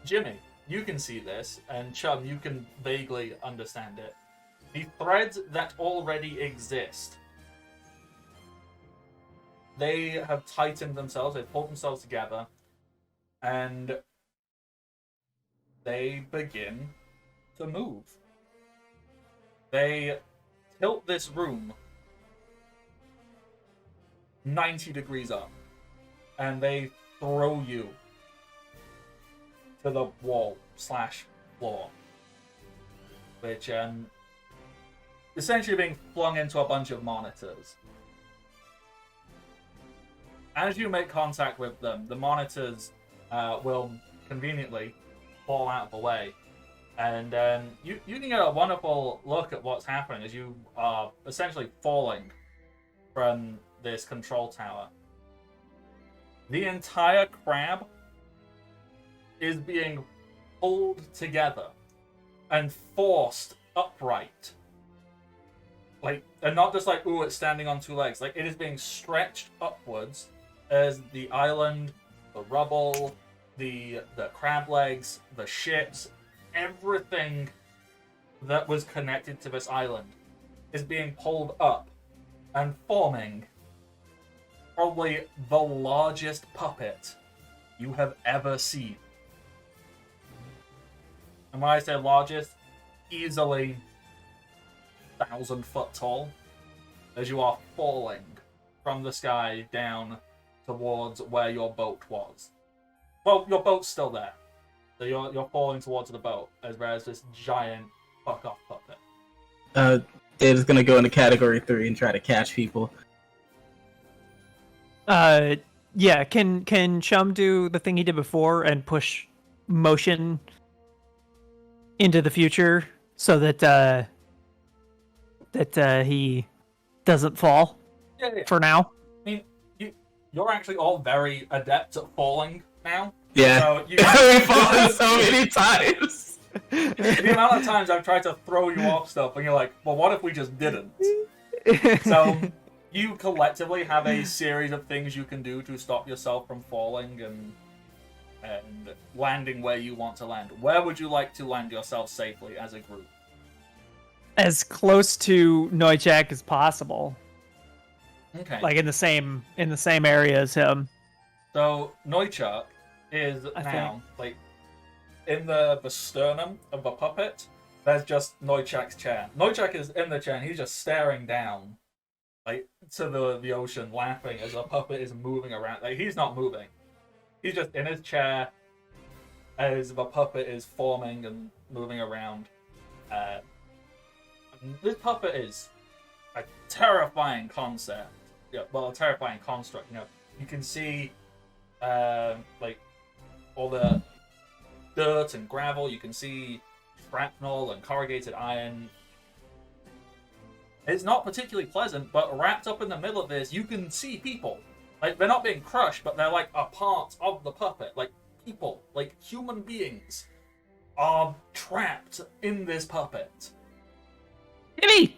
Jimmy, you can see this, and Chum, you can vaguely understand it. The threads that already exist, they have tightened themselves, they've pulled themselves together, and they begin to move. They tilt this room 90 degrees up, and they throw you to the wall/floor, which essentially being flung into a bunch of monitors. As you make contact with them, the monitors will conveniently fall out of the way, and you can get a wonderful look at what's happening as you are essentially falling from this control tower. The entire crab is being pulled together and forced upright. Like, and not just like, ooh, it's standing on two legs. Like, it is being stretched upwards as the island, the rubble, the crab legs, the ships, everything that was connected to this island is being pulled up and forming probably the largest puppet you have ever seen. And when I say largest, easily 1,000 foot tall, as you are falling from the sky down towards where your boat was. Well, your boat's still there, so you're falling towards the boat, as whereas this giant fuck off puppet. Dave's gonna go into category 3 and try to catch people. Yeah. Can Chum do the thing he did before and push motion into the future so that he doesn't fall? Yeah. For now. I mean, you're actually all very adept at falling now. Yeah. So We've fallen so many times. The amount of times I've tried to throw you off stuff, and you're like, well, what if we just didn't? So you collectively have a series of things you can do to stop yourself from falling and landing where you want to land. Where would you like to land yourself safely as a group? As close to Noichak as possible. Okay. Like in the same area as him. So Noichak is now like in the sternum of the puppet. There's just Noichak's chair. Noichak is in the chair and he's just staring down, like, to the ocean, laughing as the puppet is moving around. Like, he's not moving. He's just in his chair as the puppet is forming and moving around. This puppet is a terrifying concept. Yeah, well, a terrifying construct. You can see like all the dirt and gravel. You can see shrapnel and corrugated iron. It's not particularly pleasant, but wrapped up in the middle of this, you can see people. Like, they're not being crushed, but they're like a part of the puppet. Like, people, like human beings, are trapped in this puppet. Jimmy!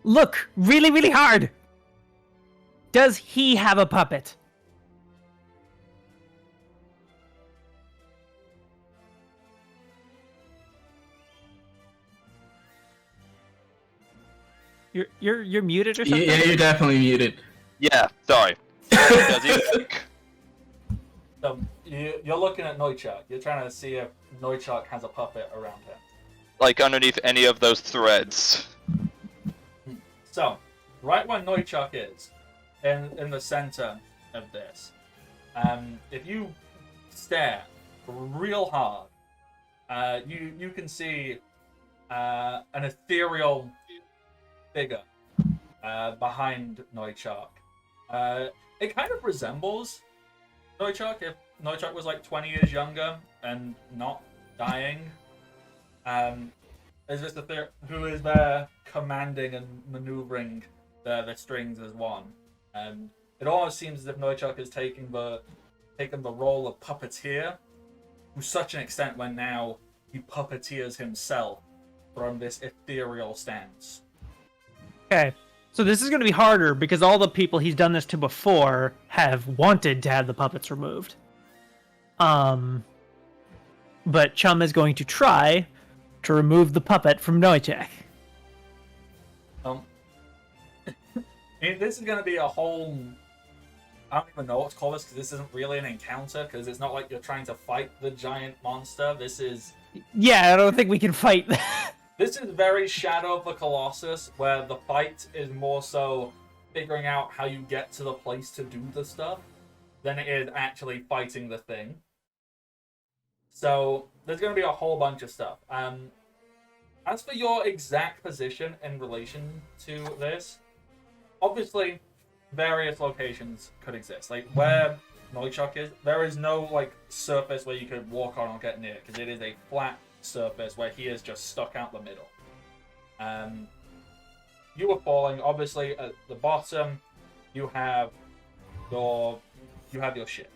Look really, really hard. Does he have a puppet? You're muted or something? Yeah, you're definitely muted. Yeah, sorry. Does he look? So, you're looking at Novichok. You're trying to see if Novichok has a puppet around him. Like underneath any of those threads? So, right where Novichok is, in the center of this, if you stare real hard, you can see an ethereal figure behind Novichok. It kind of resembles Novichok if Novichok was like 20 years younger and not dying. Is this who is there commanding and maneuvering the strings as one? It almost seems as if Novichok has taken the role of puppeteer to such an extent when now he puppeteers himself from this ethereal stance. Okay. So this is going to be harder because all the people he's done this to before have wanted to have the puppets removed. But Chum is going to try to remove the puppet from Novichok. This is going to be a whole... I don't even know what to call this because this isn't really an encounter because it's not like you're trying to fight the giant monster. This is... Yeah, I don't think we can fight that. This is very Shadow of the Colossus, where the fight is more so figuring out how you get to the place to do the stuff than it is actually fighting the thing. So, there's going to be a whole bunch of stuff. As for your exact position in relation to this, obviously, various locations could exist. Like, where Novichok is, there is no, like, surface where you could walk on or get near, because it is a flat surface where he is just stuck out the middle. You were falling, obviously, at the bottom, you have your ship.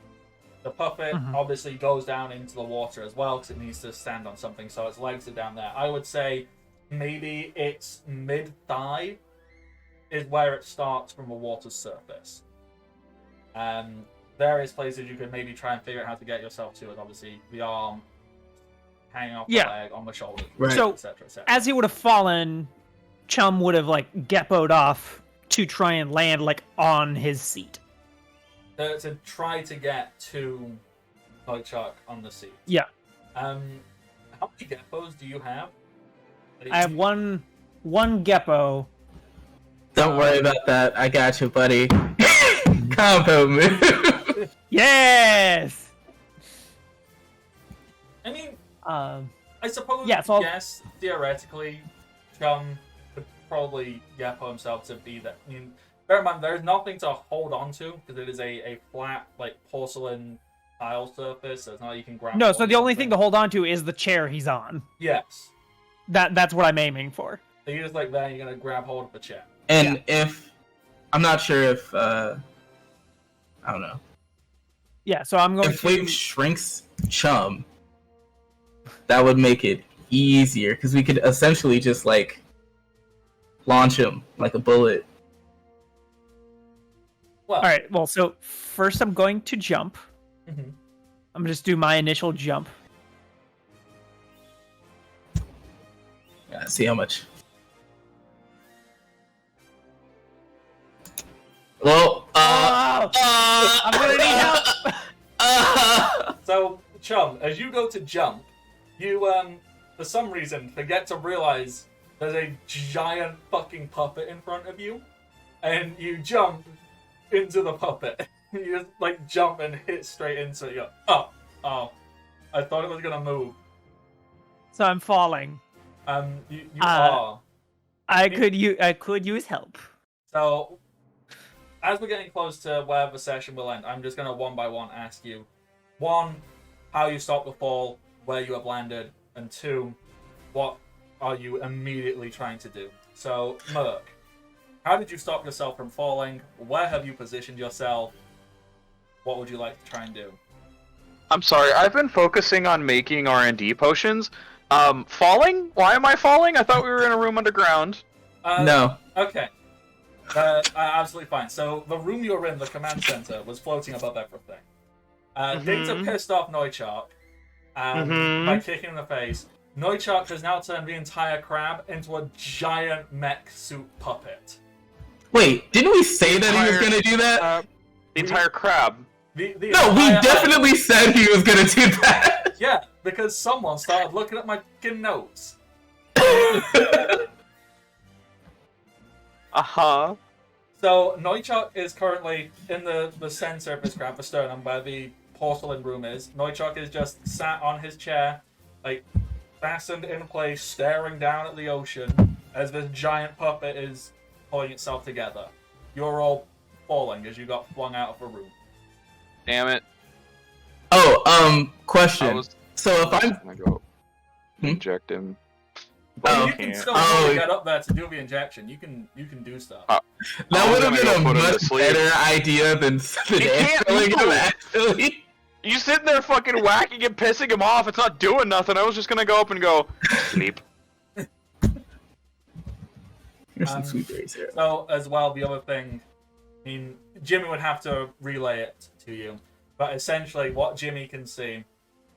The puppet obviously goes down into the water as well, because it needs to stand on something, so its legs are down there. I would say maybe its mid-thigh is where it starts from a water surface. Various places you could maybe try and figure out how to get yourself to it. Obviously, the arm, hanging off the leg, on the shoulder, Right. So, etc. as he would have fallen, Chum would have, like, geppoed off to try and land, like, on his seat. To try to get to Novichok on the seat. Yeah. How many geppos do you have? I have one geppo. Don't worry about that. I got you, buddy. Combo move. Yes! I mean, Um, I suppose, Yeah, so I'll- yes, theoretically, Chum could probably geppo himself to be that. I mean, bear in mind, there's nothing to hold on to, because it is a flat, like, porcelain tile surface, so it's not like you can grab no, hold so of the only something. thing to hold on to is the chair he's on. Yes. That's what I'm aiming for. So you're just like there, you're going to grab hold of the chair. And if I'm not sure if I don't know. Yeah, so I'm going If Wave shrinks Chum, that would make it easier because we could essentially just like launch him like a bullet. Well, All right, well, so first I'm going to jump. mhm. I'm going to just do my initial jump. Yeah, see how much. Well, I'm going to need help! So, Chum, as you go to jump, you, for some reason, forget to realize there's a giant fucking puppet in front of you, and you jump into the puppet. You just, like, jump and hit straight into it. You go, oh, I thought it was gonna move. So I'm falling. You are. I could use help. So, as we're getting close to where the session will end, I'm just gonna one by one ask you, one, how you stopped the fall, where you have landed, and two, what are you immediately trying to do? So, Merc, how did you stop yourself from falling? Where have you positioned yourself? What would you like to try and do? I'm sorry, I've been focusing on making R&D potions. Falling? Why am I falling? I thought we were in a room underground. No. Okay. Absolutely fine. So, the room you were in, the command center, was floating above everything. Data pissed off Noichark by kicking in the face. Noichark has now turned the entire crab into a giant mech suit puppet. Wait, didn't we say that he was gonna do that? The entire crab. No, we definitely said he was gonna do that. Yeah, because someone started looking at my fucking notes. Uh-huh. So, Noichark is currently in the center of his crab, the sternum, where the porcelain room is. Noichark is just sat on his chair, like, fastened in place, staring down at the ocean, as this giant puppet is pulling itself together. You're all falling as you got flung out of the room. Damn it. Oh, question. So if I'm gonna go inject him. But you can still get up there to do the injection. You can do stuff. That would have been a put him to much sleep. better idea than killing him, actually. You sitting there fucking whacking and pissing him off, it's not doing nothing. I was just gonna go up and go, sleep. Here's some sweet berries here. So, as well, the other thing, I mean, Jimmy would have to relay it to you, but essentially what Jimmy can see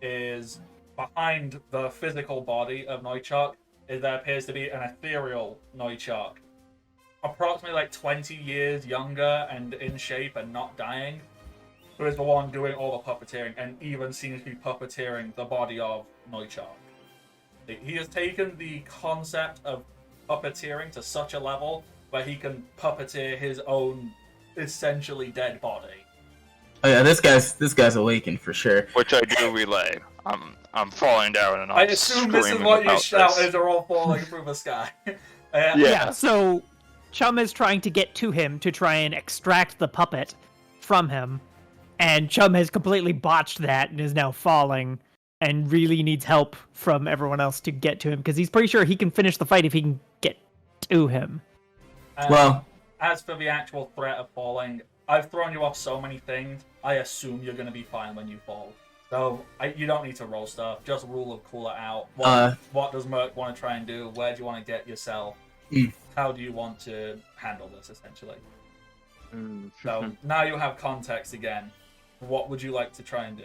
is behind the physical body of Noichark, there appears to be an ethereal Noichark, approximately like 20 years younger and in shape and not dying, who is the one doing all the puppeteering and even seems to be puppeteering the body of Noichark. He has taken the concept of puppeteering to such a level where he can puppeteer his own essentially dead body. Oh yeah, this guy's awakened for sure. Which I do relay. I'm falling down and I'm I assume this is what you shout as they're all falling through the sky. Yeah, so Chum is trying to get to him to try and extract the puppet from him, and Chum has completely botched that and is now falling and really needs help from everyone else to get to him, because he's pretty sure he can finish the fight if he can get to him. Well, as for the actual threat of falling, I've thrown you off so many things, I assume you're going to be fine when you fall. So, you don't need to roll stuff, just rule of cool it out. What does Merc want to try and do? Where do you want to get yourself? How do you want to handle this, essentially? So, now you have context again. What would you like to try and do?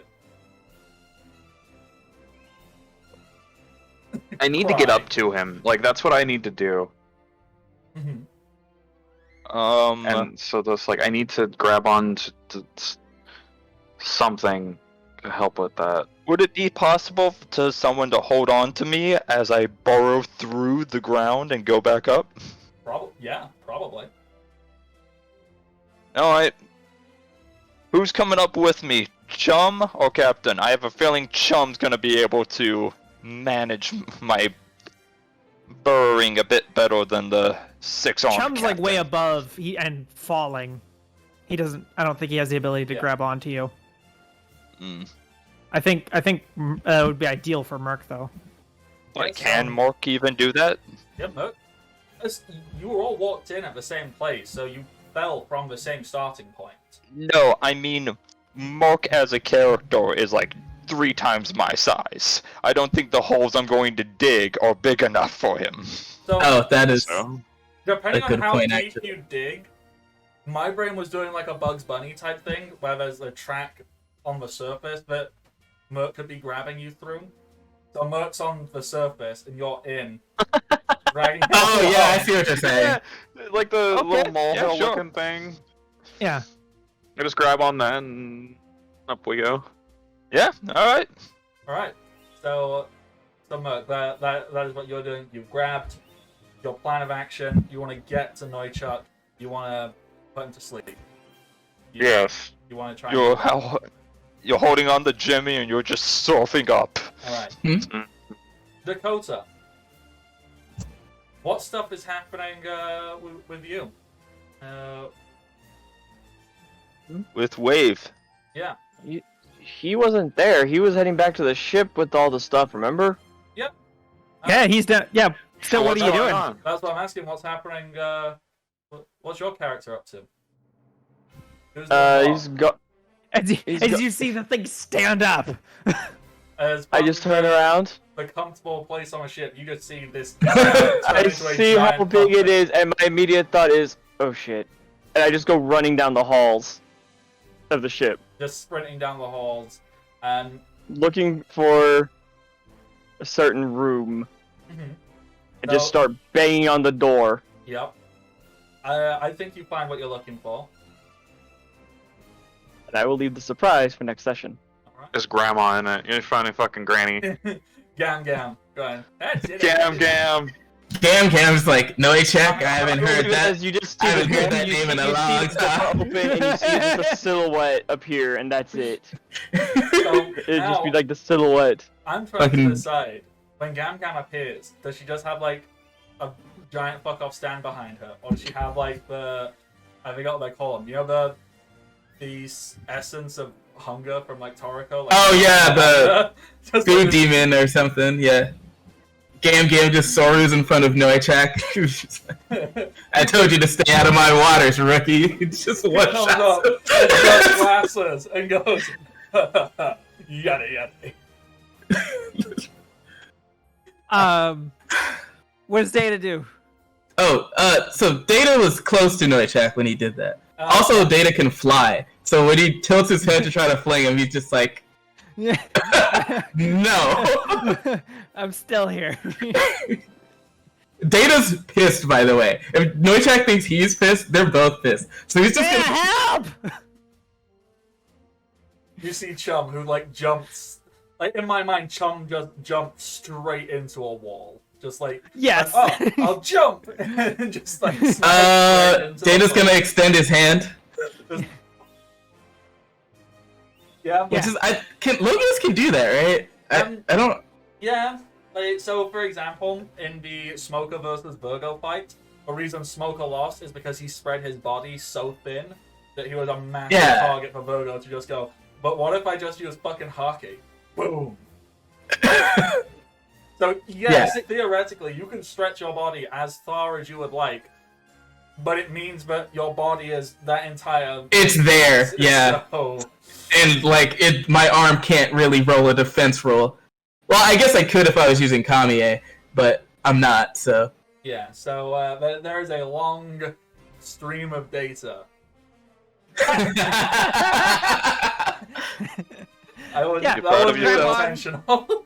I need to get up to him. Like, that's what I need to do. And so that's like, I need to grab on to something to help with that. Would it be possible to someone to hold on to me as I burrow through the ground and go back up? Probably. Alright. Who's coming up with me? Chum or Captain? I have a feeling Chum's gonna be able to manage my burrowing a bit better than the 6-armed Chum's Captain. like way above and falling. I don't think he has the ability to grab onto you. I think it would be ideal for Merc though. Like, can Merc even do that? Yeah, Merc. You were all walked in at the same place, so you fell from the same starting point. No, I mean, Merc as a character is like 3 times my size. I don't think the holes I'm going to dig are big enough for him. So, that is depending a on good how point, deep actually. you dig, my brain was doing like a Bugs Bunny type thing, where there's a track on the surface that Merc could be grabbing you through. So Merc's on the surface, and you're in. Dragging Oh yeah, I see what you're saying. Yeah, like the little molehill sure. looking thing. Yeah. I just grab on that and up we go. Yeah, alright. Alright. So Merc, that is what you're doing. You've grabbed your plan of action. You want to get to Noichark. You want to put him to sleep. Yes. You want to try You're holding on to Jimmy and you're just surfing up. Alright. Dakota. What stuff is happening with you? With Wave. Yeah. He wasn't there. He was heading back to the ship with all the stuff, remember? Yep. Yeah, he's down. Yeah, So what are you doing? That's what I'm asking. What's happening? What's your character up to? Who's He's got. As you see the thing stand up. I just turn around. The comfortable place on a ship. You just see this. I see how big it is, and my immediate thought is, "Oh shit!" And I just go running down the halls of the ship, just sprinting down the halls, and looking for a certain room, and just start banging on the door. Yep. I think you find what you're looking for. And I will leave the surprise for next session. There's grandma in it. You're finding fucking granny. Gam. Go ahead. That's it. Gam. Gam's like, no check. I haven't heard that. You just I see haven't heard that name in a long time. open, and you see just a silhouette appear, and that's it. It'd just be like the silhouette. I'm trying to decide, when Gam appears, does she just have like a giant fuck off stand behind her, or does she have like the, I forgot what they call them, you know, the essence of hunger from like Toriko? Like, oh yeah, the just food like demon or something. Yeah. Gam just soars in front of Noichak. I told you to stay out of my waters, rookie. It's just one comes shot. up, just glasses, and goes, yada. What does Data do? So Data was close to Noichak when he did that. Also, Data can fly. So when he tilts his head to try to fling him, he's just like, no. I'm still here. Data's pissed, by the way. If Noichak thinks he's pissed, they're both pissed. So he's just gonna help! You see Chum, who like jumps, like in my mind, Chum just jumped straight into a wall. Just like, yes. Like, oh, I'll jump! And just like, Data's gonna extend his hand. Yeah. Which is, Loganus can do that, right? I don't. Yeah. Like, so, for example, in the Smoker versus Virgo fight, the reason Smoker lost is because he spread his body so thin that he was a massive target for Virgo to just go, but what if I just use fucking Haki? Boom. So, yes, theoretically, you can stretch your body as far as you would like, but it means that your body is that entire... It's there, yeah. So... And, like, my arm can't really roll a defense roll. Well, I guess I could if I was using Kamiye, but I'm not, so... Yeah, so there is a long stream of data. That was intentional.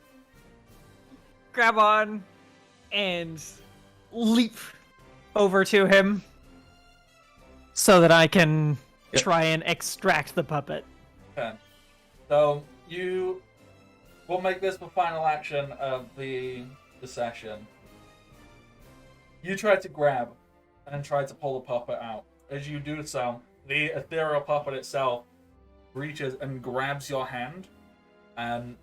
Grab on and leap over to him so that I can try and extract the puppet. Okay. So we'll make this the final action of the session. You try to grab and try to pull the puppet out. As you do so, the ethereal puppet itself reaches and grabs your hand. And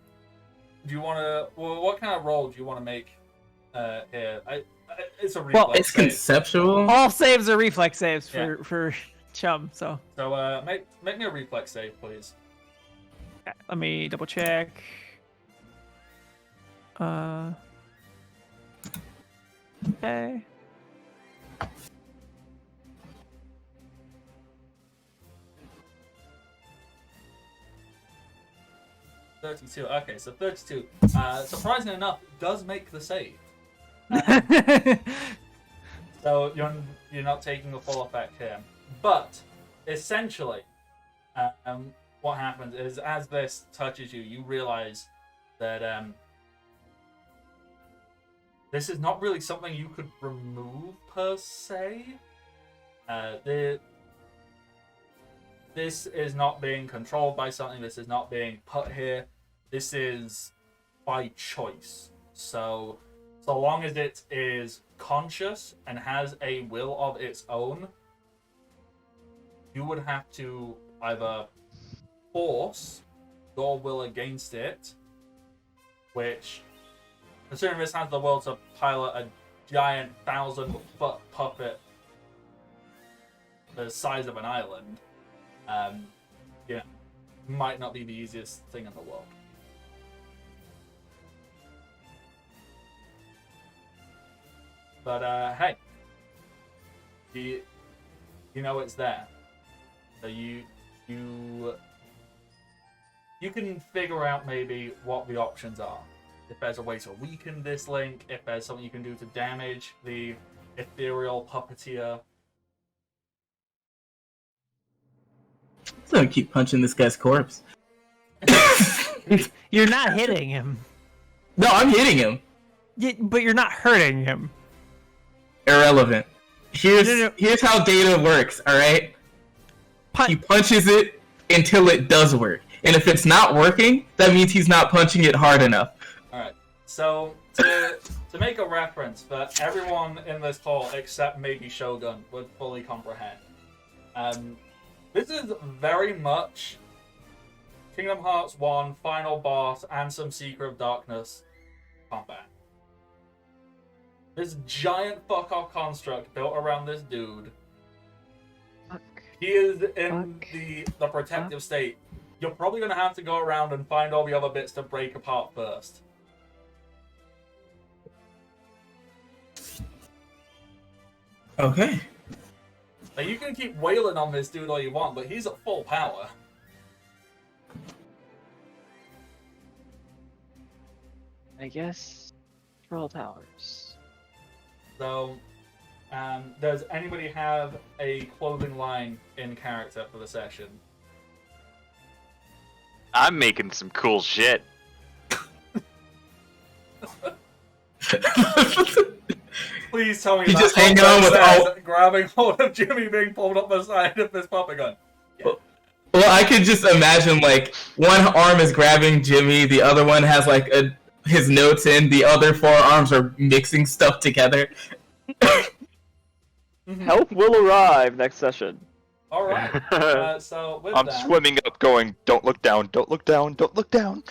do you want to? Well, what kind of roll do you want to make here? It's a reflex. Well, it's save. conceptual. All saves are reflex saves for Chum. So make me a reflex save, please. Let me double check. Okay. $32. Okay, so 32. Surprisingly enough, does make the save. So you're not taking the full effect here. But essentially, what happens is as this touches you, you realize that this is not really something you could remove per se. This is not being controlled by something. This is not being put here. This is by choice. So long as it is conscious and has a will of its own, you would have to either force your will against it, which, considering this has the will to pilot a giant 1,000-foot puppet the size of an island, might not be the easiest thing in the world. But hey, you know it's there. So you can figure out maybe what the options are. If there's a way to weaken this link, if there's something you can do to damage the ethereal puppeteer. I'm gonna keep punching this guy's corpse. You're not hitting him. No, I'm hitting him. But you're not hurting him. Irrelevant. Here's No. here's how data works, alright? He punches it until it does work. And if it's not working, that means he's not punching it hard enough. Alright, so to make a reference that everyone in this call except maybe Shogun would fully comprehend. This is very much Kingdom Hearts 1, Final Boss, and some Secret of Darkness combat. This giant fuck-off construct built around this dude. Fuck. He is in the protective state. You're probably going to have to go around and find all the other bits to break apart first. Okay. Now, you can keep wailing on this dude all you want, but he's at full power. I guess Troll Towers. So, does anybody have a clothing line in character for the session? I'm making some cool shit. Please tell me You that just hang on with all... grabbing hold of Jimmy being pulled up the side of this puppet gun. Yeah. Well, I could just imagine, like, one arm is grabbing Jimmy, the other one has, like, his notes in, the other 4 arms are mixing stuff together. Help will arrive next session. Alright, so with I'm that... swimming up going, don't look down, don't look down, don't look down.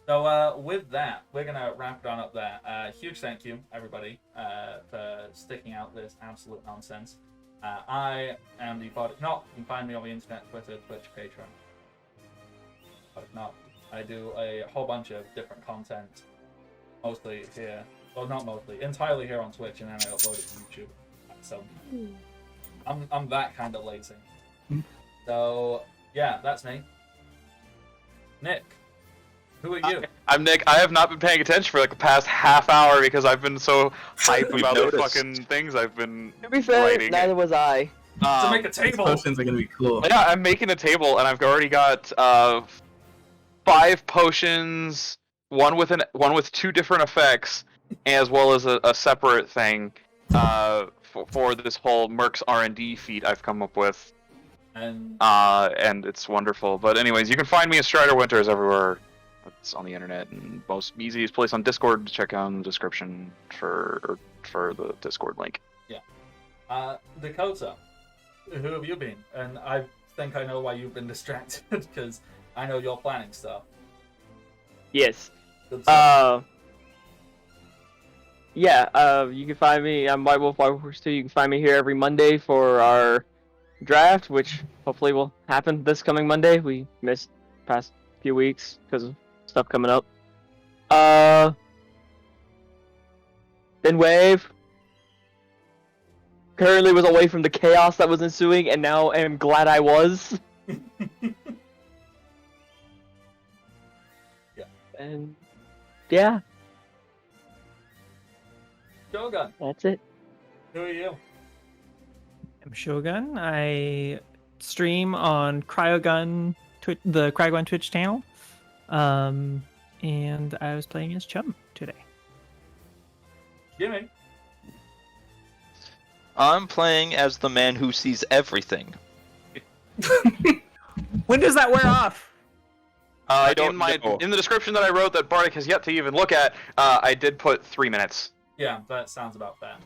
So with that, we're going to wrap it on up there. Huge thank you, everybody, for sticking out this absolute nonsense. I am the Bardic Knot. You can find me on the internet, Twitter, Twitch, Patreon. Bardic Knot. I do a whole bunch of different content, mostly here. Well, not mostly, entirely here on Twitch, and then I upload it to YouTube. So, I'm that kind of lazy. So, yeah, that's me. Nick. Who are you? I'm Nick. I have not been paying attention for like the past half hour because I've been so hyped We've about the noticed. fucking things I've been To be fair, writing. neither was I. To make a table. Potions are gonna be cool. Yeah, I'm making a table and I've already got 5 potions, one with 2 different effects, as well as a separate thing for this whole Mercs R&D feat I've come up with. And And it's wonderful. But anyways, you can find me at Strider Winters everywhere. It's on the internet, and most easiest place on Discord to check out in the description for the Discord link. Dakota, who have you been? And I think I know why you've been distracted, because I know you're planning stuff. Yes. Good stuff. You can find me. I'm White Wolf 2. You can find me here every Monday for our draft, which hopefully will happen this coming Monday. We missed past few weeks because of stuff coming up. Then Wave. Currently was away from the chaos that was ensuing, and now am glad I was. Yeah. And yeah, Shogun, that's it. who are you? I'm Shogun. I stream on Cryogun, the Cryogun Twitch channel. And I was playing as Chum today. Jimmy. I'm playing as the man who sees everything. When does that wear off? I don't know. In the description that I wrote that Bardic has yet to even look at, I did put 3 minutes. Yeah, that sounds about fair.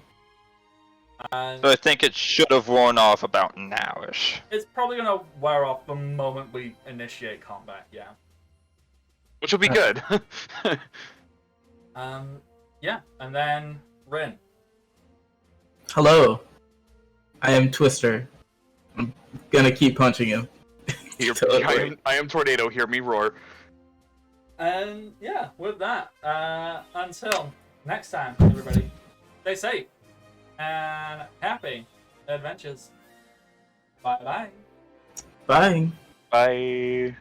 And So I think it should have worn off about now-ish. it's probably going to wear off the moment we initiate combat, yeah. Which will be good. Yeah, and then Rin. Hello. I am Twister. I'm gonna keep punching him. I am Tornado, hear me roar. And yeah, with that, until next time, everybody, stay safe, and happy adventures. Bye-bye. Bye. Bye.